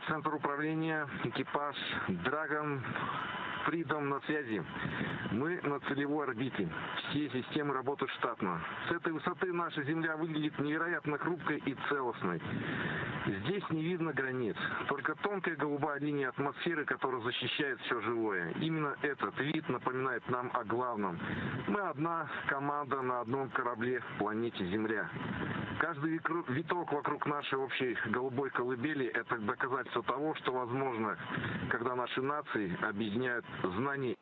Центр управления, экипаж Dragon Freedom на связи. Мы на целевой орбите. Все системы работают штатно. С этой высоты наша Земля выглядит невероятно хрупкой и целостной. Здесь не видно границ, только тонкая голубая линия атмосферы, которая защищает все живое. Именно этот вид напоминает нам о главном. Мы одна команда на одном корабле планете Земля. Каждый виток вокруг нашей общей голубой колыбели – это доказательство того, что возможно, когда наши нации объединяют знания.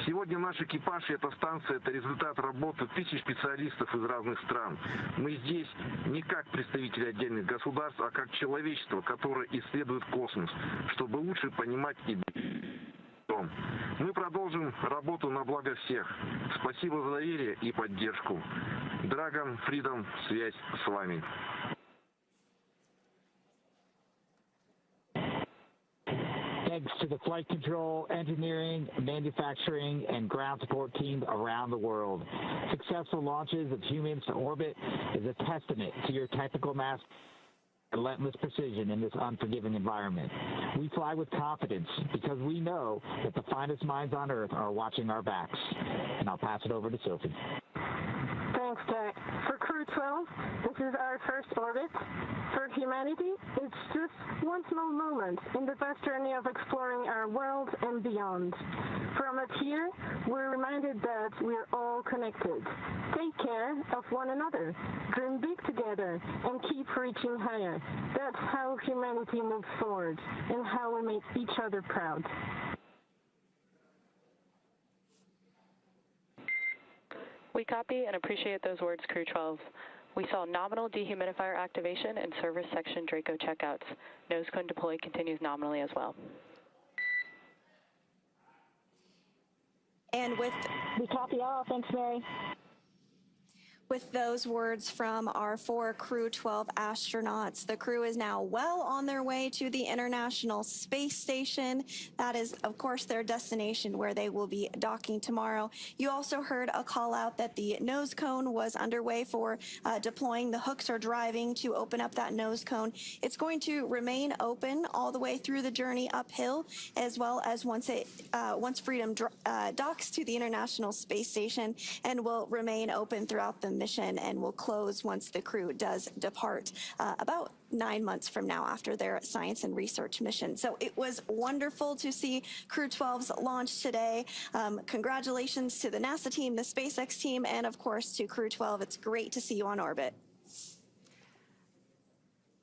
Сегодня наш экипаж и эта станция – это результат работы тысяч специалистов из разных стран. Мы здесь не как представители отдельных государств, а как человечество, которое исследует космос, чтобы лучше понимать и дом. Мы продолжим работу на благо всех. Спасибо за доверие и поддержку. Dragon, Freedom, связь с вами. Thanks to the flight control, engineering, manufacturing, and ground support teams around the world. Successful launches of humans to orbit is a testament to your technical mastery and relentless precision in this unforgiving environment. We fly with confidence because we know that the finest minds on Earth are watching our backs. And I'll pass it over to Sophie. Thanks, Jack. For Crew-12, this is our first orbit. For humanity, it's just one small moment in the vast journey of exploring our world and beyond. From up here, we're reminded that we're all connected. Take care of one another, dream big together, and keep reaching higher. That's how humanity moves forward and how we make each other proud. We copy and appreciate those words, Crew-12. We saw nominal dehumidifier activation and service section Draco checkouts. Nose cone deploy continues nominally as well. And we copy all. Thanks, Mary. With those words from our 4 Crew-12 astronauts, the crew is now well on their way to the International Space Station. That is, of course, their destination where they will be docking tomorrow. You also heard a call out that the nose cone was underway for deploying. The hooks are driving to open up that nose cone. It's going to remain open all the way through the journey uphill, as well as once Freedom docks to the International Space Station, and will remain open throughout the mission and will close once the crew does depart about 9 months from now after their science and research mission. So it was wonderful to see Crew-12's launch today. Congratulations to the NASA team, the SpaceX team, and of course to Crew-12. It's great to see you on orbit.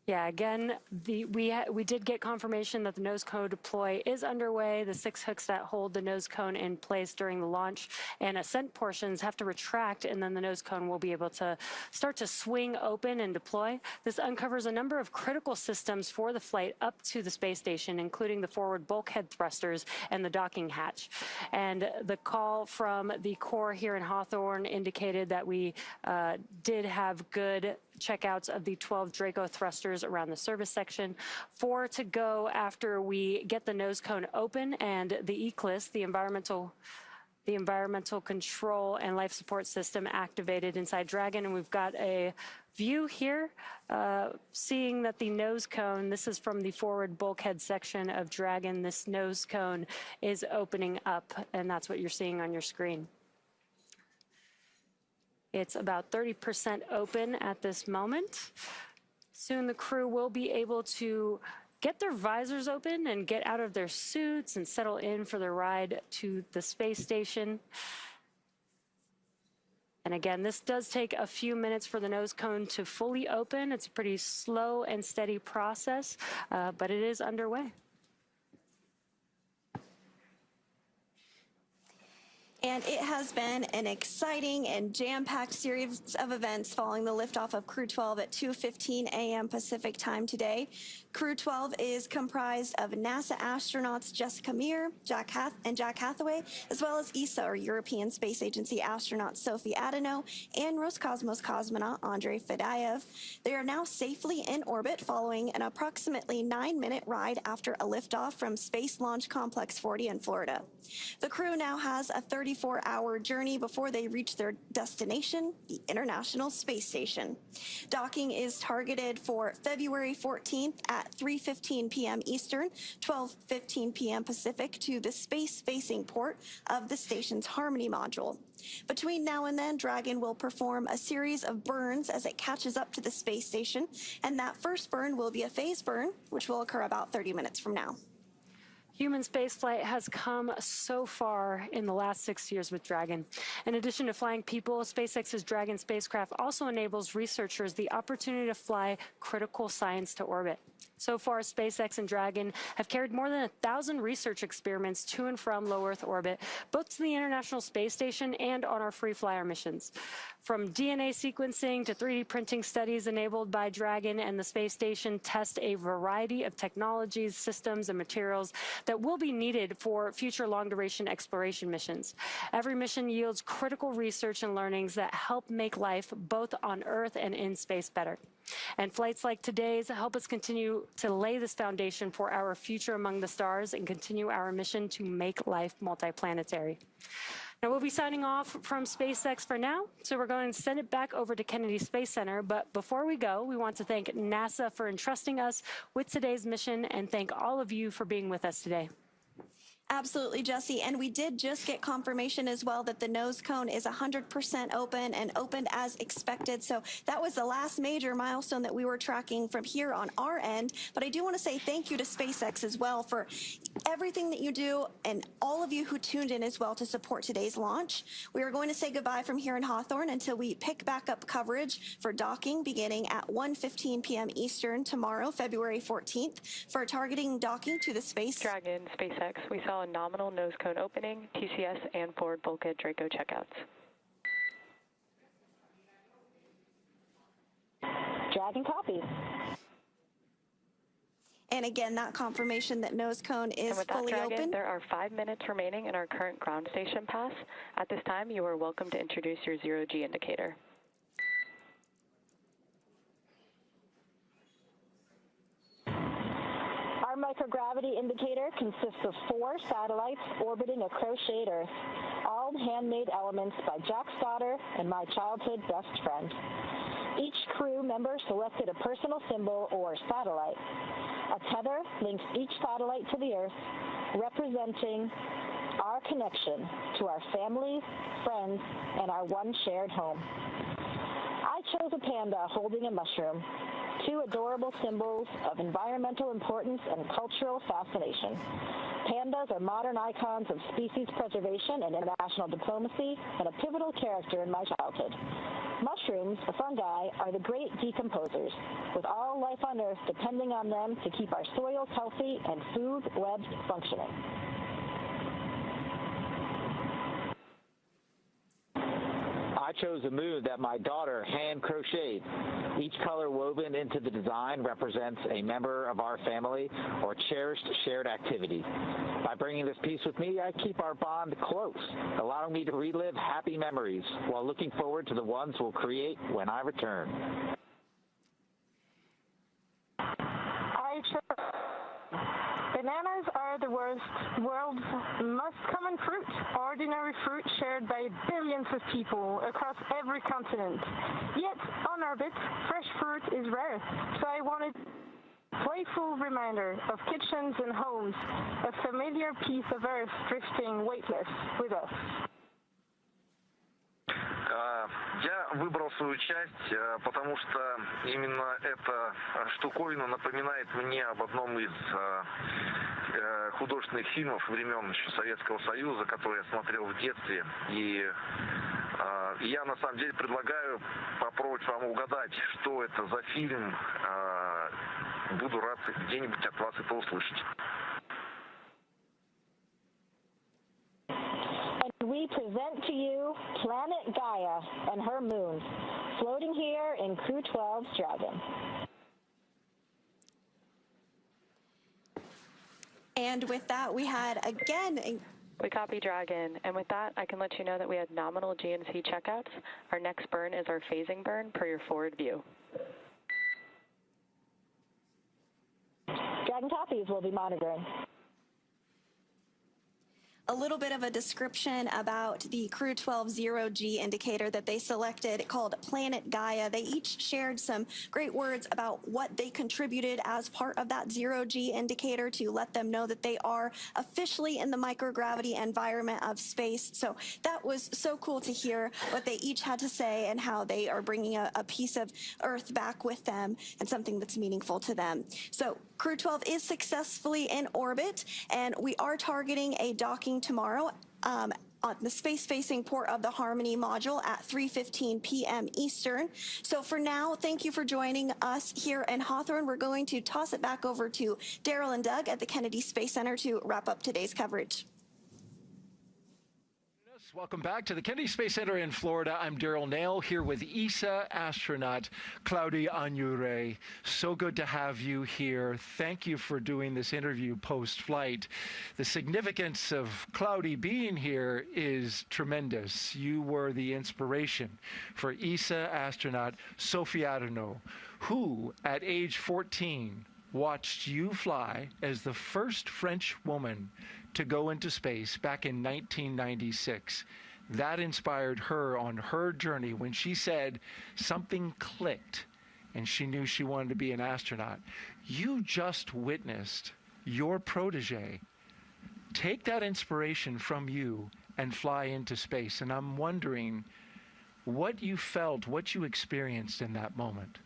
Yeah, again, we did get confirmation that the nose cone deploy is underway. The 6 hooks that hold the nose cone in place during the launch and ascent portions have to retract, and then the nose cone will be able to start to swing open and deploy. This uncovers a number of critical systems for the flight up to the space station, including the forward bulkhead thrusters and the docking hatch. And the call from the Corps here in Hawthorne indicated that we did have good checkouts of the 12 Draco thrusters around the service section. 4 to go after we get the nose cone open and the ECLIS, the environmental control and life support system, activated inside Dragon. And we've got a view here, seeing that the nose cone, this is from the forward bulkhead section of Dragon, this nose cone is opening up, and that's what you're seeing on your screen. It's about 30% open at this moment. Soon the crew will be able to get their visors open and get out of their suits and settle in for the ride to the space station. And again, this does take a few minutes for the nose cone to fully open. It's a pretty slow and steady process, but it is underway. And it has been an exciting and jam-packed series of events following the liftoff of Crew-12 at 2:15 a.m. Pacific time today. Crew-12 is comprised of NASA astronauts Jessica Meir, Jack Hathaway, as well as ESA, or European Space Agency astronaut Sophie Adenot, and Roscosmos cosmonaut Andrey Fedyaev. They are now safely in orbit following an approximately 9-minute ride after a liftoff from Space Launch Complex 40 in Florida. The crew now has a 30 24-hour journey before they reach their destination, the International Space Station. Docking is targeted for February 14th at 3:15 p.m. Eastern, 12:15 p.m. Pacific to the space-facing port of the station's Harmony module. Between now and then, Dragon will perform a series of burns as it catches up to the space station, and that first burn will be a phase burn, which will occur about 30 minutes from now. Human spaceflight has come so far in the last 6 years with Dragon. In addition to flying people, SpaceX's Dragon spacecraft also enables researchers the opportunity to fly critical science to orbit. So far, SpaceX and Dragon have carried more than 1,000 research experiments to and from low Earth orbit, both to the International Space Station and on our free flyer missions. From DNA sequencing to 3D printing studies enabled by Dragon and the space station test a variety of technologies, systems, and materials that will be needed for future long-duration exploration missions. Every mission yields critical research and learnings that help make life both on Earth and in space better. And flights like today's help us continue to lay this foundation for our future among the stars and continue our mission to make life multiplanetary. Now, we'll be signing off from SpaceX for now, so we're going to send it back over to Kennedy Space Center. But before we go, we want to thank NASA for entrusting us with today's mission and thank all of you for being with us today. Absolutely, Jesse. And we did just get confirmation as well that the nose cone is 100% open and opened as expected. So that was the last major milestone that we were tracking from here on our end. But I do want to say thank you to SpaceX as well for everything that you do and all of you who tuned in as well to support today's launch. We are going to say goodbye from here in Hawthorne until we pick back up coverage for docking beginning at 1:15 p.m. Eastern tomorrow, February 14th, for targeting docking to the space. Dragon, SpaceX, we saw a nominal nose cone opening, TCS, and forward bulkhead Draco checkouts. Dragon copies. And again, that confirmation that nose cone is fully open. There are 5 minutes remaining in our current ground station pass. At this time, you are welcome to introduce your zero-G indicator. Our microgravity indicator consists of 4 satellites orbiting a crocheted Earth, all handmade elements by Jack Stoddard and my childhood best friend. Each crew member selected a personal symbol or satellite. A tether links each satellite to the Earth, representing our connection to our families, friends, and our one shared home. I chose a panda holding a mushroom, 2 adorable symbols of environmental importance and cultural fascination. Pandas are modern icons of species preservation and international diplomacy, and a pivotal character in my childhood. Mushrooms, the fungi, are the great decomposers, with all life on Earth depending on them to keep our soils healthy and food webs functioning. I chose a moon that my daughter hand crocheted. Each color woven into the design represents a member of our family or cherished shared activity. By bringing this piece with me, I keep our bond close, allowing me to relive happy memories while looking forward to the ones we'll create when I return. Bananas are the world's most common fruit, ordinary fruit shared by billions of people across every continent. Yet, on orbit, fresh fruit is rare, so I wanted a playful reminder of kitchens and homes, a familiar piece of Earth drifting weightless with us. Я выбрал свою часть, потому что именно эта штуковина напоминает мне об одном из художественных фильмов времен еще Советского Союза, который я смотрел в детстве. И я на самом деле предлагаю попробовать вам угадать, что это за фильм. Буду рад где-нибудь от вас это услышать. We present to you Planet Gaia and her moons, floating here in Crew-12's Dragon. And with that, we had again... We copy Dragon, and with that, I can let you know that we had nominal GNC checkouts. Our next burn is our phasing burn per your forward view. Dragon copies will be monitoring. a little bit of a description about the Crew-12 zero-G indicator that they selected called Planet Gaia. They each shared some great words about what they contributed as part of that zero-G indicator to let them know that they are officially in the microgravity environment of space. So that was so cool to hear what they each had to say and how they are bringing a piece of Earth back with them and something that's meaningful to them. So Crew-12 is successfully in orbit, and we are targeting a docking tomorrow on the space-facing port of the Harmony module at 3:15 p.m. Eastern. So for now, thank you for joining us here in Hawthorne. We're going to toss it back over to Daryl and Doug at the Kennedy Space Center to wrap up today's coverage. Welcome back to the Kennedy Space Center in Florida. I'm Daryl Nail here with ESA astronaut Claudia Agnure. So good to have you here. Thank you for doing this interview post-flight. The significance of Claudia being here is tremendous. You were the inspiration for ESA astronaut Sophie Adenot, who at age 14 watched you fly as the first French woman to go into space back in 1996. That inspired her on her journey when she said something clicked and she knew she wanted to be an astronaut. You just witnessed your protege take that inspiration from you and fly into space. And I'm wondering what you felt, what you experienced in that moment.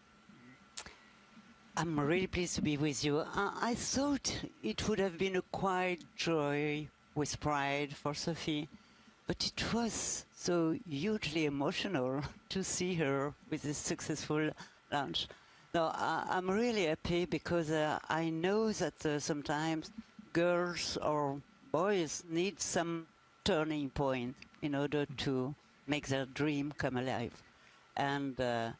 I'm really pleased to be with you. I thought it would have been a quiet joy with pride for Sophie, but it was so hugely emotional to see her with this successful launch. Now, I'm really happy because I know that sometimes girls or boys need some turning point in order to make their dream come alive. And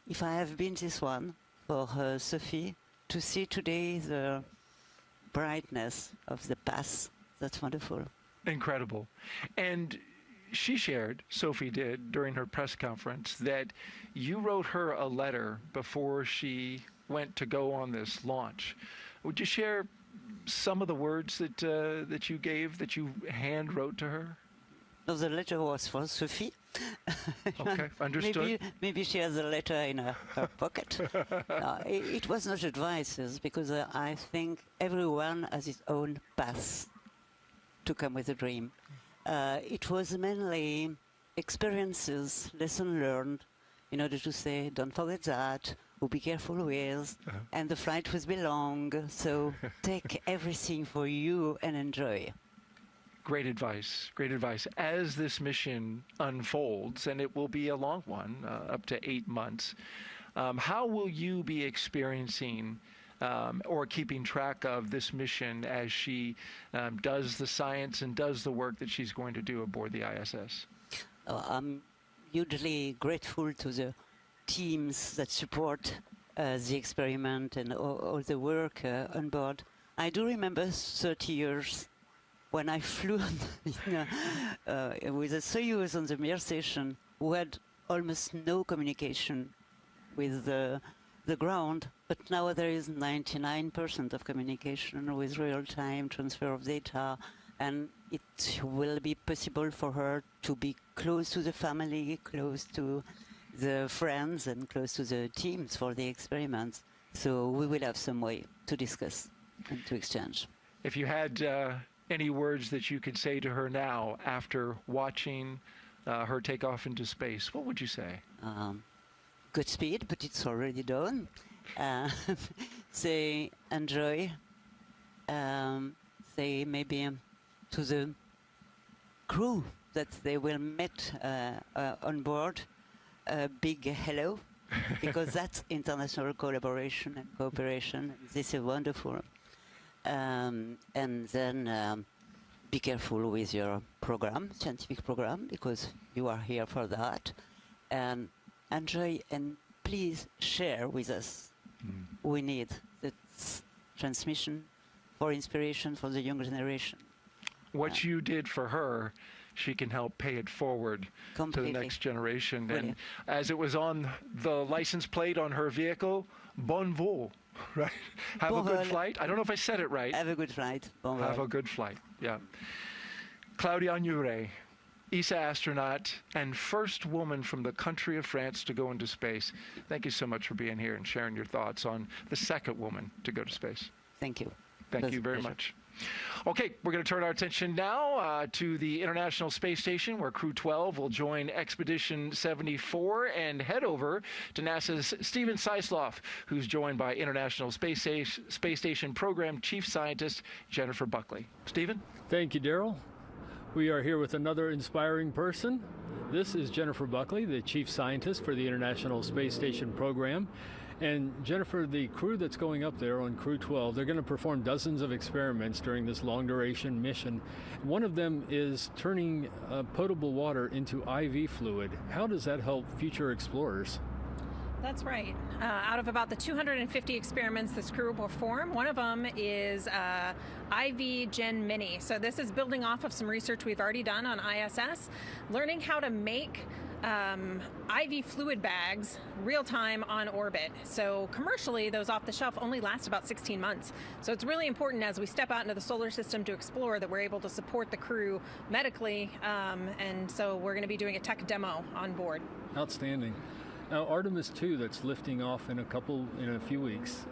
if I have been this one for Sophie, to see today the brightness of the past, that's wonderful. Incredible. And she shared, Sophie did, during her press conference, that you wrote her a letter before she went to go on this launch. Would you share some of the words that that you gave, that you hand wrote to her? No, the letter was for Sophie. Okay, understood. Maybe she has a letter in her pocket. It was not advices, because I think everyone has his own path to come with a dream. It was mainly experiences, lessons learned, in order to say, don't forget that, or be careful with, and the flight will be long, so take everything for you and enjoy. Great advice, great advice. As this mission unfolds, and it will be a long one, up to 8 months, how will you be experiencing or keeping track of this mission as she does the science and does the work that she's going to do aboard the ISS? I'm hugely grateful to the teams that support the experiment and all the work on board. I do remember 30 years when I flew with a Soyuz on the Meir station, who had almost no communication with the ground, but now there is 99% of communication with real-time transfer of data, and it will be possible for her to be close to the family, close to the friends, and close to the teams for the experiments. So we will have some way to discuss and to exchange. If you had any words that you could say to her now after watching her take off into space, what would you say? Godspeed, but it's already done. Say enjoy. Say maybe to the crew that they will meet on board a big hello, because that's international collaboration and cooperation. This is wonderful. And then be careful with your program, scientific program, because you are here for that. And enjoy, and please share with us. We need that transmission for inspiration for the younger generation. What you did for her, she can help pay it forward to the next generation. Brilliant. And as it was on the license plate on her vehicle, bon vol. Right. Have a good flight. I don't know if I said it right. Have a good flight. Bon vol. Have a good flight. Yeah. Claudia Agnure, ESA astronaut and first woman from the country of France to go into space. Thank you so much for being here and sharing your thoughts on the second woman to go to space. Thank you. Thank you very much. Okay, we're going to turn our attention now to the International Space Station, where Crew-12 will join Expedition 74 and head over to NASA's Stephen Sisloff, who's joined by International Space Station Program Chief Scientist Jennifer Buckley. Stephen? Thank you, Daryl. We are here with another inspiring person. This is Jennifer Buckley, the Chief Scientist for the International Space Station Program. And Jennifer, the crew that's going up there on Crew-12, they're going to perform dozens of experiments during this long-duration mission. One of them is turning potable water into IV fluid. How does that help future explorers? That's right. Out of about the 250 experiments this crew will perform, one of them is IV Gen Mini. So this is building off of some research we've already done on ISS, learning how to make IV fluid bags real-time on orbit. So commercially, those off-the-shelf only last about 16 months. So it's really important as we step out into the solar system to explore that we're able to support the crew medically, and so we're going to be doing a tech demo on board. Outstanding. Now, Artemis 2, that's lifting off in a few weeks.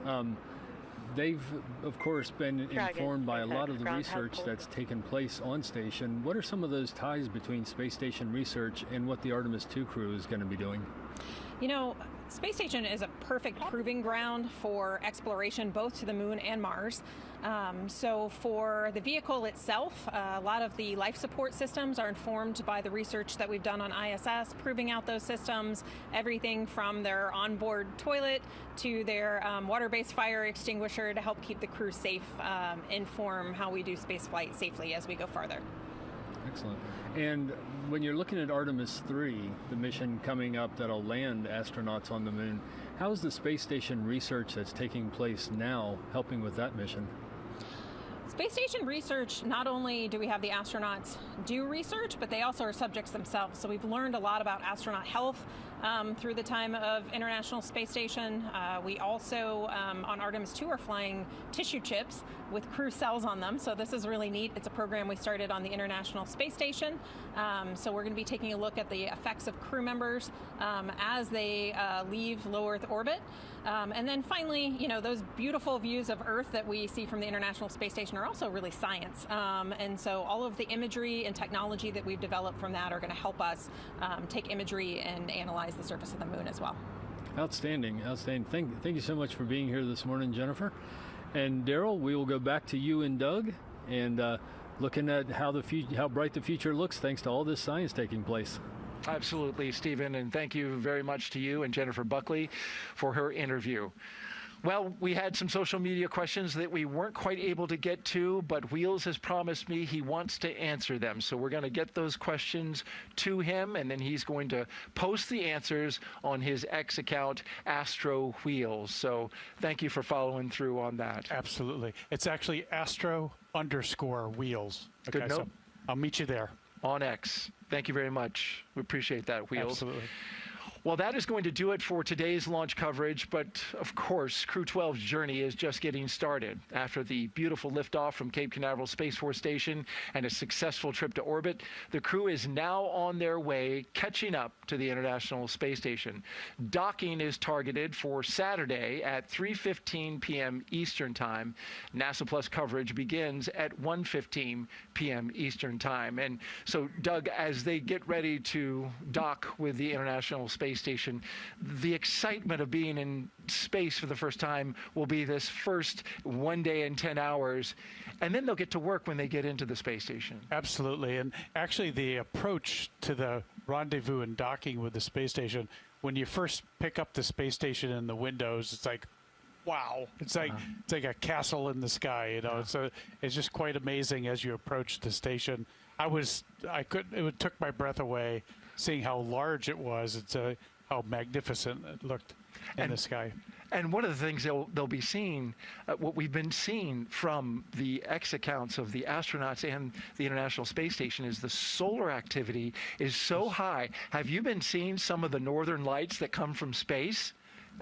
They've, of course, been informed by a lot of the research that's taken place on station. What are some of those ties between space station research and what the Artemis 2 crew is going to be doing? You know, space station is a perfect proving ground for exploration both to the moon and Mars. So for the vehicle itself, a lot of the life support systems are informed by the research that we've done on ISS, proving out those systems, everything from their onboard toilet to their water-based fire extinguisher to help keep the crew safe, inform how we do spaceflight safely as we go farther. Excellent. And when you're looking at Artemis 3, the mission coming up that'll land astronauts on the moon, how is the space station research that's taking place now helping with that mission? Space station research, not only do we have the astronauts do research, but they also are subjects themselves. So we've learned a lot about astronaut health through the time of International Space Station. We also, on Artemis 2, are flying tissue chips with crew cells on them. So this is really neat. It's a program we started on the International Space Station. So we're going to be taking a look at the effects of crew members as they leave low Earth orbit. And then finally, you know, those beautiful views of Earth that we see from the International Space Station are also really science. And so all of the imagery and technology that we've developed from that are going to help us take imagery and analyze the surface of the moon as well. Outstanding, outstanding. Thank you so much for being here this morning, Jennifer. And Daryl, we will go back to you and Doug and looking at how bright the future looks thanks to all this science taking place. Absolutely, Stephen, and thank you very much to you and Jennifer Buckley for her interview. Well, we had some social media questions that we weren't quite able to get to, but Wheels has promised me he wants to answer them. So we're going to get those questions to him, and then he's going to post the answers on his X account, Astro Wheels. So thank you for following through on that. Absolutely. It's actually Astro_Wheels. Okay, Good note. So I'll meet you there. On X. Thank you very much. We appreciate that, Wheels. Absolutely. Well, that is going to do it for today's launch coverage, but of course, Crew-12's journey is just getting started. After the beautiful liftoff from Cape Canaveral Space Force Station and a successful trip to orbit, the crew is now on their way, catching up to the International Space Station. Docking is targeted for Saturday at 3:15 p.m. Eastern Time. NASA Plus coverage begins at 1:15 p.m. Eastern Time. And so, Doug, as they get ready to dock with the International Space Station, the excitement of being in space for the first time will be this first 1 day and 10 hours, and then they'll get to work when they get into the space station. Absolutely. And actually the approach to the rendezvous and docking with the space station, when you first pick up the space station in the windows, it's like, wow, it's like a castle in the sky, you know. So it's just quite amazing as you approach the station. It took my breath away seeing how large it was. It's how magnificent it looked in the sky. And one of the things they'll be seeing, what we've been seeing from the X accounts of the astronauts and the International Space Station, is the solar activity is so high. Have you been seeing some of the northern lights that come from space?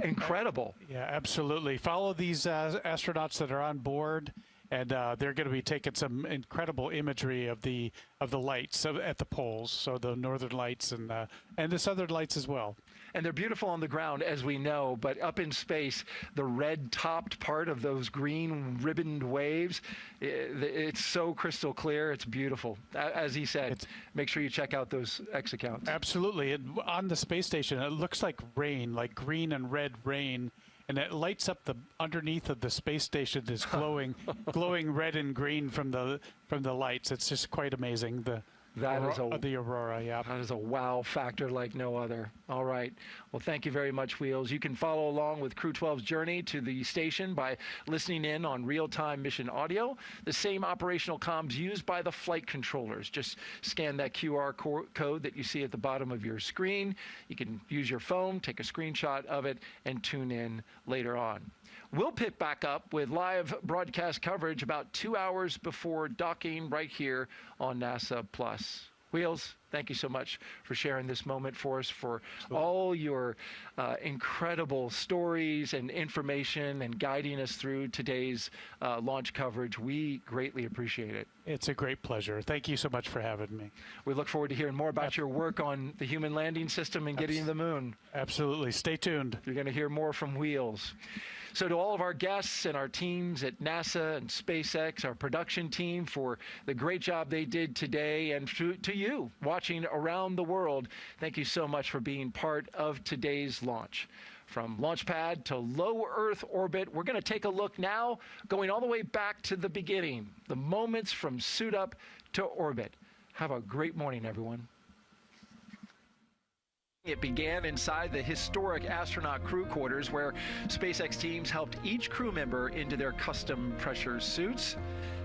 Incredible. Yeah, absolutely. Follow these astronauts that are on board, and they're going to be taking some incredible imagery of the lights at the poles, so the northern lights and the southern lights as well. And they're beautiful on the ground, as we know, but up in space, the red-topped part of those green ribboned waves, it's so crystal clear. It's beautiful. As he said, make sure you check out those X accounts. Absolutely. On the space station, it looks like rain, like green and red rain, and it lights up the underneath of the space station is glowing, glowing red and green from the lights. It's just quite amazing. The aurora, yeah. That is a wow factor like no other. All right. Well, thank you very much, Wheels. You can follow along with Crew-12's journey to the station by listening in on real-time mission audio, the same operational comms used by the flight controllers. Just scan that QR code that you see at the bottom of your screen. You can use your phone, take a screenshot of it, and tune in later on. We'll pick back up with live broadcast coverage about 2 hours before docking right here on NASA Plus. Wheels, thank you so much for sharing this moment for us, for all your incredible stories and information and guiding us through today's launch coverage. We greatly appreciate it. It's a great pleasure. Thank you so much for having me. We look forward to hearing more about your work on the human landing system and getting to the moon. Absolutely. Stay tuned. You're going to hear more from Wheels. So to all of our guests and our teams at NASA and SpaceX, our production team, for the great job they did today, and to you watching around the world, thank you so much for being part of today's launch. From Launchpad to low Earth orbit, we're going to take a look now, going all the way back to the beginning, the moments from suit up to orbit. Have a great morning, everyone. It began inside the historic astronaut crew quarters, where SpaceX teams helped each crew member into their custom pressure suits.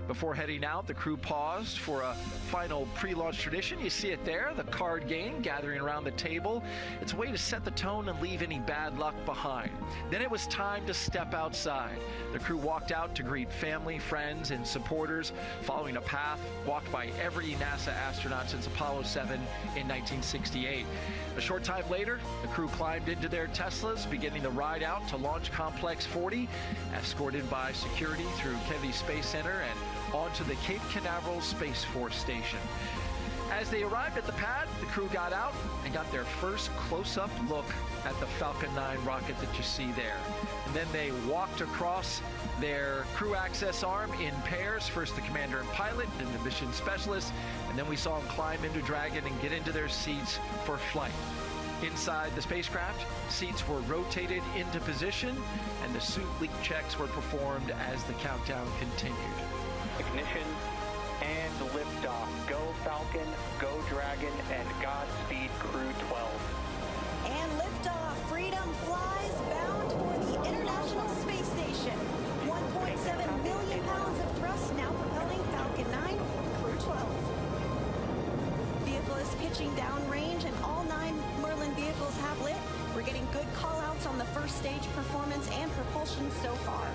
Before heading out, the crew paused for a final pre-launch tradition. You see it there, the card game, gathering around the table. It's a way to set the tone and leave any bad luck behind. Then it was time to step outside. The crew walked out to greet family, friends, and supporters, following a path walked by every NASA astronaut since Apollo 7 in 1968. A short time later, the crew climbed into their Teslas, beginning the ride out to Launch Complex 40, escorted by security through Kennedy Space Center and onto the Cape Canaveral Space Force Station. As they arrived at the pad, the crew got out and got their first close-up look at the Falcon 9 rocket that you see there. And then they walked across their crew access arm in pairs, first the commander and pilot, then the mission specialist, and then we saw them climb into Dragon and get into their seats for flight. Inside the spacecraft, seats were rotated into position, and the suit leak checks were performed as the countdown continued. Ignition and liftoff. Go Falcon, go Dragon, and Godspeed Crew-12. And liftoff. Freedom flies, bound for the International Space Station. 1.7 million pounds of thrust now propelling Falcon 9, Crew-12. Vehicle is pitching downrange, and all 9 Merlin vehicles have lit. We're getting good call-outs on the first stage performance and propulsion so far.